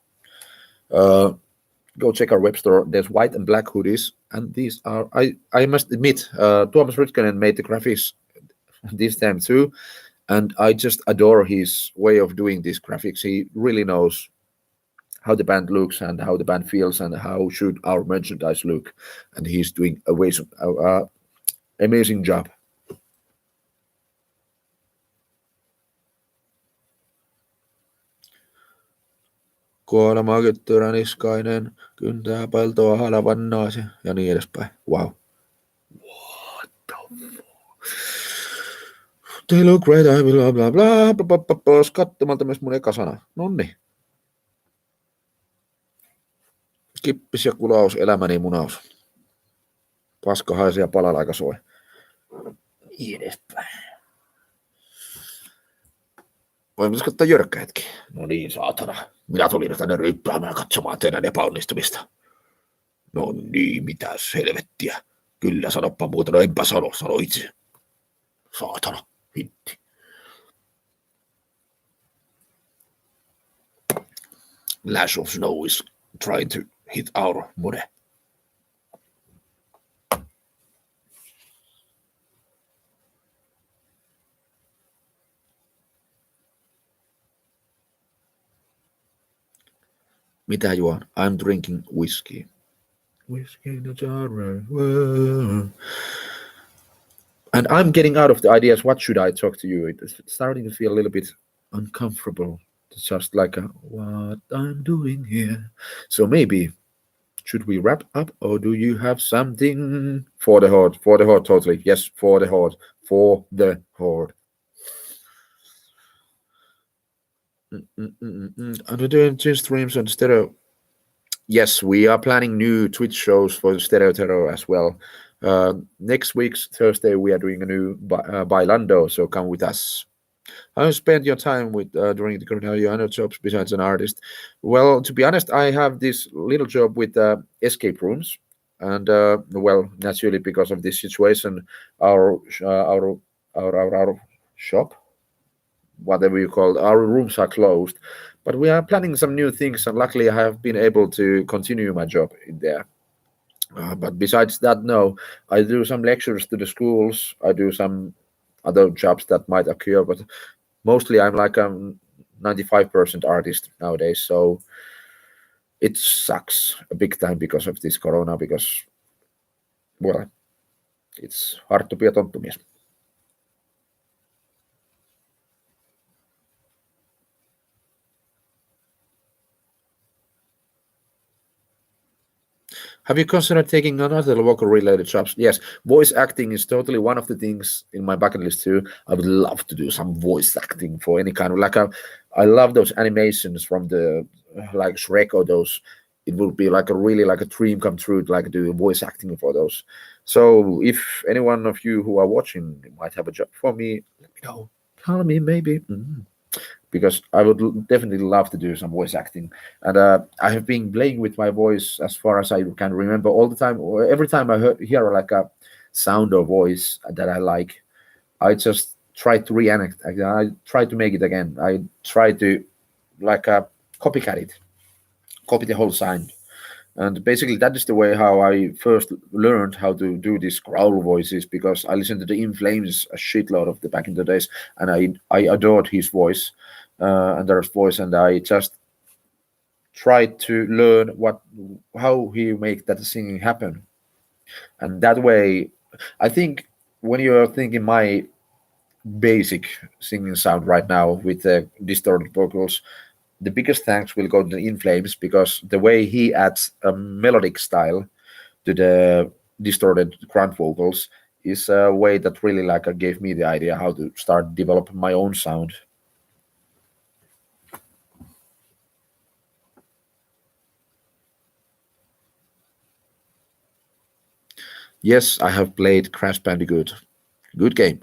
Go check our web store. There's white and black hoodies, and these are, I must admit, Tuomas Rytkönen made the graphics this time too, and I just adore his way of doing these graphics. He really knows how the band looks and how the band feels and how should our merchandise look, and he's doing a amazing job. Kuolema kyttyräniskainen, kyntää peltoa halavannaasi ja niin edespäin. Wow. What the fuck? They look great, I blah blah blah. Pois katsomalta myös mun eka sana. Nonni. Kippis ja kulaus, elämäni munaus. Paska haisi ja palalaika soi. Niin edespäin. Voimme katsoa Jörkkä hetki. No niin, saatana. Minä tulin tänne ryppäämään katsomaan teidän epäonnistumista. No niin, mitäs helvettiä. Kyllä, sanoppa muuta. No enpä sano itse. Saatana, hitti. Lash of snow is trying to hit our mode. Mitä juon? I'm drinking whiskey. Whiskey in a jar. Whoa. And I'm getting out of the ideas. What should I talk to you? It's starting to feel a little bit uncomfortable. It's just like what I'm doing here. So maybe should we wrap up, or do you have something for the horde? For the horde, totally. Yes, for the horde. For the horde. Are we doing two streams on stereo? Yes, we are planning new Twitch shows for Stereo Terror as well. Next week's Thursday, we are doing a new Bailando, so come with us. How you spend your time with during the current your other jobs besides an artist? Well, to be honest, I have this little job with escape rooms, and well, naturally because of this situation, our sh- our shop, whatever you call it, our rooms are closed. But we are planning some new things, and luckily, I have been able to continue my job in there. But besides that, no, I do some lectures to the schools. I do some other jobs that might occur, but mostly I'm like a 95% artist nowadays. So it sucks a big time because of this corona, because, well, it's hard to be a tonttumies. Have you considered taking another vocal related jobs? Yes, voice acting is totally one of the things in my bucket list too. I would love to do some voice acting for any kind of I love those animations from the like Shrek or those. It would be like a really like a dream come true to like do voice acting for those. So if any one of you who are watching might have a job for me, let me know. Call me maybe. Because I would definitely love to do some voice acting. And I have been playing with my voice as far as I can remember all the time. Or every time I hear like a sound or voice that I like, I just try to reenact. I try to make it again. I try to like copycat it, copy the whole sound. And basically, that is the way how I first learned how to do these growl voices because I listened to the In Flames a shitload of the back in the days, and I adored his voice, Andre's voice, and I just tried to learn how he make that singing happen. And that way, I think when you're thinking my basic singing sound right now with the distorted vocals, the biggest thanks will go to In Flames because the way he adds a melodic style to the distorted grunt vocals is a way that really gave me the idea how to start developing my own sound. Yes, I have played Crash Bandicoot. Good game.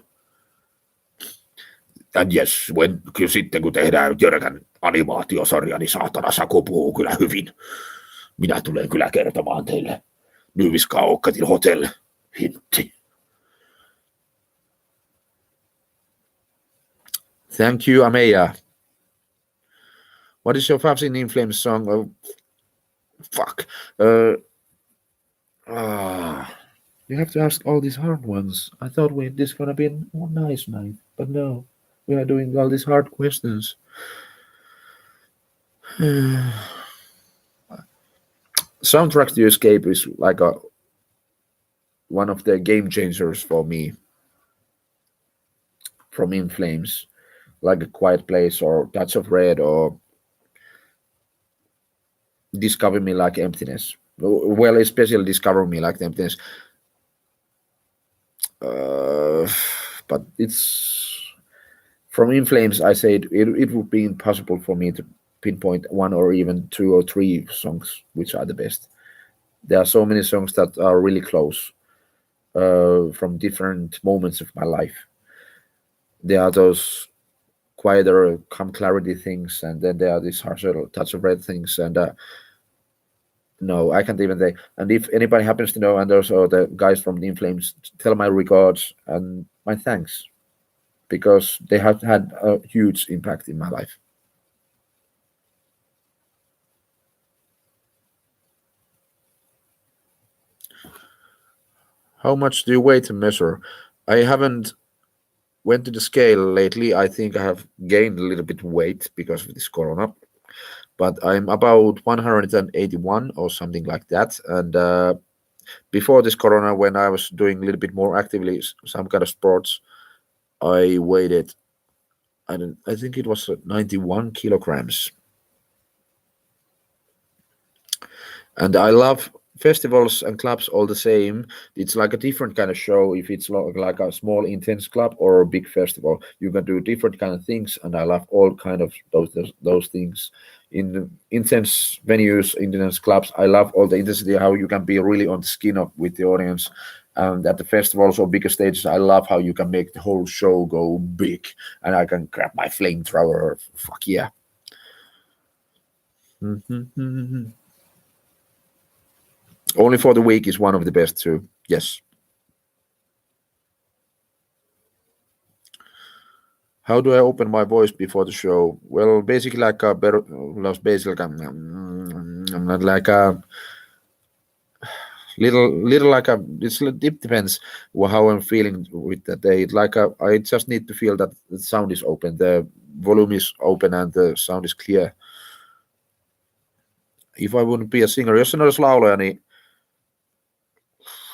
And yes, kyllä sitten kun tehdään Jörgän animaatiosarja, niin saatana Saku puhuu kyllä hyvin. Minä tulen kyllä kertomaan teille Nyviskaokkatin Hotel hintti. Thank you, Ameya. What is your favorite In Flames song? Oh, fuck. You have to ask all these hard ones. I thought this gonna be a nice night, but no, we are doing all these hard questions. Soundtrack to Escape is like one of the game changers for me from In Flames, like A Quiet Place or Touch of Red or Discover Me Like Emptiness. Well, especially Discover Me Like Emptiness. But it's from In Flames. I said it would be impossible for me to pinpoint one or even two or three songs which are the best. There are so many songs that are really close from different moments of my life. There are those quieter, calm clarity things, and then there are these harsher touch of red things. And no, I can't even say. And if anybody happens to know, and also the guys from the In Flames, tell my regards and my thanks because they have had a huge impact in my life. How much do you weigh to measure? I haven't went to the scale lately. I think I have gained a little bit weight because of this corona. but I'm about 181 or something like that. And before this corona, when I was doing a little bit more actively some kind of sports, I weighed I think it was 91 kilograms. And I love festivals and clubs all the same. It's like a different kind of show if it's like a small intense club or a big festival. You can do different kind of things, and I love all kind of those things. In intense venues, intense clubs, I love all the intensity, how you can be really on the skin of with the audience. And at the festivals or bigger stages, I love how you can make the whole show go big, and I can grab my flamethrower. Fuck yeah. Only for the week is one of the best too. Yes. How do I open my voice before the show? Well, basically like a better, basically I'm not like a little like a. It depends how I'm feeling with that day. Like I just need to feel that the sound is open, the volume is open, and the sound is clear. If I wouldn't be a singer, jos en olisi laulaja, niin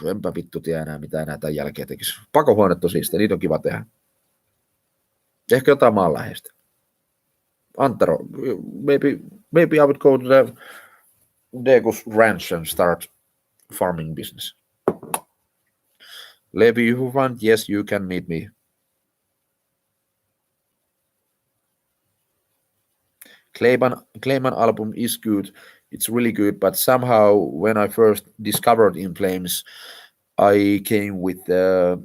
enpä vittu tiedä enää mitä enää tämän jälkeen tekisi. Pakohuonet on siistiä, niitä on kiva tehdä. Ehkä jotain maanläheistä. Antero, maybe I would go to the Degus Ranch and start farming business. Levi, you want? Yes, you can meet me. Clayman album is good. It's really good, but somehow when I first discovered In Flames, I came with the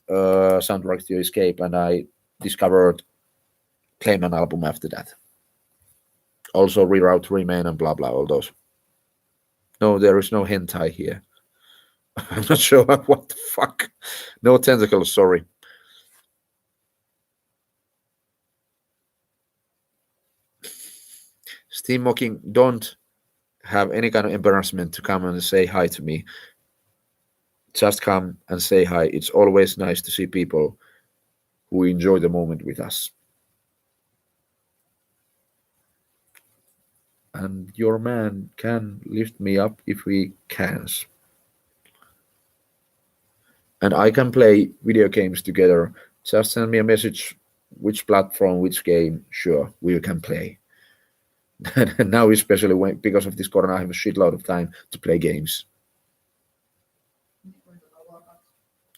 soundtrack to Escape, and I discovered Clayman album after that. Also Reroute Remain and blah blah, all those. No, there is no hentai here. I'm not sure what the fuck. No tentacles, sorry. Steam Mocking, don't have any kind of embarrassment to come and say hi to me. Just come and say hi. It's always nice to see people who enjoy the moment with us. And your man can lift me up if he can. And I can play video games together. Just send me a message, which platform, which game. Sure, we can play. Now, especially because of this corona, I have a shitload of time to play games.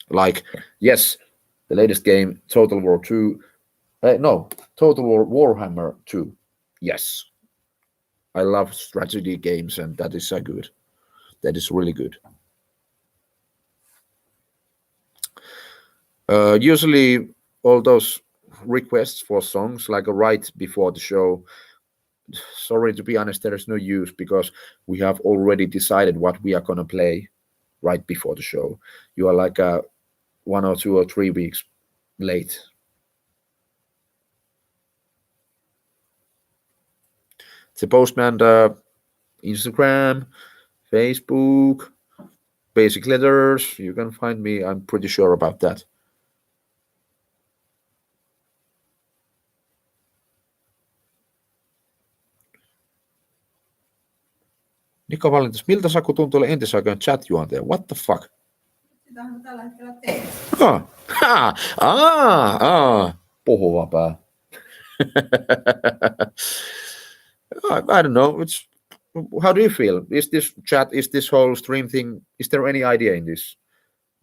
Like, yes, the latest game, Total War 2. No, Total War Warhammer 2. Yes. I love strategy games, and that is so good. That is really good. Usually, all those requests for songs, like right before the show, sorry, to be honest, there is no use because we have already decided what we are going to play right before the show. You are like 1 or 2 or 3 weeks late. The Postman, Instagram, Facebook, Basic Letters. You can find me. I'm pretty sure about that. Niko Valintas, miltä Saku tuntuu olla entisaikojen chat-juontaja? What the fuck? Sitähän mä tällä hetkellä teen. Puhuva pää. I don't know. How do you feel? Is this chat, is this whole stream thing, is there any idea in this?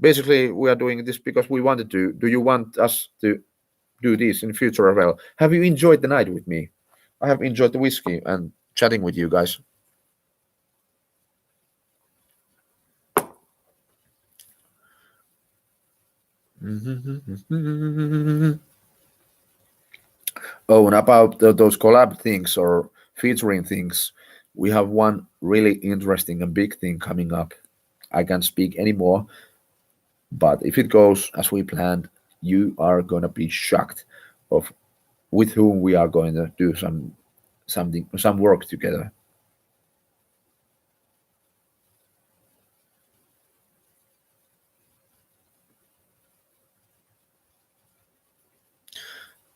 Basically, we are doing this because we wanted to. Do you want us to do this in future as well? Have you enjoyed the night with me? I have enjoyed the whiskey and chatting with you guys. Oh, and about those collab things or featuring things, we have one really interesting and big thing coming up. I can't speak anymore, but if it goes as we planned, you are gonna be shocked of with whom we are going to do some work together.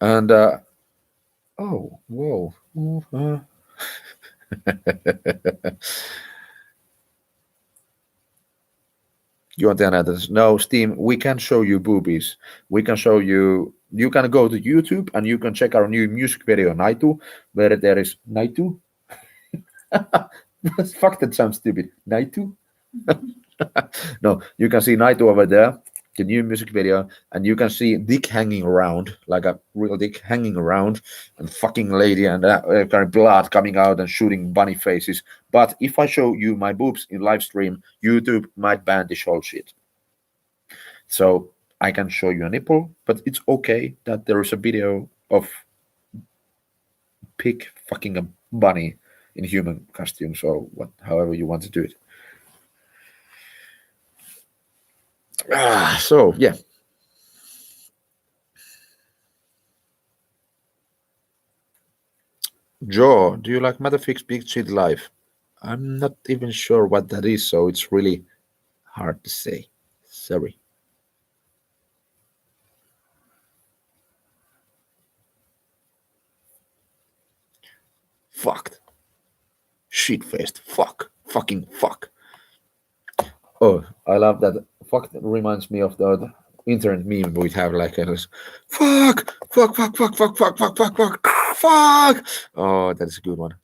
And oh, whoa. No, Steam, we can show you boobies. We can show you. You can go to YouTube and you can check our new music video, Naitu, where there is Naitu. Fuck, that sounds stupid. Naitu? No, you can see Naitu over there, the new music video, and you can see dick hanging around, like a real dick hanging around, and fucking lady, and kind of blood coming out and shooting bunny faces. But if I show you my boobs in live stream, YouTube might ban this whole shit. So I can show you a nipple, but it's okay that there is a video of pig fucking a bunny in human costume. So however you want to do it. So yeah. Joe, do you like Matterfix Big Shit Live? I'm not even sure what that is, so it's really hard to say. Sorry. Fucked. Shit-faced. Fuck. Fucking fuck. Oh, I love that. Fuck reminds me of the internet meme we have like a fuck, fuck, fuck, fuck, fuck, fuck, fuck, fuck, fuck, fuck. Oh, that's a good one.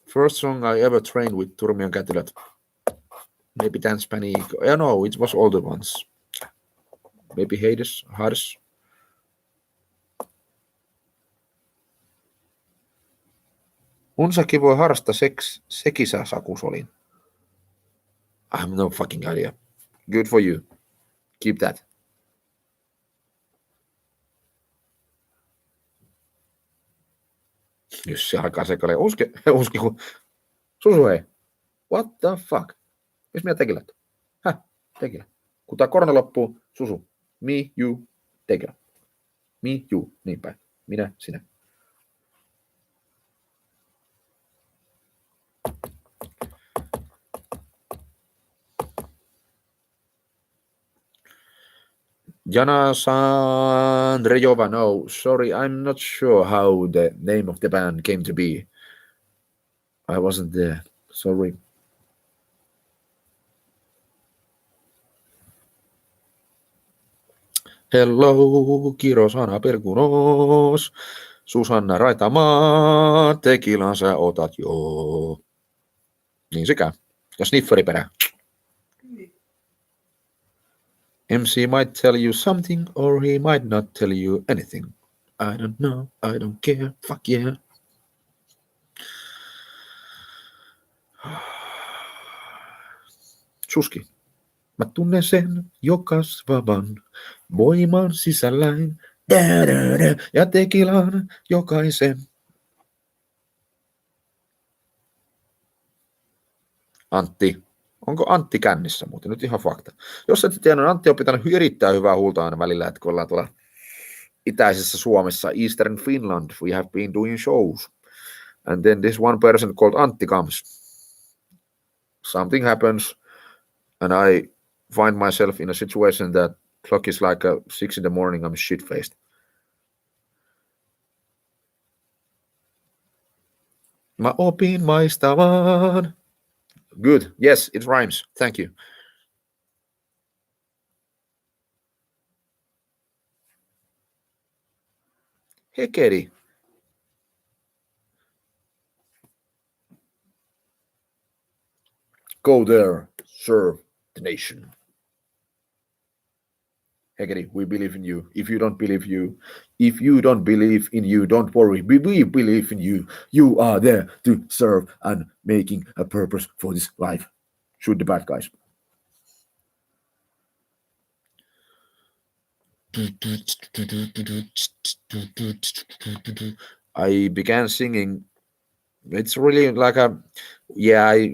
First song I ever trained with Turmion Kätilöt. Maybe Dance Panic. Yeah, no, it was older ones. Maybe Hades. Unsakin voi harrastaa sekisä sakusolin. I have no fucking idea. Good for you. Keep that. Jos se alkaa sekalle. Uski kun... Susu hei. What the fuck? Missä minä tekilät? Häh? Tekilä. Kun tää korona loppuu, Susu. Me, you, tekilä. Me, you. Niin päin. Minä, sinä. Jana Sandrejova, no, sorry, I'm not sure how the name of the band came to be. I wasn't there, sorry. Hello, kirosana perkunos. Susanna Raitamaa, tekilan sä otat joo. Niin se käy. Ja snifferi perään. MC might tell you something or he might not tell you anything. I don't know, I don't care, fuck yeah. Suski. Mä tunnen sen jo kasvavan voiman sisälläin ja tekilan jokaisen. Antti. Onko Antti kännissä muuten? Nyt ihan fakta. Jos et tiedä, Antti on pitänyt erittäin hyvää huulta aina välillä, että kun ollaan tuolla itäisessä Suomessa, Eastern Finland, we have been doing shows. And then this one person called Antti comes. Something happens, and I find myself in a situation that clock is like 6 in the morning, I'm shit-faced. Mä opin maistamaan. Good. Yes, it rhymes. Thank you. Hekeri. Go there, serve the nation. Hekeri, we believe in you. If you don't believe in you, don't worry. We believe in you. You are there to serve and making a purpose for this life. Shoot the bad guys. I began singing. It's really like I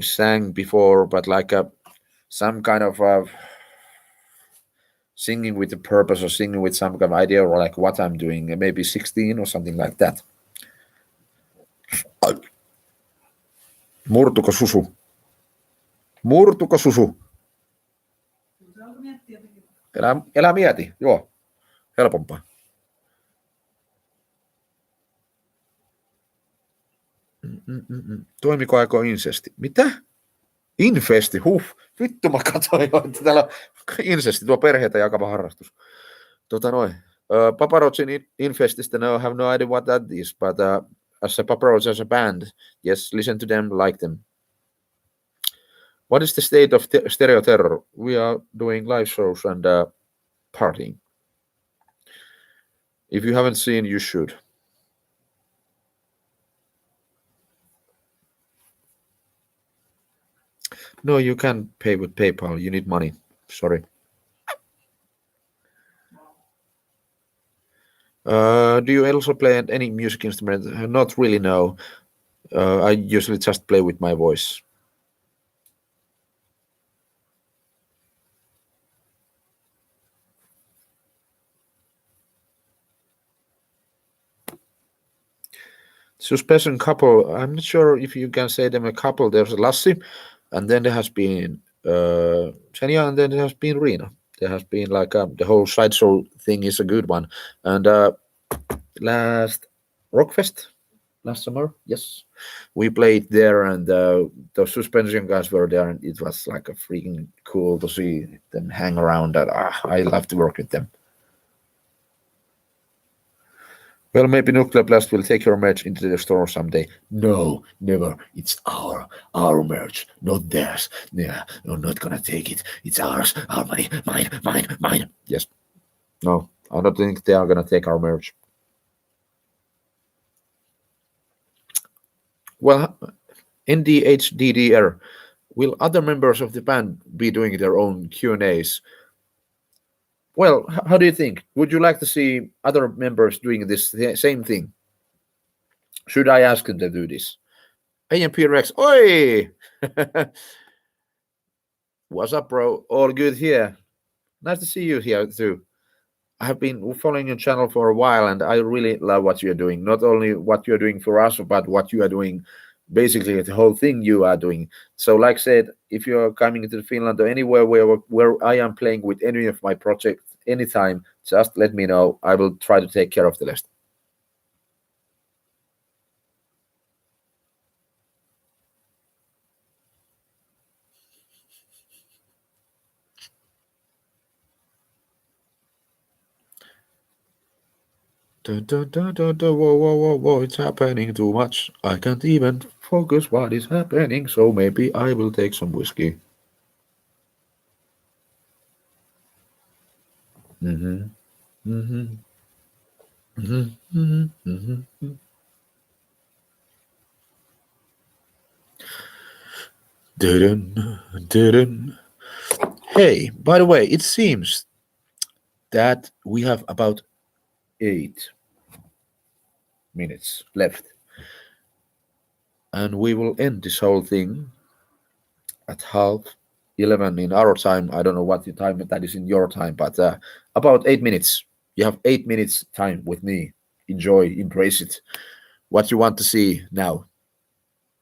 sang before, but like some kind of singing with a purpose or singing with some kind of idea or like what I'm doing, maybe 16 or something like that. Murtuko Susu? Murtuko susu? Kyllä se alkoi miettiä jotenkin. Elä mieti, joo. Helpompaa. Toimiko aiko insesti? Mitä? Infesti, vittu mä katsoin jo, että täällä on insesti, tuo perheitä jakava harrastus. Paparozzin infestistä, no, I have no idea what that is, but as a paparazzi as a band, yes, listen to them, like them. What is the state of stereo terror? We are doing live shows and partying. If you haven't seen, you should. No, you can't pay with PayPal. You need money. Sorry. Do you also play any music instrument? Not really, no. I usually just play with my voice. Suspension couple. I'm not sure if you can say them a couple. There's Lassi, and then there has been Xenia, and then there has been Rina. There has been like the whole sideshow thing is a good one. And last Rockfest last summer, yes, we played there, and the suspension guys were there, and it was like a freaking cool to see them hang around. And I love to work with them. Well, maybe Nuclear Blast will take your merch into the store someday. No, never. It's our merch, not theirs. Yeah, you're not gonna take it. It's ours, our money, mine. Yes. No, I don't think they are gonna take our merch. Well, NDHDDR, will other members of the band be doing their own Q&As? Well, how do you think? Would you like to see other members doing this same thing? Should I ask them to do this? AMP Rex, oi! What's up, bro? All good here. Nice to see you here too. I have been following your channel for a while, and I really love what you're doing. Not only what you're doing for us, but what you are doing, basically the whole thing you are doing. So, like I said, if you're coming to Finland or anywhere where I am playing with any of my projects anytime, just let me know. I will try to take care of the rest. Whoa, it's happening too much. I can't even focus what is happening, so maybe I will take some whiskey. Hey, by the way, it seems that we have about 8 minutes left, and we will end this whole thing at 11:30 in our time. I don't know what the time that is in your time, but about 8 minutes. You have 8 minutes time with me. Enjoy, embrace it. What you want to see now?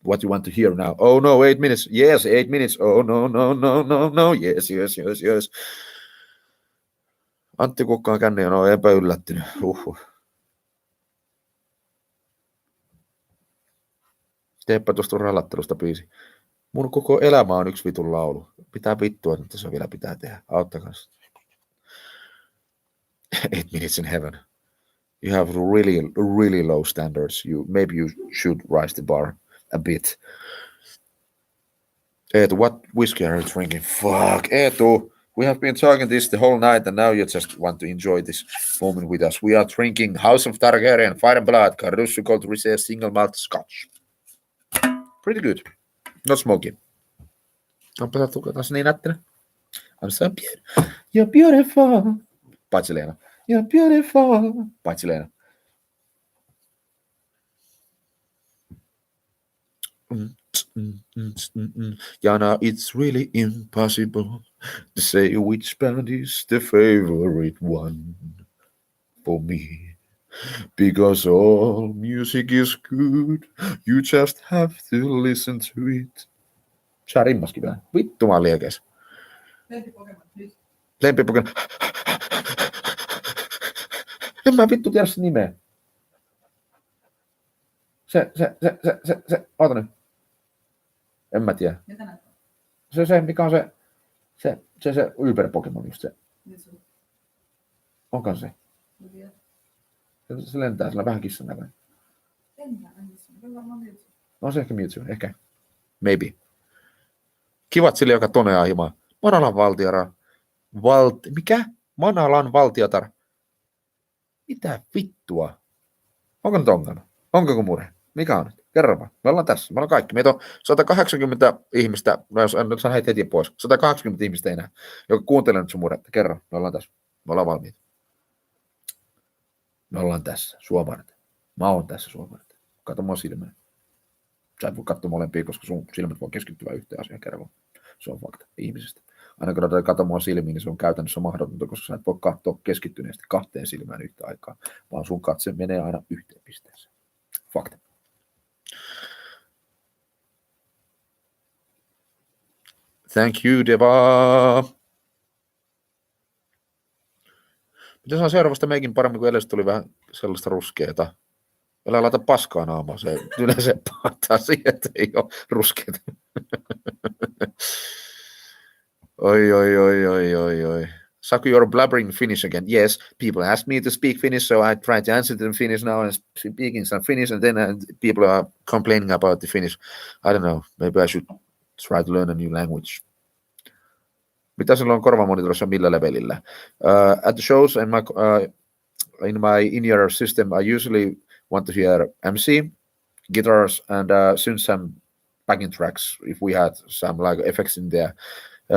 What you want to hear now? Oh no, 8 minutes. Yes, 8 minutes. Oh no. Yes. Antti Kukkaan känni on epäyllättynyt. Teepä tuosta rallattelusta biisi. Mun koko elämä on yksi vitun laulu. Mitä vittua nyt tässä vielä pitää tehdä? Auttakaa. 8 minutes in heaven. You have really low standards. Maybe you should raise the bar a bit. Eetu, what whiskey are you drinking? Fuck, Eetu. We have been talking this the whole night, and now you just want to enjoy this moment with us. We are drinking House of Targaryen, Fire and Blood, Carducci Cold Reserve Single Malt Scotch. Pretty good. Not smoky. Onpa sattu taas niin nättinä. I'm so beautiful. You're beautiful. Paitsi Leena. You're beautiful. Paitsi Leena. Jana, it's really impossible to say which band is the favorite one for me. Because all music is good. You just have to listen to it. Sä rimmaskin vielä. Vittu mä oon liekeis. Lempipokemon nyt. Lempipokemon. En mä vittu tiedä sen nimeä. Se. Oota nyt. En mä tiedä. Mitä näyttää? Se mikä on se Uber-Pokemon just se. Mitsu. Onko se? Se lentää sillä vähän kissan näköinen. Lentää Mitsu. Se on varmaan Mitsu. On se ehkä Mewtwo, ehkä. Maybe. Kivat sille, joka tonea himaa. Manalan valtiara. Mikä? Manalan valtiotar. Mitä vittua? Onko nyt ongelma? Onko mure? Mikä on nyt? Kerro vaan. Me ollaan tässä. Me ollaan kaikki. Meitä on 180 ihmistä, no jos en nyt saa heitä heti pois, 180 ihmistä enää, joka kuuntelee nyt sun muretta. Kerro. Me ollaan tässä. Me ollaan valmiita. Me ollaan tässä. Sua varten. Mä oon tässä sua varten. Kato mua silmään. Sä et voi katsoa molempia, koska sun silmät voi keskittyä yhteen asiaan kerran. Se on fakta ihmisestä. Aina kun katsoa mua silmiin, niin se on käytännössä mahdotonta, koska sä et voi katsoa keskittyneesti kahteen silmään yhtä aikaa, vaan sun katse menee aina yhteen pisteeseen. Fakta. Thank you, Deva. Mitä saa seuraavasta meikin paremmin, kun edelleen tuli vähän sellaista ruskeata. Älä laita paskaa naamaa, se yleensä paattaa siihen, että ei ole ruskeata. Oi. Shag-U, you're blabbering Finnish again. Yes, people ask me to speak Finnish, so I try to answer them in Finnish now and speaking some Finnish, and then people are complaining about the Finnish. I don't know, maybe I should try to learn a new language. Mitä sulla on korvamonitorissa millä levelillä? At the shows and in my in-ear system, I usually want to hear MC, guitars, and synth some backing tracks if we had some like effects in there.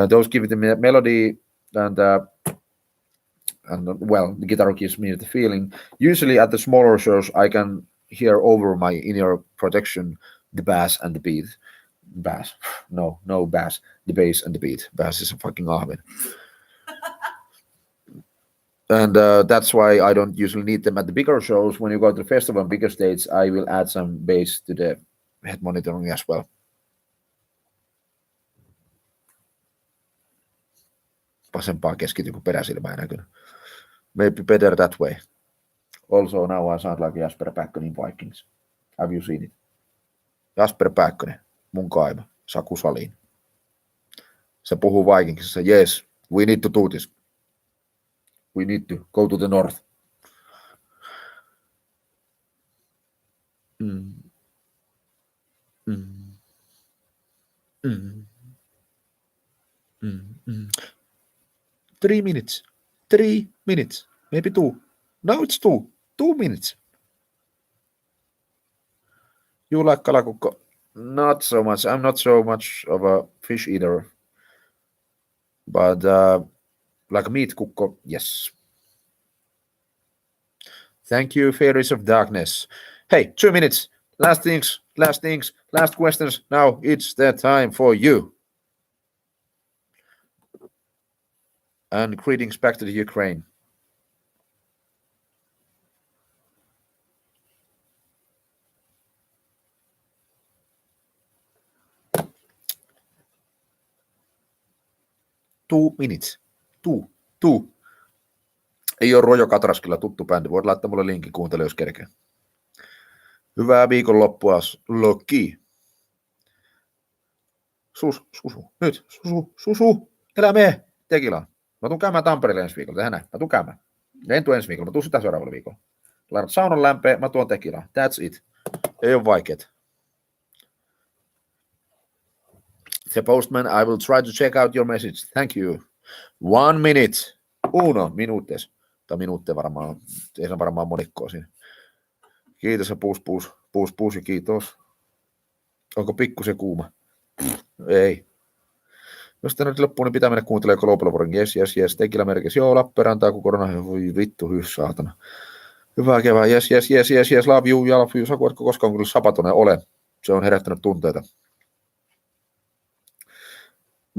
Those give it the melody and well, the guitar gives me the feeling. Usually at the smaller shows, I can hear over my in-ear protection the bass and the beat. Bass? No bass. The bass and the beat. Bass is a fucking ahven. And that's why I don't usually need them at the bigger shows. When you go to the festival and bigger stages, I will add some bass to the head monitoring as well. Vasempaa keskity, kun peräsilmää näkyy. Maybe better that way. Also now I sound like Jasper Pääkkönen in Vikings. Have you seen it? Jasper Pääkkönen, mun kaima, Saku Saliin. Se puhuu Vikingsissa. Yes, we need to do this. We need to go to the north. Mm. 3 minutes. 3 minutes. Maybe 2. No, it's 2. 2 minutes. You like kalakukko? Not so much. I'm not so much of a fish eater. But like meat kukko, yes. Thank you, Fairies of Darkness. Hey, 2 minutes. Last things, last questions. Now it's the time for you. And greetings back to the Ukraine. Two minutes. Two. Ei ole Rojo Katraskilla tuttu bändi. Voit laittaa mulle linkin kuuntele, jos kerkeä. Hyvää viikonloppua, Loki. Nyt. Susu. Älä mene. Tekilaa. Mä tuun käymään Tampereelle ensi viikolla. Tehdään näin. Mä tuun käymään. En tuu ensi viikolla. Mä tuun sitä seuraavalla viikolla. Laitat saunan lämpöä. Mä tuon tekilaa. That's it. Ei ole vaikeet. The postman, I will try to check out your message. Thank you. 1 minute. Uno minuutes. Tai minuutteja varmaan. Ei se varmaan monikkoa siinä. Kiitos ja puus ja kiitos. Onko pikkusen kuuma? Ei. Jos tämä nyt loppuu, niin pitää mennä kuuntelemaan Global Warring. Yes. Tekillä merkiksi. Joo, Lappeenrantaa, kun korona. Voi vittu, saatana. Hyvää kevää. Yes. Love you. Saku, etkö koskaan kyllä sapatonen ole. Se on herättänyt tunteita.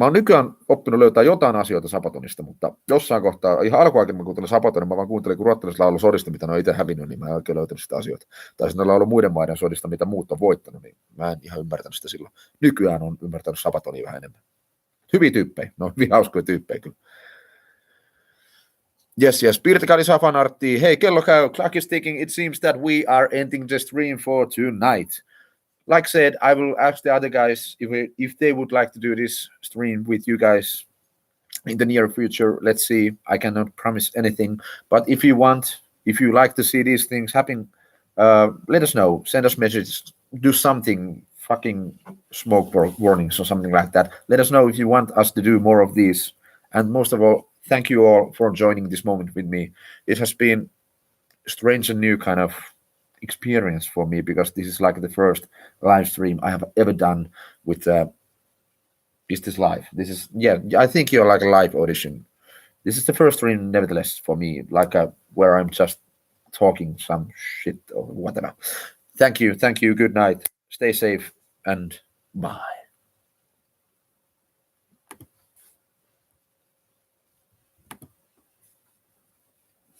Mä oon nykyään oppinut löytää jotain asioita Sabatonista, mutta jossain kohtaa, ihan alkuaikin mä kuuntelin Sabatonin, mä vaan kuuntelin, kun ruotsalaiset laulu sodista, mitä ne on itse hävinnyt, niin mä en oikein löytänyt sitä asioita. Tai sitten ne ollut muiden maiden sodista, mitä muut on voittanut, niin mä en ihan ymmärtänyt sitä silloin. Nykyään on ymmärtänyt Sabatonia vähän enemmän. Hyviä tyyppejä, no hyvin hauskoja tyyppejä kyllä. Yes, Pirtikaali Safanartti, hei kello käy, clock is ticking, it seems that we are ending the stream for tonight. Like said, I will ask the other guys if they would like to do this stream with you guys in the near future. Let's see. I cannot promise anything, but if you want, if you like to see these things happen, let us know. Send us messages. Do something. Fucking smoke warnings or something like that. Let us know if you want us to do more of these. And most of all, thank you all for joining this moment with me. It has been strange and new kind of experience for me because this is like the first live stream I have ever done with Is This Live? This is, yeah, I think you're like a live audition. This is the first stream nevertheless for me, like where I'm just talking some shit or whatever. Thank you, good night, stay safe, and bye.